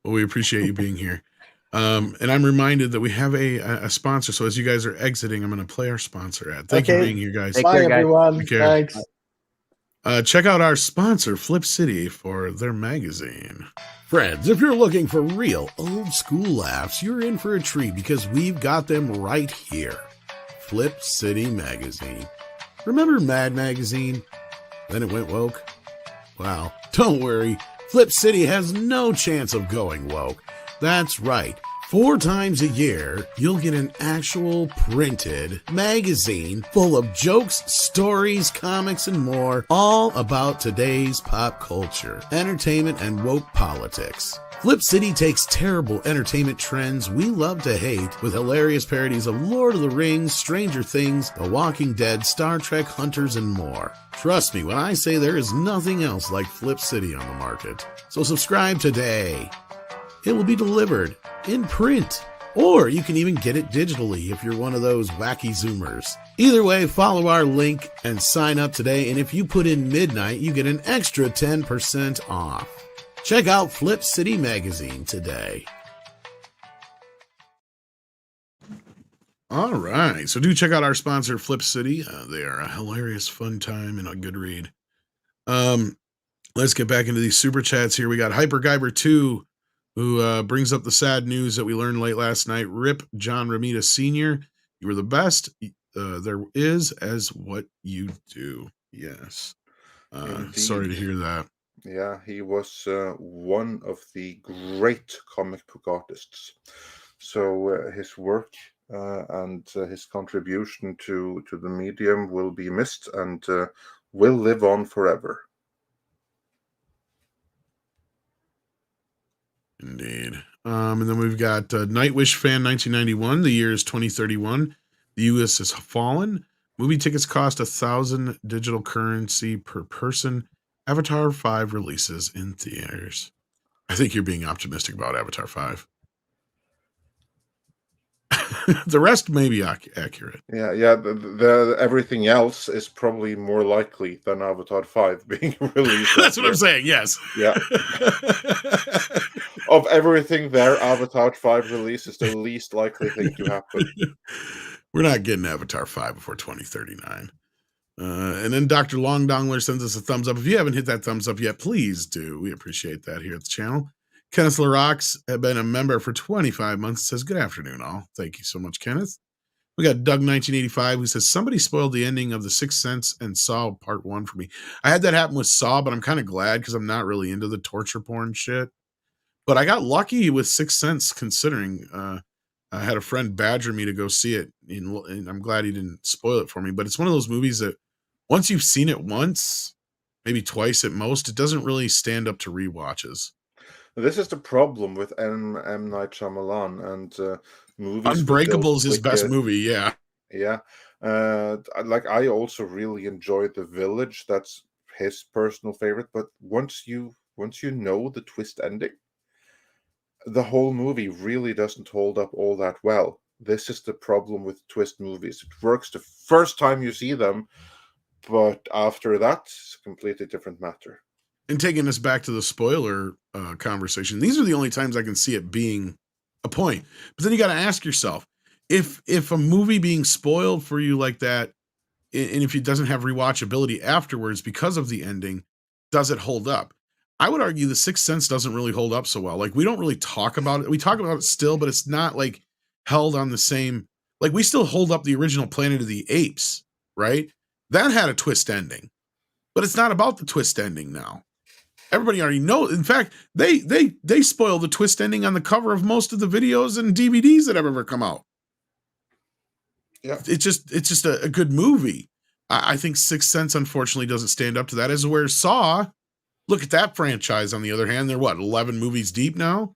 Well, we appreciate you being here. And I'm reminded that we have a sponsor. So as you guys are exiting, I'm going to play our sponsor ad. Thank you for being here, guys. Take Bye, care, guys. everyone. Take care. Thanks. Check out our sponsor, Flip City, for their magazine. Friends, if you're looking for real old school laughs, you're in for a treat because we've got them right here. Flip City Magazine. Remember Mad Magazine? Then it went woke? Wow. Don't worry. Flip City has no chance of going woke. That's right. 4 times a year, you'll get an actual printed magazine full of jokes, stories, comics, and more, all about today's pop culture, entertainment, and woke politics. Flip City takes terrible entertainment trends we love to hate with hilarious parodies of Lord of the Rings, Stranger Things, The Walking Dead, Star Trek, Hunters, and more. Trust me when I say there is nothing else like Flip City on the market. So subscribe today. It will be delivered in print, or you can even get it digitally if you're one of those wacky Zoomers. Either way, follow our link and sign up today, and if you put in midnight, you get an extra 10% off. Check out Flip City Magazine today. All right, so do check out our sponsor, Flip City. They are a hilarious, fun time and a good read. Let's get back into these super chats here. We got Hyper Guyver 2, who brings up the sad news that we learned late last night. Rip John Romita Sr., you were the best there is as what you do. Yes. Sorry to hear that. Yeah, he was one of the great comic book artists. So his work and his contribution to the medium will be missed and will live on forever. Indeed. And then we've got Nightwish Fan 1991. The year is 2031. The U.S. has fallen. Movie tickets cost 1,000 digital currency per person. Avatar 5 releases in theaters. I think you're being optimistic about Avatar 5. The rest may be accurate. Yeah. The everything else is probably more likely than Avatar 5 being released. That's what I'm saying. Yes. Yeah. Of everything there, Avatar 5 release is the least likely thing to happen. We're not getting Avatar 5 before 2039. And then Dr. Long Dongler sends us a thumbs up. If you haven't hit that thumbs up yet, please do. We appreciate that here at the channel. Kenneth LaRox has been a member for 25 months. Says, good afternoon, all. Thank you so much, Kenneth. We got Doug1985 who says, somebody spoiled the ending of The Sixth Sense and Saw Part 1 for me. I had that happen with Saw, but I'm kind of glad because I'm not really into the torture porn shit. But I got lucky with Sixth Sense considering I had a friend badger me to go see it. And I'm glad he didn't spoil it for me. But it's one of those movies that once you've seen it once, maybe twice at most, it doesn't really stand up to rewatches. This is the problem with M. Night Shyamalan and movies. Unbreakable is his best movie, yeah. Yeah. I also really enjoyed The Village. That's his personal favorite. But once you know the twist ending, the whole movie really doesn't hold up all that well. This is the problem with twist movies. It works the first time you see them, but after that, it's a completely different matter. And taking us back to the spoiler conversation, these are the only times I can see it being a point. But then you got to ask yourself, if a movie being spoiled for you like that, and if it doesn't have rewatchability afterwards because of the ending, does it hold up? I would argue The Sixth Sense doesn't really hold up so well. Like, we don't really talk about it. We talk about it still, but it's not like held on the same, like we still hold up the original Planet of the Apes, right? That had a twist ending, but it's not about the twist ending now. Everybody already knows. In fact, they spoil the twist ending on the cover of most of the videos and DVDs that have ever come out. Yeah, It's just a good movie. I think Sixth Sense unfortunately doesn't stand up to that. As where Saw, look at that franchise. On the other hand, they're what, 11 movies deep now?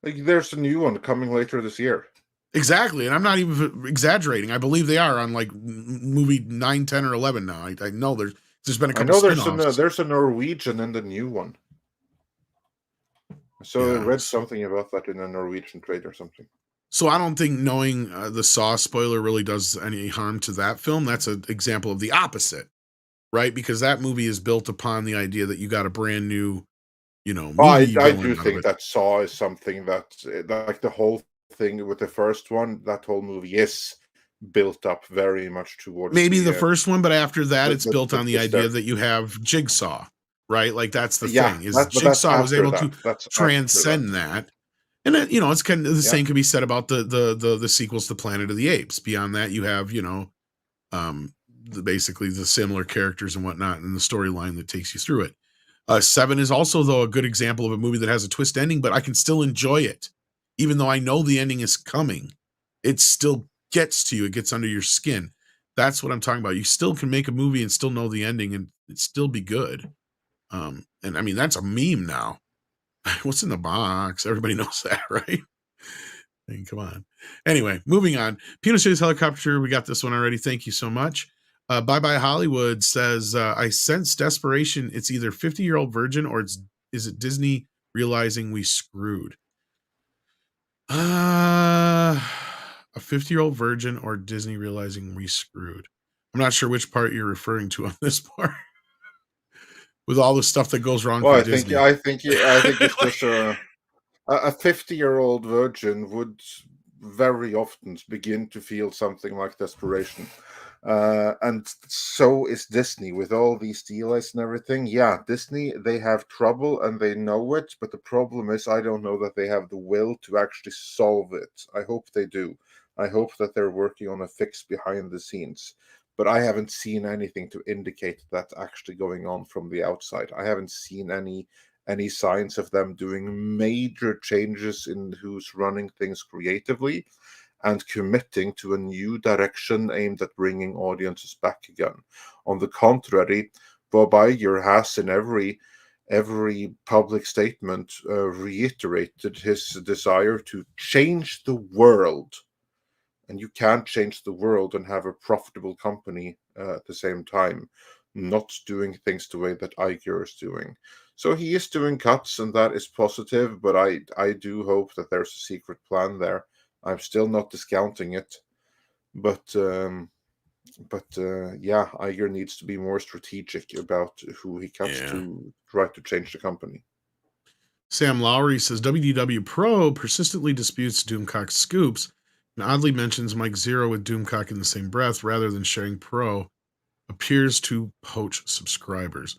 like, there's a new one coming later this year. Exactly, and I'm not even exaggerating. I believe they are on like movie 9, 10, or 11 now. I know there's been a I couple know spin-offs. there's a Norwegian in the new one. So I read something about that in a Norwegian trade or something. So I don't think knowing the Saw spoiler really does any harm to that film. That's an example of the opposite, right? Because that movie is built upon the idea that you got a brand new, movie. I do think that Saw is something that, like the whole thing with the first one, that whole movie is built up very much towards maybe the first one, but after that, it's built on the idea step. that you have Jigsaw, right? Like that's the Yeah, thing is but that's Jigsaw was after able that. to That's transcend that. And then, it's kind of the same can be said about the sequels to Planet of the Apes. Beyond that, you have, basically the similar characters and whatnot and the storyline that takes you through it. 7 is also, though, a good example of a movie that has a twist ending, but I can still enjoy it. Even though I know the ending is coming, it still gets to you. It gets under your skin. That's what I'm talking about. You still can make a movie and still know the ending and it still be good. And I mean, that's a meme now. What's in the box? Everybody knows that, right? I mean, come on. Anyway, moving on. Pinochet's helicopter. We got this one already. Thank you so much. Bye Bye Hollywood says, I sense desperation. It's either 50-year-old virgin or is it Disney realizing we screwed? A 50-year-old virgin or Disney realizing we screwed. I'm not sure which part you're referring to on this part. With all the stuff that goes wrong for Disney. I think it's just a 50-year-old virgin would very often begin to feel something like desperation. And so is Disney with all these delays and everything. Yeah, Disney, they have trouble and they know it, but the problem is I don't know that they have the will to actually solve it. I hope they do. I hope that they're working on a fix behind the scenes. But I haven't seen anything to indicate that's actually going on from the outside. I haven't seen any signs of them doing major changes in who's running things creatively and committing to a new direction aimed at bringing audiences back again. On the contrary, Bob Iger has in every public statement reiterated his desire to change the world. And you can't change the world and have a profitable company at the same time, not doing things the way that Iger is doing. So he is doing cuts, and that is positive, but I do hope that there's a secret plan there. I'm still not discounting it, but yeah, Iger needs to be more strategic about who he cuts to try to change the company. Sam Lowry says WDW Pro persistently disputes Doomcock scoops and oddly mentions Mike Zero with Doomcock in the same breath rather than sharing Pro appears to poach subscribers.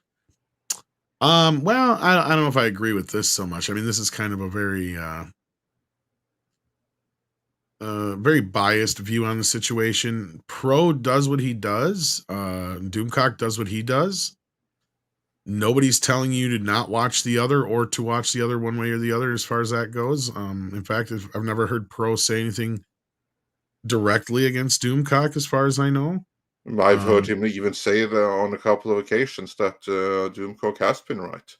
Well, I don't know if I agree with this so much. I mean, this is kind of a very biased view on the situation. Pro does what he does. Doomcock does what he does. Nobody's telling you to not watch the other or to watch the other one way or the other as far as that goes. In fact, I've never heard Pro say anything directly against Doomcock as far as I know. I've heard him even say that on a couple of occasions that Doomcock has been right.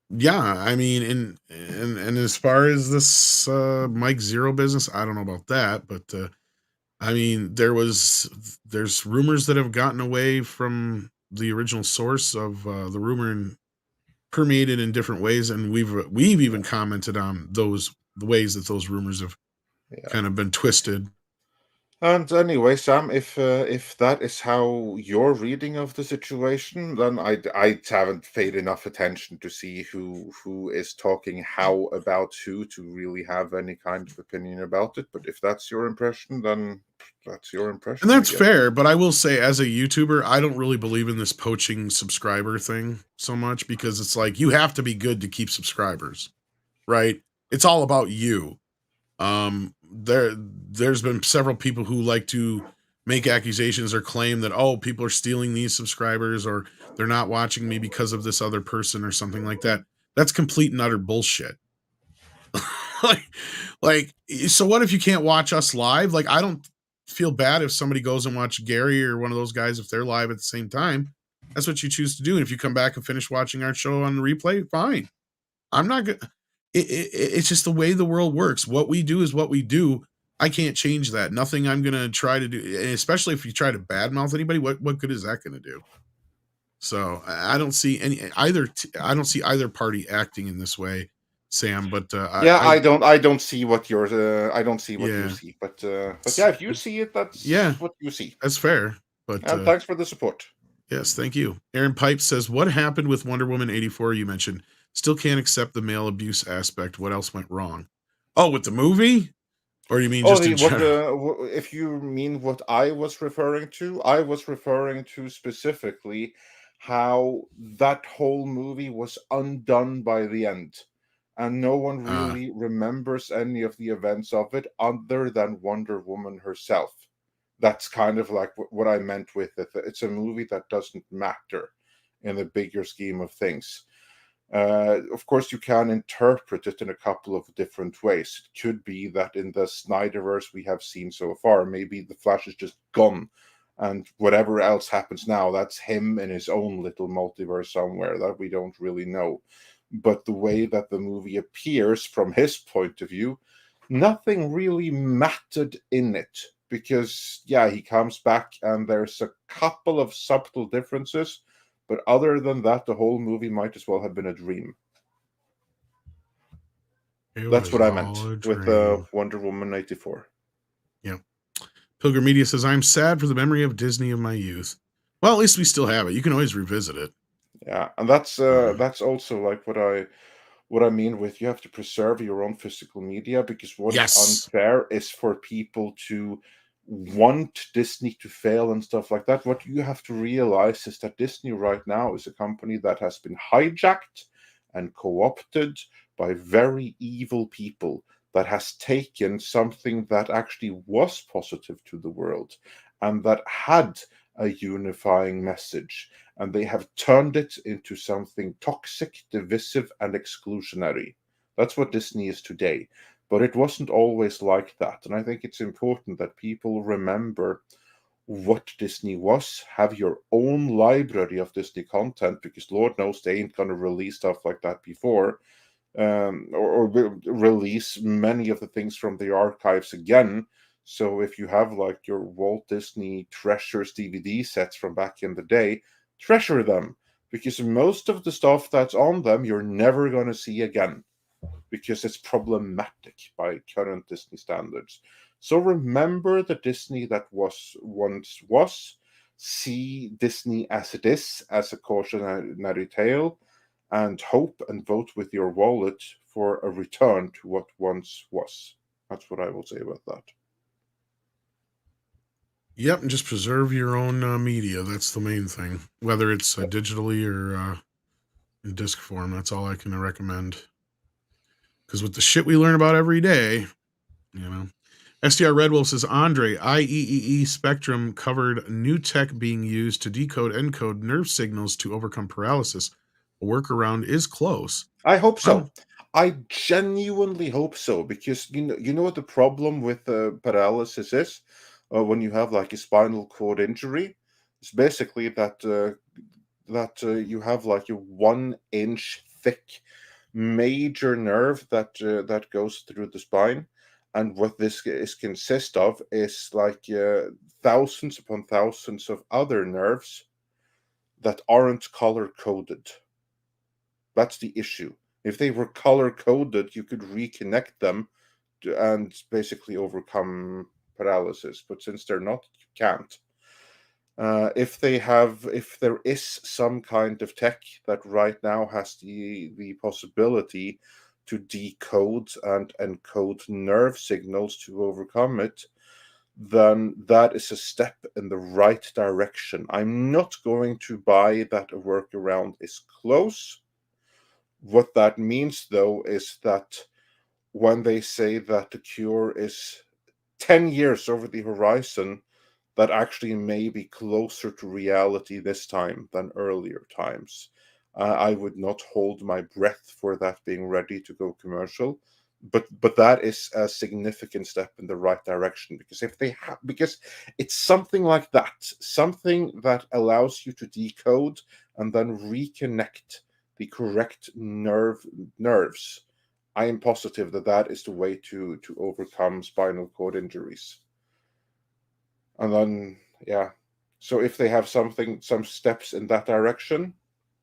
Yeah, I mean, and as far as this Mike Zero business, I don't know about that, but I mean, there's rumors that have gotten away from the original source of the rumor and permeated in different ways, and we've even commented on the ways that those rumors have kind of been twisted. And anyway, Sam, if that is how you're reading of the situation, then I haven't paid enough attention to see who is talking how about who to really have any kind of opinion about it. But if that's your impression, then that's your impression. And that's fair, but I will say as a YouTuber, I don't really believe in this poaching subscriber thing so much because it's like you have to be good to keep subscribers, right? It's all about you. There's been several people who like to make accusations or claim that, oh, people are stealing these subscribers or they're not watching me because of this other person or something like that. That's complete and utter bullshit. like, so what if you can't watch us live? Like, I don't feel bad if somebody goes and watch Gary or one of those guys if they're live at the same time. That's what you choose to do. And if you come back and finish watching our show on the replay, fine. I'm not gonna. It's just the way the world works. What we do is what we do. I can't change that. Nothing I'm gonna try to do, especially if you try to badmouth anybody. What good is that gonna do? So I don't see I don't see either party acting in this way, Sam. But I don't see what you're. I don't see what you see. But yeah, if you see it, that's what you see. That's fair. But and thanks for the support. Yes, thank you. Aaron Pipe says, "What happened with Wonder Woman 84? You mentioned. Still can't accept the male abuse aspect. What else went wrong? Oh, with the movie, or you mean just in general? If you mean what I was referring to specifically how that whole movie was undone by the end, and no one really remembers any of the events of it other than Wonder Woman herself. That's kind of like what I meant with it. It's a movie that doesn't matter in the bigger scheme of things. Of course, you can interpret it in a couple of different ways. It could be that in the Snyderverse we have seen so far, maybe the Flash is just gone, and whatever else happens now, that's him in his own little multiverse somewhere that we don't really know. But the way that the movie appears from his point of view, nothing really mattered in it. Because, yeah, he comes back and there's a couple of subtle differences, but other than that, the whole movie might as well have been a dream. That's what I meant with Wonder Woman 84. Yeah. Pilgrim Media says, I'm sad for the memory of Disney of my youth. Well, at least we still have it. You can always revisit it. Yeah, and that's also like what I mean with you have to preserve your own physical media, because what is unfair is for people to want Disney to fail and stuff like that. What you have to realize is that Disney right now is a company that has been hijacked and co-opted by very evil people that has taken something that actually was positive to the world and that had a unifying message, and they have turned it into something toxic, divisive, and exclusionary. That's what Disney is today. But it wasn't always like that. And I think it's important that people remember what Disney was, have your own library of Disney content, because Lord knows they ain't going to release stuff like that before, or release many of the things from the archives again. So if you have like your Walt Disney Treasures DVD sets from back in the day, treasure them, because most of the stuff that's on them you're never going to see again, because it's problematic by current Disney standards. So remember the Disney that once was, see Disney as it is, as a cautionary tale, and hope and vote with your wallet for a return to what once was. That's what I will say about that. Yep, and just preserve your own media. That's the main thing. Whether it's digitally or in disc form, that's all I can recommend. Because with the shit we learn about every day, you know. SDR Red Wolf says, Andre, IEEE Spectrum covered new tech being used to decode encode nerve signals to overcome paralysis. A workaround is close. I hope so. I genuinely hope so, because you know what the problem with paralysis is when you have like a spinal cord injury. It's basically that you have like a 1 inch thick major nerve that goes through the spine, and what this consists of is like thousands upon thousands of other nerves that aren't color coded. That's the issue. If they were color coded, you could reconnect them and basically overcome paralysis. But since they're not, you can't. If there is some kind of tech that right now has the possibility to decode and encode nerve signals to overcome it, then that is a step in the right direction. I'm not going to buy that a workaround is close. What that means, though, is that when they say that the cure is 10 years over the horizon, that actually may be closer to reality this time than earlier times. I would not hold my breath for that being ready to go commercial, but that is a significant step in the right direction, because if they have, because it's something like that, something that allows you to decode and then reconnect the correct nerves. I am positive that that is the way to overcome spinal cord injuries. And then, yeah. So if they have some steps in that direction,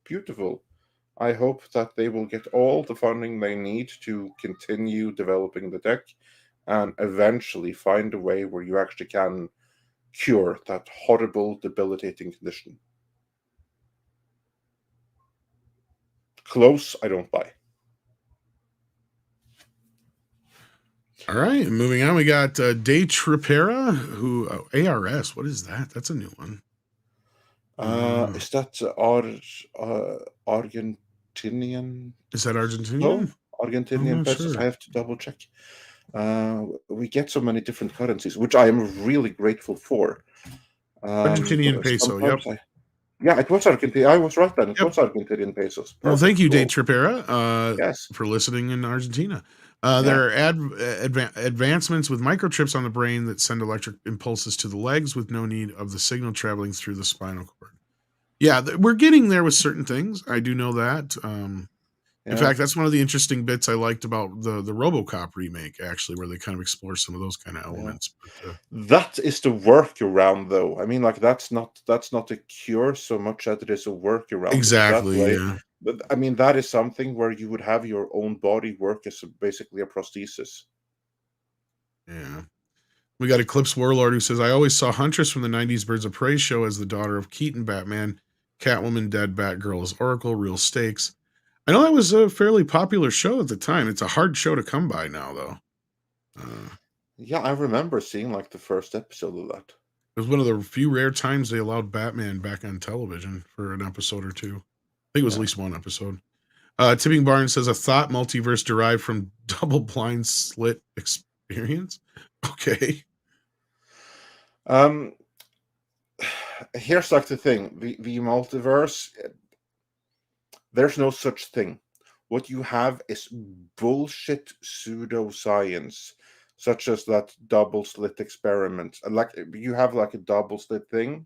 beautiful. I hope that they will get all the funding they need to continue developing the tech and eventually find a way where you actually can cure that horrible, debilitating condition. Close, I don't buy. All right, moving on. We got Day Tripera, who ARS. What is that? That's a new one. Is that Argentinian? Is that Argentinian? No, Argentinian pesos. Sure. I have to double check. We get so many different currencies, which I am really grateful for. Argentinian peso. Yep. Yeah, it was Argentinian. I was right then. It was Argentinian pesos. Perfect. Well, thank you, Day Tripera, yes, for listening in Argentina. There are advancements with microchips on the brain that send electric impulses to the legs with no need of the signal traveling through the spinal cord. Yeah, we're getting there with certain things. I do know that. In fact, that's one of the interesting bits I liked about the RoboCop remake, actually, where they kind of explore some of those kind of elements. But, that is the workaround, though. I mean, like that's not a cure so much as it is a workaround. Exactly. That way, yeah. But I mean, that is something where you would have your own body work as basically a prosthesis. Yeah. We got Eclipse Warlord who says, I always saw Huntress from the 90s Birds of Prey show as the daughter of Keaton Batman, Catwoman, Dead Batgirl as Oracle, Real Stakes. I know that was a fairly popular show at the time. It's a hard show to come by now, though. Yeah, I remember seeing like the first episode of that. It was one of the few rare times they allowed Batman back on television for an episode or two. I think it was at least one episode. Tipping Barnes says, a thought multiverse derived from double blind slit experience. Okay. Here's like the thing. The multiverse, there's no such thing. What you have is bullshit pseudoscience, such as that double slit experiment. Like you have like a double slit thing,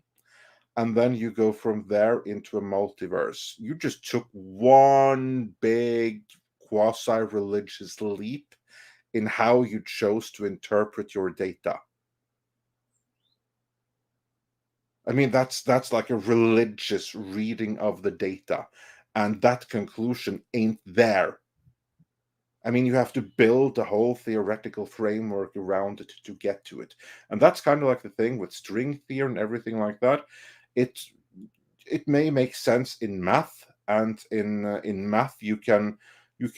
and then you go from there into a multiverse. You just took one big quasi-religious leap in how you chose to interpret your data. I mean, that's like a religious reading of the data, and that conclusion ain't there. I mean, you have to build a whole theoretical framework around it to get to it. And that's kind of like the thing with string theory and everything like that. It may make sense in math, and in math you can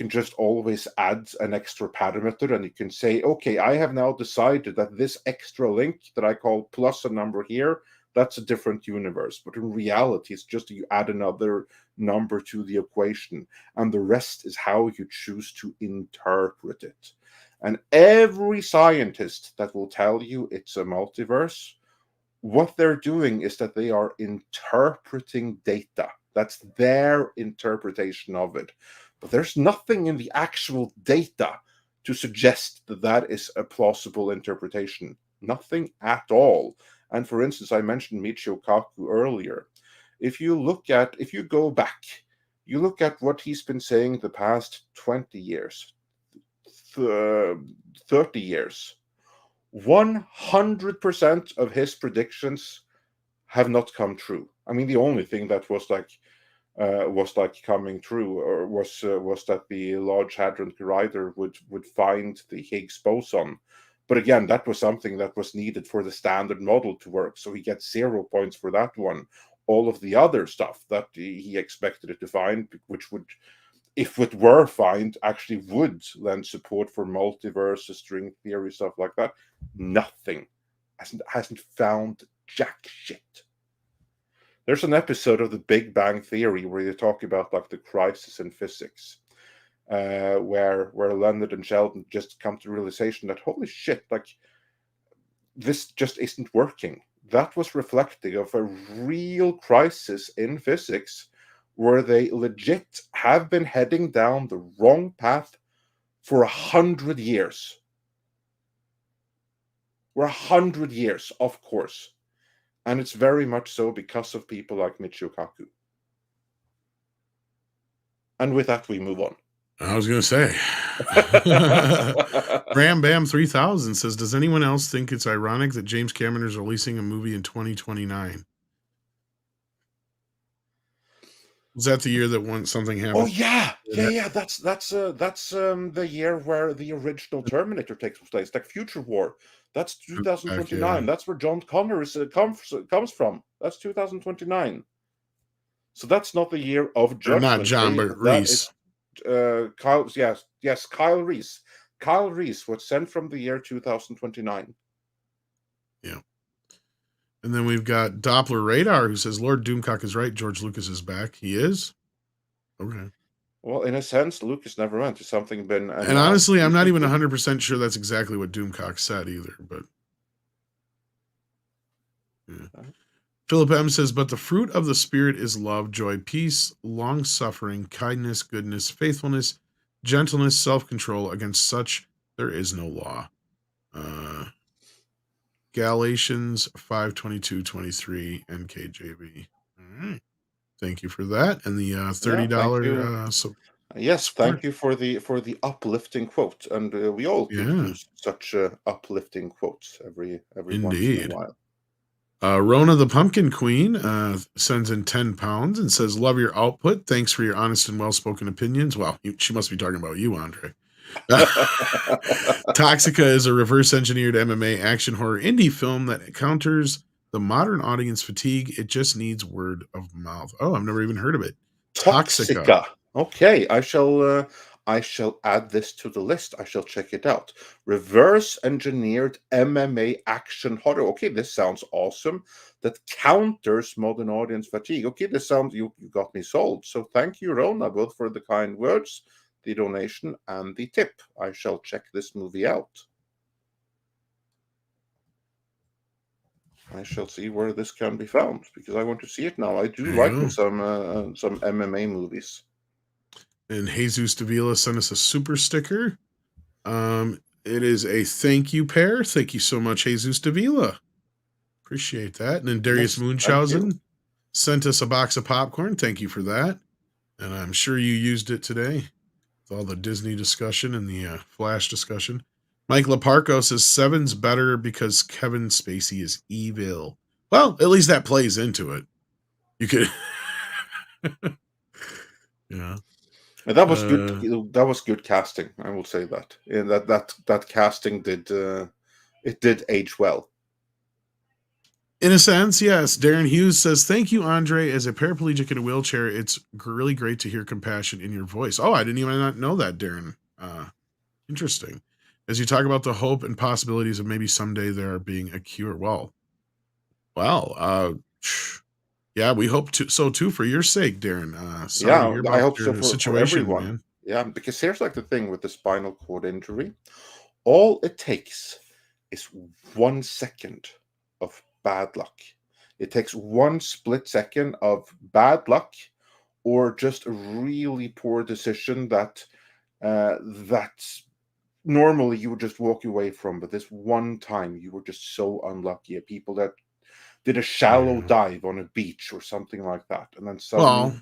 just always add an extra parameter, and you can say, okay, I have now decided that this extra link that I call plus a number here, that's a different universe. But in reality, it's just you add another number to the equation, and the rest is how you choose to interpret it. And every scientist that will tell you it's a multiverse, what they're doing is that they are interpreting data. That's their interpretation of it. But there's nothing in the actual data to suggest that that is a plausible interpretation. Nothing at all. And for instance, I mentioned Michio Kaku earlier. If you go back, you look at what he's been saying the past 20 years, 30 years, 100% of his predictions have not come true. I mean, the only thing that was coming true or was that the Large Hadron Collider would find the Higgs boson. But again, that was something that was needed for the standard model to work. So he gets 0 points for that one. All of the other stuff that he expected it to find, which would, if it were found, actually would lend support for multiverse, string theory, stuff like that. Nothing. Hasn't found jack shit. There's an episode of The Big Bang Theory where they talk about like the crisis in physics. where Leonard and Sheldon just come to the realization that holy shit, like this just isn't working. That was reflective of a real crisis in physics, where they legit have been heading down the wrong path for 100 years. We're 100 years, of course. And it's very much so because of people like Michio Kaku. And with that, we move on. I was going to say. Ram Bam 3000 says, does anyone else think it's ironic that James Cameron is releasing a movie in 2029? Was that the year that something happened? Oh yeah. That's the year where the original Terminator takes place, like Future War. That's 2029. Yeah. That's where John Connor comes from. That's 2029. So that's not the year of Judgment. Not John, but Reese. Kyle. Yes, Kyle Reese. Kyle Reese was sent from the year 2029. Yeah. And then we've got Doppler Radar, who says, Lord Doomcock is right. George Lucas is back. He is? Okay. Well, in a sense, Lucas never went to something been... And honestly, I'm not even 100% sure that's exactly what Doomcock said either, but... Yeah. Philip M. says, but the fruit of the Spirit is love, joy, peace, long-suffering, kindness, goodness, faithfulness, gentleness, self-control. Against such there is no law. Galatians 5:22-23 NKJV. All right. Thank you for that. And the $30 yes, support. thank you for the uplifting quote. And we all could use such uplifting quotes every once in a while. Rona the Pumpkin Queen sends in £10 and says, love your output. Thanks for your honest and well-spoken opinions. Well, she must be talking about you, Andre. Toxica is a reverse-engineered MMA action horror indie film that counters the modern audience fatigue. It just needs word of mouth. Oh, I've never even heard of it. Toxica. Okay, I shall add this to the list. I shall check it out. Reverse-engineered MMA action horror. Okay, this sounds awesome. That counters modern audience fatigue. Okay, this sounds you got me sold. So thank you, Rona, both for the kind words, the donation, and the tip. I shall check this movie out. I shall see where this can be found, because I want to see it now. I do like some MMA movies. And Jesus Davila sent us a super sticker. It is a thank you pair. Thank you so much, Jesus Davila. Appreciate that. And then Darius Munchausen sent us a box of popcorn. Thank you for that. And I'm sure you used it today with all the Disney discussion and the Flash discussion. Mike Laparco says 7's better because Kevin Spacey is evil. Well, at least that plays into it. You could... yeah. That was good. That was good casting. I will say that. Yeah, that casting did age well. In a sense, yes. Darren Hughes says, thank you, Andre. As a paraplegic in a wheelchair, it's really great to hear compassion in your voice. Oh, I didn't even not know that, Darren. Interesting. As you talk about the hope and possibilities of maybe someday there being a cure. Yeah, we hope so too for your sake, Darren. Sorry to hear about I hope your so situation, for everyone. man. Yeah, because here's like the thing with the spinal cord injury. All it takes is 1 second of bad luck. It takes 1 split second of bad luck or just a really poor decision that normally you would just walk away from. But this one time you were just so unlucky. People that did a shallow dive on a beach or something like that. And then suddenly,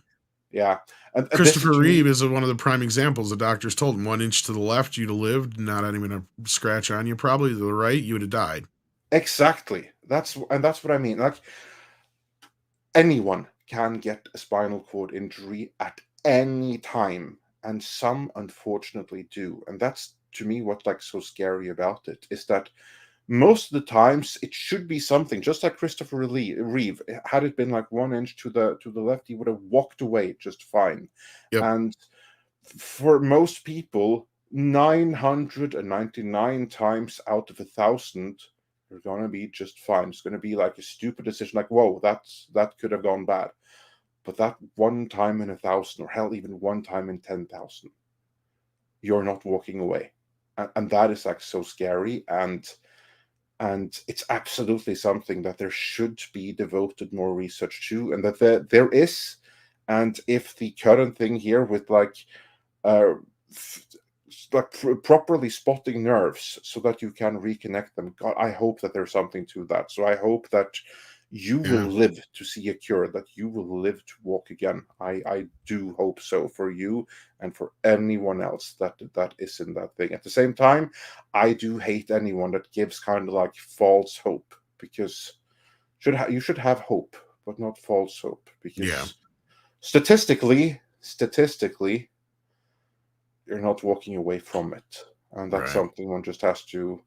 And Christopher Reeve is one of the prime examples. The doctors told him 1 inch to the left, you'd have lived, not even a scratch on you. Probably to the right, you would have died. Exactly. That's what I mean. Like, anyone can get a spinal cord injury at any time, and some unfortunately do. And that's, to me, what's like so scary about it, is that most of the times it should be something just like Christopher Reeve. Had it been like 1 inch to the left, he would have walked away just fine. Yep. And for most people, 999 times out of 1,000, you're gonna be just fine. It's gonna be like a stupid decision, like, whoa, that could have gone bad. But that 1 time in 1,000, or hell, even 1 time in 10,000, you're not walking away. And that is like so scary, and it's absolutely something that there should be devoted more research to, and that there is. And if the current thing here with like properly spotting nerves so that you can reconnect them, God, I hope that there's something to that. So I hope that you will live to see a cure, that you will live to walk again. I do hope so for you and for anyone else that is in that thing. At the same time, I do hate anyone that gives kind of like false hope, because you should have hope, but not false hope, because statistically, you're not walking away from it, and that's something one just has to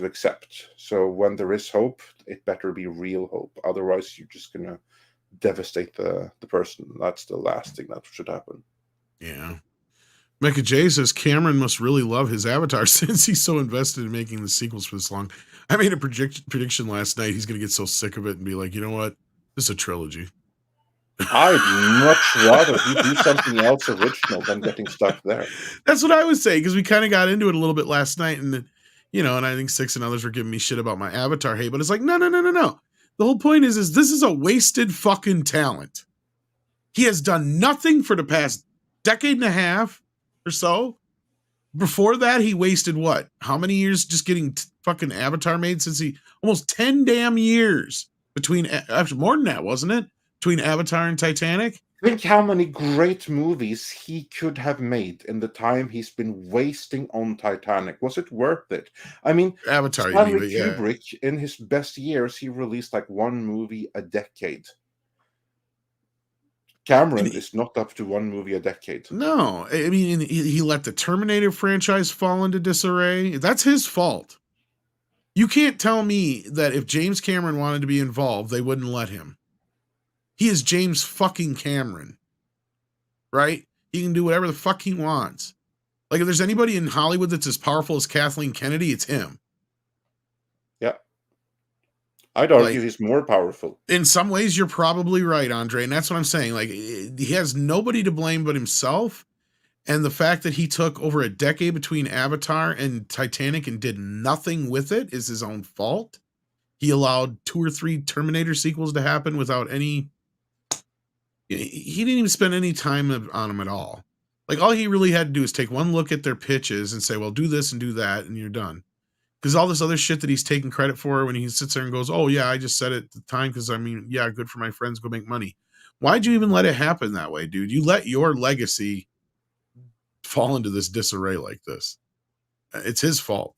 accept. So when there is hope, it better be real hope. Otherwise, you're just gonna devastate the person. That's the last thing that should happen. Yeah. Mecca J says Cameron must really love his Avatar since he's so invested in making the sequels for this long. I made a prediction last night. He's going to get so sick of it and be like, you know what? This is a trilogy. I'd much rather he do something else original than getting stuck there. That's what I was saying, because we kind of got into it a little bit last night, and and I think Six and others were giving me shit about my Avatar hate, but it's like, no. The whole point is this is a wasted fucking talent. He has done nothing for the past decade and a half or so. Before that, he wasted what? How many years just getting fucking Avatar made? Since almost 10 damn years between, actually more than that, wasn't it? Between Avatar and Titanic. Think how many great movies he could have made in the time he's been wasting on Titanic. Was it worth it? I mean, Avatar, Stanley Kubrick, in his best years, he released like one movie a decade. Cameron is not up to one movie a decade. No, I mean, he let the Terminator franchise fall into disarray. That's his fault. You can't tell me that if James Cameron wanted to be involved, they wouldn't let him. He is James fucking Cameron, right? He can do whatever the fuck he wants. Like, if there's anybody in Hollywood that's as powerful as Kathleen Kennedy, it's him. Yeah. I'd argue he's more powerful. In some ways, you're probably right, Andre. And that's what I'm saying. Like, he has nobody to blame but himself. And the fact that he took over a decade between Avatar and Titanic and did nothing with it is his own fault. He allowed 2 or 3 Terminator sequels to happen without any... He didn't even spend any time on them at all. Like, all he really had to do is take one look at their pitches and say, well, do this and do that, and you're done. Because all this other shit that he's taking credit for, when he sits there and goes, oh, yeah, I just said it at the time because, I mean, yeah, good for my friends, go make money. Why'd you even let it happen that way, dude? You let your legacy fall into this disarray like this. It's his fault,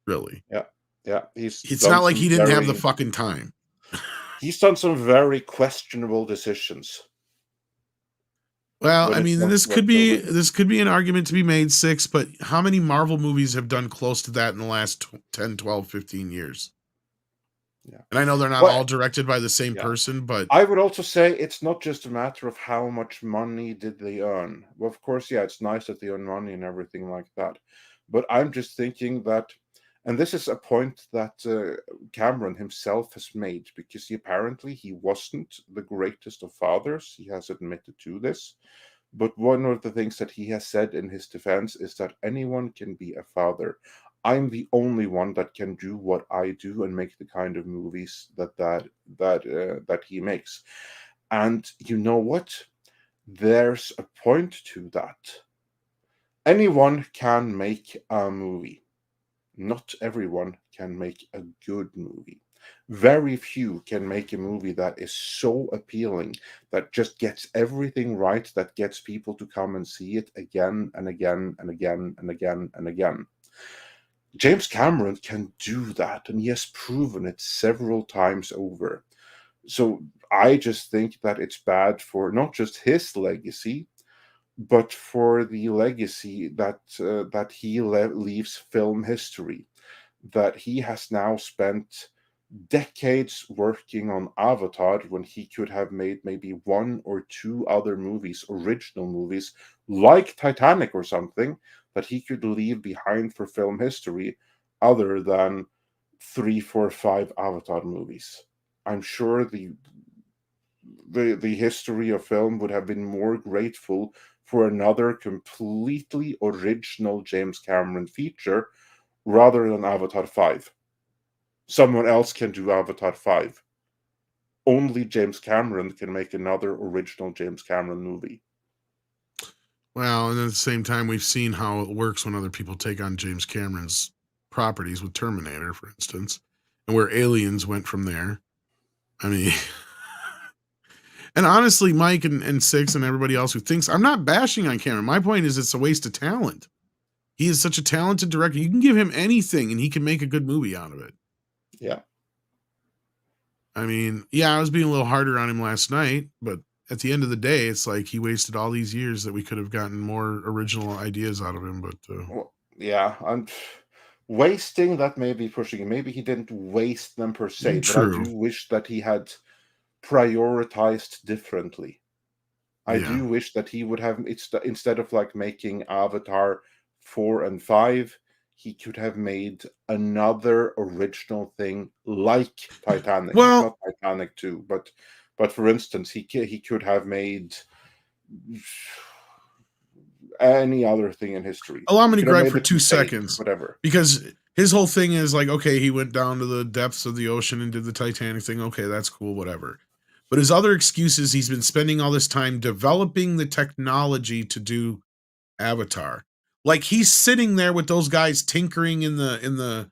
really. Yeah. It's not like he didn't have the fucking time. He's done some very questionable decisions. Well, I mean, this could be an argument to be made, Six, but how many Marvel movies have done close to that in the last 10, 12, 15 years? Yeah. And I know they're not all directed by the same person, but I would also say it's not just a matter of how much money did they earn. Well, of course, yeah, it's nice that they earn money and everything like that. But I'm just thinking that, and this is a point that Cameron himself has made, because apparently he wasn't the greatest of fathers. He has admitted to this. But one of the things that he has said in his defense is that anyone can be a father. I'm the only one that can do what I do and make the kind of movies that he makes. And you know what? There's a point to that. Anyone can make a movie. Not everyone can make a good movie. Very few can make a movie that is so appealing, that just gets everything right, that gets people to come and see it again and again and again and again and again. James Cameron can do that, and he has proven it several times over. So I just think that it's bad for not just his legacy, but for the legacy that he leaves film history. That he has now spent decades working on Avatar when he could have made maybe 1 or 2 other movies, original movies, like Titanic or something, that he could leave behind for film history, other than 3, 4, 5 Avatar movies. I'm sure the history of film would have been more grateful for another completely original James Cameron feature rather than Avatar 5. Someone else can do Avatar 5. Only James Cameron can make another original James Cameron movie. Well, and at the same time, we've seen how it works when other people take on James Cameron's properties with Terminator, for instance, and where Aliens went from there. I mean, and honestly, Mike and Six and everybody else who thinks, I'm not bashing on Cameron. My point is it's a waste of talent. He is such a talented director. You can give him anything and he can make a good movie out of it. Yeah. I mean, yeah, I was being a little harder on him last night, but at the end of the day, it's like he wasted all these years that we could have gotten more original ideas out of him. But well, yeah, and wasting, that may be pushing it. Maybe he didn't waste them per se, True. but I do wish that he had prioritized differently. I do wish that he would have, instead of like making Avatar 4 and 5, he could have made another original thing like Titanic. Well, not Titanic 2, but for instance, he could have made any other thing in history. Allow me to gripe for 2 seconds. Whatever. Because his whole thing is like, okay, he went down to the depths of the ocean and did the Titanic thing. Okay, that's cool, whatever. But his other excuse is he's been spending all this time developing the technology to do Avatar. Like he's sitting there with those guys tinkering in the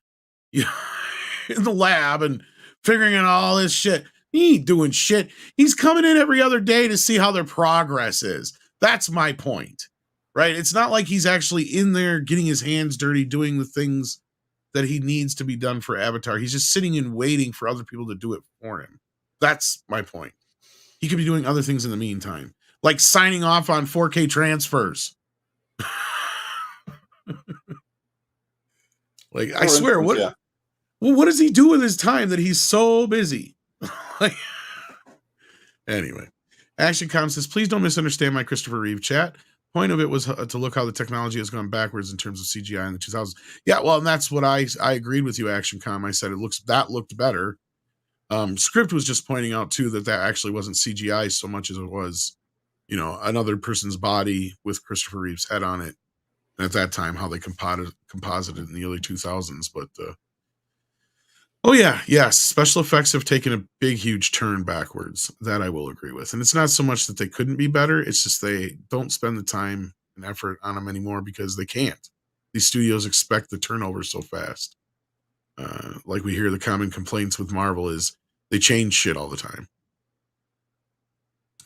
you know, in the lab and figuring out all this shit. He ain't doing shit. He's coming in every other day to see how their progress is. That's my point, right? It's not like he's actually in there getting his hands dirty, doing the things that he needs to be done for Avatar. He's just sitting and waiting for other people to do it for him. That's my point. He could be doing other things in the meantime, like signing off on 4K transfers. Like, I swear, what does he do with his time that he's so busy? Like, anyway, Action Com says, please don't misunderstand my Christopher Reeve chat. Point of it was to look how the technology has gone backwards in terms of CGI in the 2000s. Yeah, well, and that's what I agreed with you, Action Com. I said that looked better. Script was just pointing out too that actually wasn't CGI so much as it was, another person's body with Christopher Reeve's head on it. And at that time, how they composited in the early 2000s. But yes, special effects have taken a big, huge turn backwards. That I will agree with. And it's not so much that they couldn't be better. It's just they don't spend the time and effort on them anymore because they can't. These studios expect the turnover so fast. Like we hear the common complaints with Marvel is they change shit all the time.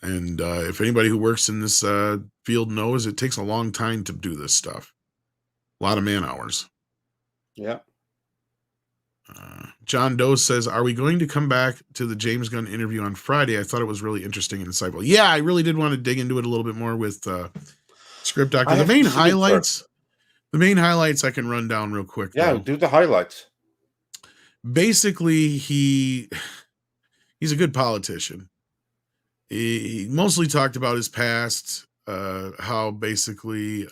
And if anybody who works in this field knows, it takes a long time to do this stuff. A lot of man hours. Yeah. John Doe says, are we going to come back to the James Gunn interview on Friday? I thought it was really interesting and insightful. Yeah, I really did want to dig into it a little bit more with Script Doctor. The main highlights I can run down real quick. Yeah, though. Do the highlights. Basically, he's a good politician. He mostly talked about his past, how basically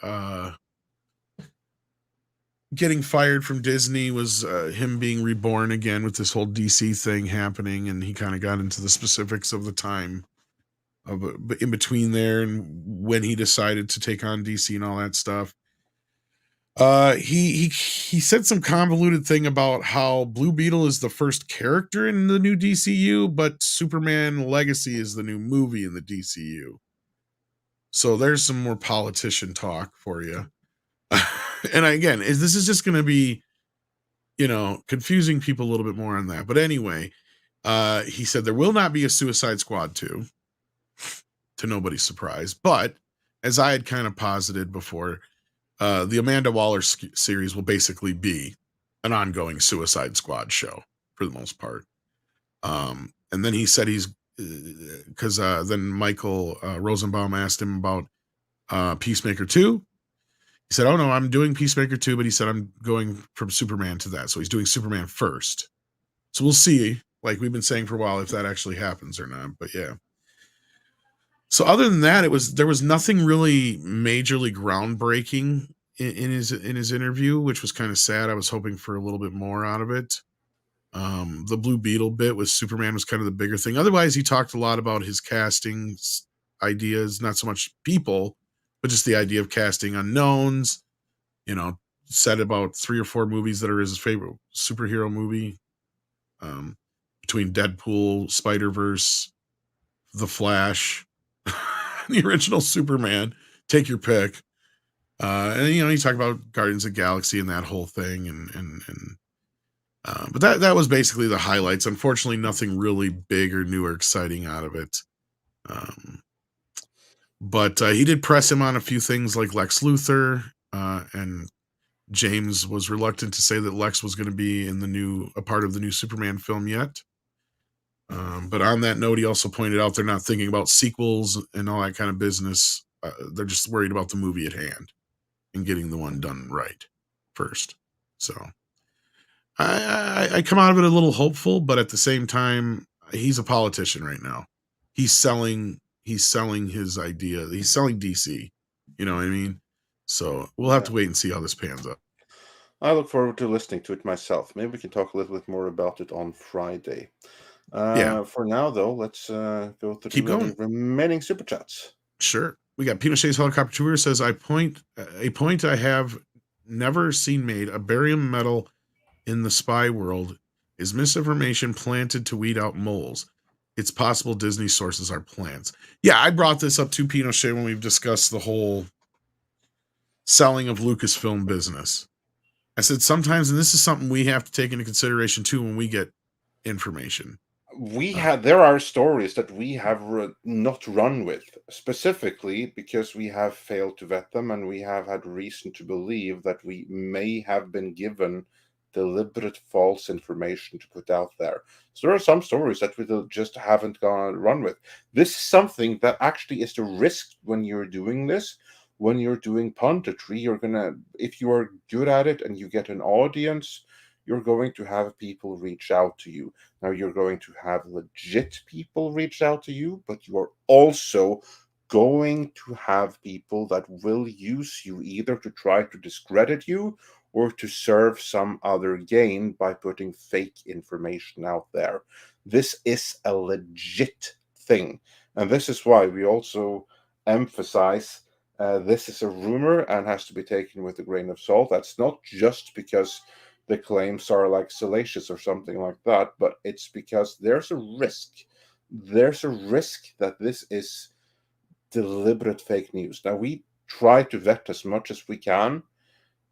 getting fired from Disney was him being reborn again with this whole DC thing happening, and he kind of got into the specifics of the time of in between there and when he decided to take on DC and all that stuff. He said some convoluted thing about how Blue Beetle is the first character in the new DCU, but Superman Legacy is the new movie in the DCU. So there's some more politician talk for you. And again, this is just going to be, confusing people a little bit more on that. But anyway, he said there will not be a Suicide Squad 2, to nobody's surprise. But as I had kind of posited before, the Amanda Waller series will basically be an ongoing Suicide Squad show for the most part. And then he said because then Michael Rosenbaum asked him about Peacemaker 2. He said, oh no, I'm doing Peacemaker 2, but he said, I'm going from Superman to that. So he's doing Superman first. So we'll see, like we've been saying for a while, if that actually happens or not. But yeah. So other than that, there was nothing really majorly groundbreaking in his interview, which was kind of sad. I was hoping for a little bit more out of it. The Blue Beetle bit with Superman was kind of the bigger thing. Otherwise, he talked a lot about his casting ideas, not so much people, but just the idea of casting unknowns, said about 3 or 4 movies that are his favorite superhero movie, between Deadpool, Spider-Verse, The Flash, the original Superman, take your pick. And you talk about Guardians of the Galaxy and that whole thing, but that was basically the highlights. Unfortunately, nothing really big or new or exciting out of it. But he did press him on a few things like Lex Luthor, and James was reluctant to say that Lex was going to be in a part of the new Superman film yet. But on that note, he also pointed out they're not thinking about sequels and all that kind of business. They're just worried about the movie at hand and getting the one done right first. So I come out of it a little hopeful, but at the same time, he's a politician right now. He's selling his idea. He's selling DC. You know what I mean? So we'll have to wait and see how this pans out. I look forward to listening to it myself. Maybe we can talk a little bit more about it on Friday. For now, though, let's go through the remaining super chats. Sure. We got Pinochet's Helicopter Tour says, a point I have never seen made, a barium metal in the spy world is misinformation planted to weed out moles. It's possible Disney sources are plants. Yeah, I brought this up to Pinochet when we've discussed the whole selling of Lucasfilm business. I said sometimes, and this is something we have to take into consideration too when we get information. There are stories that we have not run with, specifically because we have failed to vet them, and we have had reason to believe that we may have been given deliberate false information to put out there. So there are some stories that we just haven't run with. This is something that actually is the risk when you're doing this. When you're doing punditry, if you are good at it and you get an audience, you're going to have people reach out to you. Now, you're going to have legit people reach out to you, but you are also going to have people that will use you either to try to discredit you or to serve some other gain by putting fake information out there. This is a legit thing. And this is why we also emphasize this is a rumor and has to be taken with a grain of salt. That's not just because the claims are like salacious or something like that, but it's because there's a risk. There's a risk that this is deliberate fake news. Now, we try to vet as much as we can,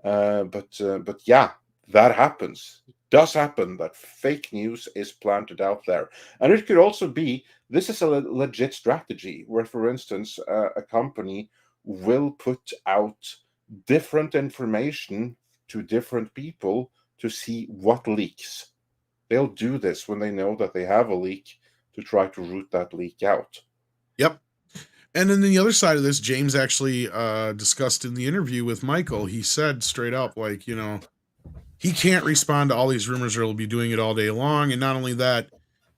but yeah, that happens. It does happen that fake news is planted out there. And it could also be, this is a legit strategy where, for instance, a company will put out different information to different people to see what leaks. They'll do this when they know that they have a leak to try to root that leak out. Yep. And then the other side of this, James actually discussed in the interview with Michael, he said straight up, like, he can't respond to all these rumors or he'll be doing it all day long. And not only that,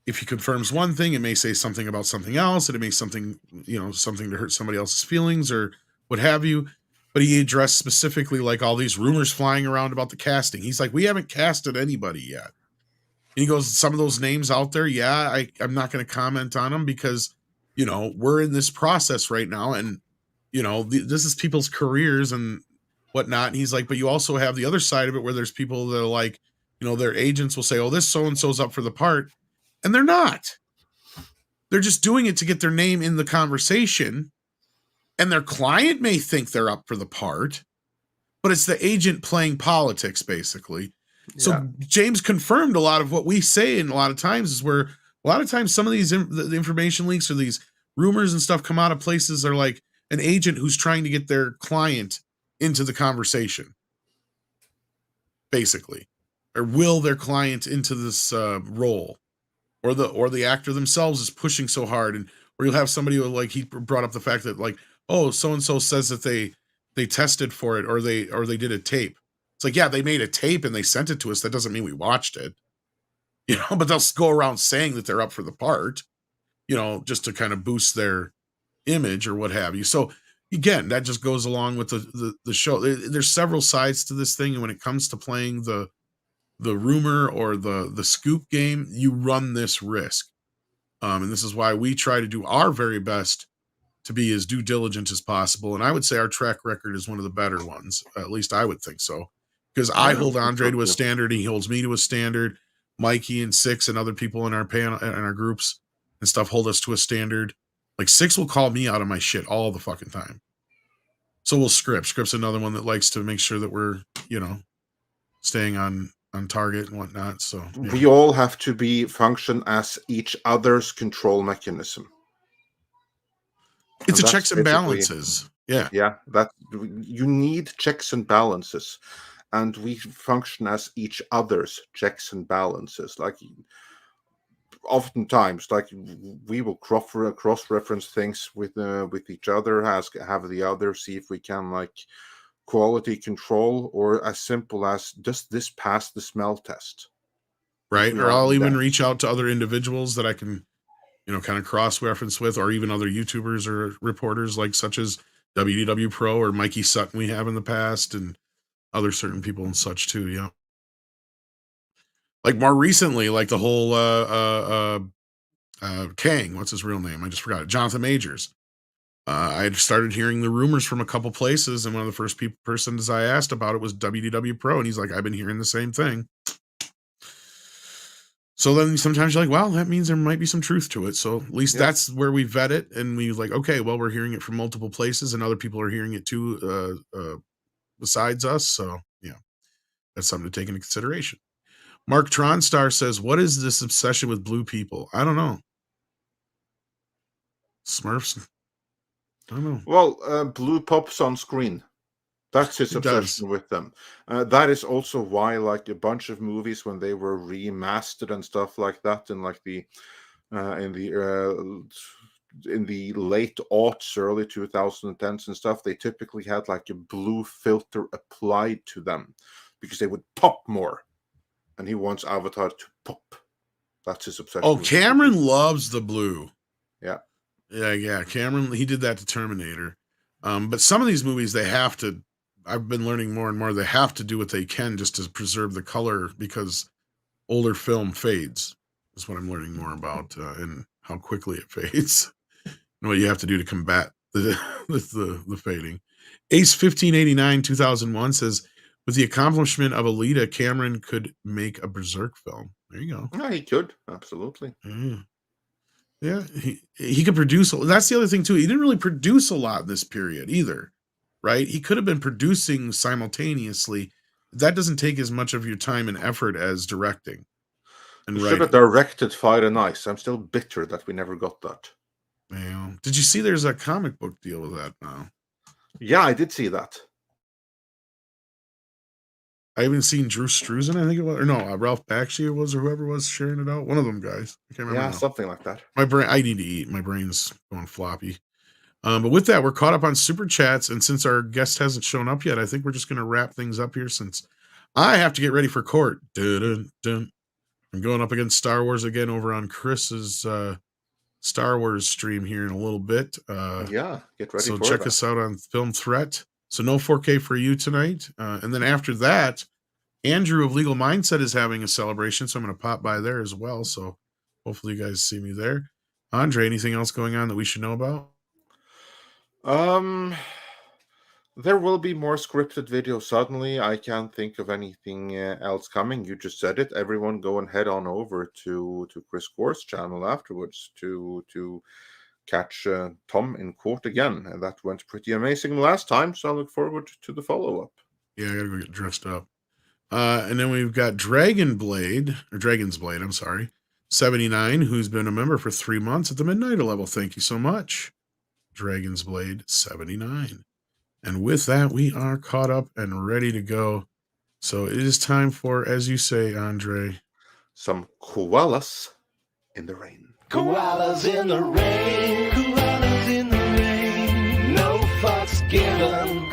if he confirms one thing, it may say something about something else, and it may something to hurt somebody else's feelings or what have you. But he addressed specifically like all these rumors flying around about the casting. He's like, we haven't casted anybody yet. And he goes, some of those names out there, yeah, I'm not going to comment on them because, we're in this process right now. And, this is people's careers and whatnot. And he's like, but you also have the other side of it where there's people that are like, their agents will say, oh, this so-and-so's up for the part. And they're not. They're just doing it to get their name in the conversation. And their client may think they're up for the part, but it's the agent playing politics, basically. Yeah. So James confirmed a lot of what we say, and a lot of times is where a lot of times some of these the information leaks or these rumors and stuff come out of places that are like an agent who's trying to get their client into the conversation, basically, or will their client into this role. Or the actor themselves is pushing so hard, and or you'll have somebody who, like, he brought up the fact that, like, oh, so and so says that they tested for it or they did a tape. It's like, yeah, they made a tape and they sent it to us. That doesn't mean we watched it, but they'll go around saying that they're up for the part, just to kind of boost their image or what have you. So again, that just goes along with the show. There's several sides to this thing, and when it comes to playing the rumor or the scoop game, you run this risk. And this is why we try to do our very best to be as due diligent as possible. And I would say our track record is one of the better ones. At least I would think so. Because I hold Andre to a standard, he holds me to a standard. Mikey and Six and other people in our panel and our groups and stuff hold us to a standard. Like Six will call me out of my shit all the fucking time. So will Script. Script's another one that likes to make sure that we're, staying on target and whatnot. So we all have to function as each other's control mechanism. It's a checks and balances. Yeah. Yeah. That you need checks and balances. And we function as each other's checks and balances. Like oftentimes, like we will cross-reference things with each other, have the other see if we can like quality control, or as simple as does this pass the smell test? Right. Or I'll even reach out to other individuals that I can, kind of cross-reference with, or even other YouTubers or reporters like such as WDW Pro or Mikey Sutton we have in the past, and other certain people and such too. Yeah. Like more recently, like the whole Kang, what's his real name? I just forgot it. Jonathan Majors. I had started hearing the rumors from a couple places, and one of the first persons I asked about it was WDW Pro, and he's like, I've been hearing the same thing. So then sometimes you're like, well, that means there might be some truth to it. So at least that's where we vet it, and we like, okay, well, we're hearing it from multiple places, and other people are hearing it too, besides us. So yeah, that's something to take into consideration. Mark Tronstar says, what is this obsession with blue people? I don't know. Smurfs? I don't know. Well, blue pops on screen. That's his obsession with them. That is also why, like, a bunch of movies, when they were remastered and stuff like that, in like the in the late aughts, early 2010s and stuff, they typically had like a blue filter applied to them because they would pop more. And he wants Avatar to pop. That's his obsession. Oh, Cameron loves the blue. Yeah. Yeah. Cameron, he did that to Terminator. But some of these movies, they have to, I've been learning more and more, they have to do what they can just to preserve the color, because older film fades. Is what I'm learning more about, and how quickly it fades. And what you have to do to combat the fading. Ace 1589 2001 says, with the accomplishment of Alita, Cameron could make a Berserk film. There you go. Yeah, he could. Absolutely. Yeah, he could produce. That's the other thing too. He didn't really produce a lot this period either, right? He could have been producing simultaneously. That doesn't take as much of your time and effort as directing. And should have directed Fire and Ice. I'm still bitter that we never got that. Yeah. Did you see there's a comic book deal with that now? Yeah, I did see that. I haven't seen Drew Struzan, I think it was, or no, Ralph Bakshi it was, or whoever was sharing it out. One of them guys. I can't remember. Yeah, now. Something like that. My brain, I need to eat. My brain's going floppy. But with that, we're caught up on Super Chats, and since our guest hasn't shown up yet, I think we're just going to wrap things up here, since I have to get ready for court. Dun, dun. I'm going up against Star Wars again over on Chris's Star Wars stream here in a little bit. Yeah, get ready. So check us out on Film Threat. So no 4K for you tonight. And then after that, Andrew of Legal Mindset is having a celebration, so I'm going to pop by there as well. So hopefully you guys see me there. Andre, anything else going on that we should know about? There will be more scripted videos. Suddenly, I can't think of anything else coming. You just said it. Everyone go and head on over to Chris Gore's channel afterwards to catch Tom in court again. And that went pretty amazing last time, so I look forward to the follow-up. Yeah, I gotta go get dressed up. And then we've got Dragon's Blade, I'm sorry, 79, who's been a member for 3 months at the Midnight level. Thank you so much, Dragon's Blade 79. And with that, we are caught up and ready to go. So it is time for, as you say, Andre, some koalas in the rain. Koalas in the rain, koalas in the rain, no fucks given.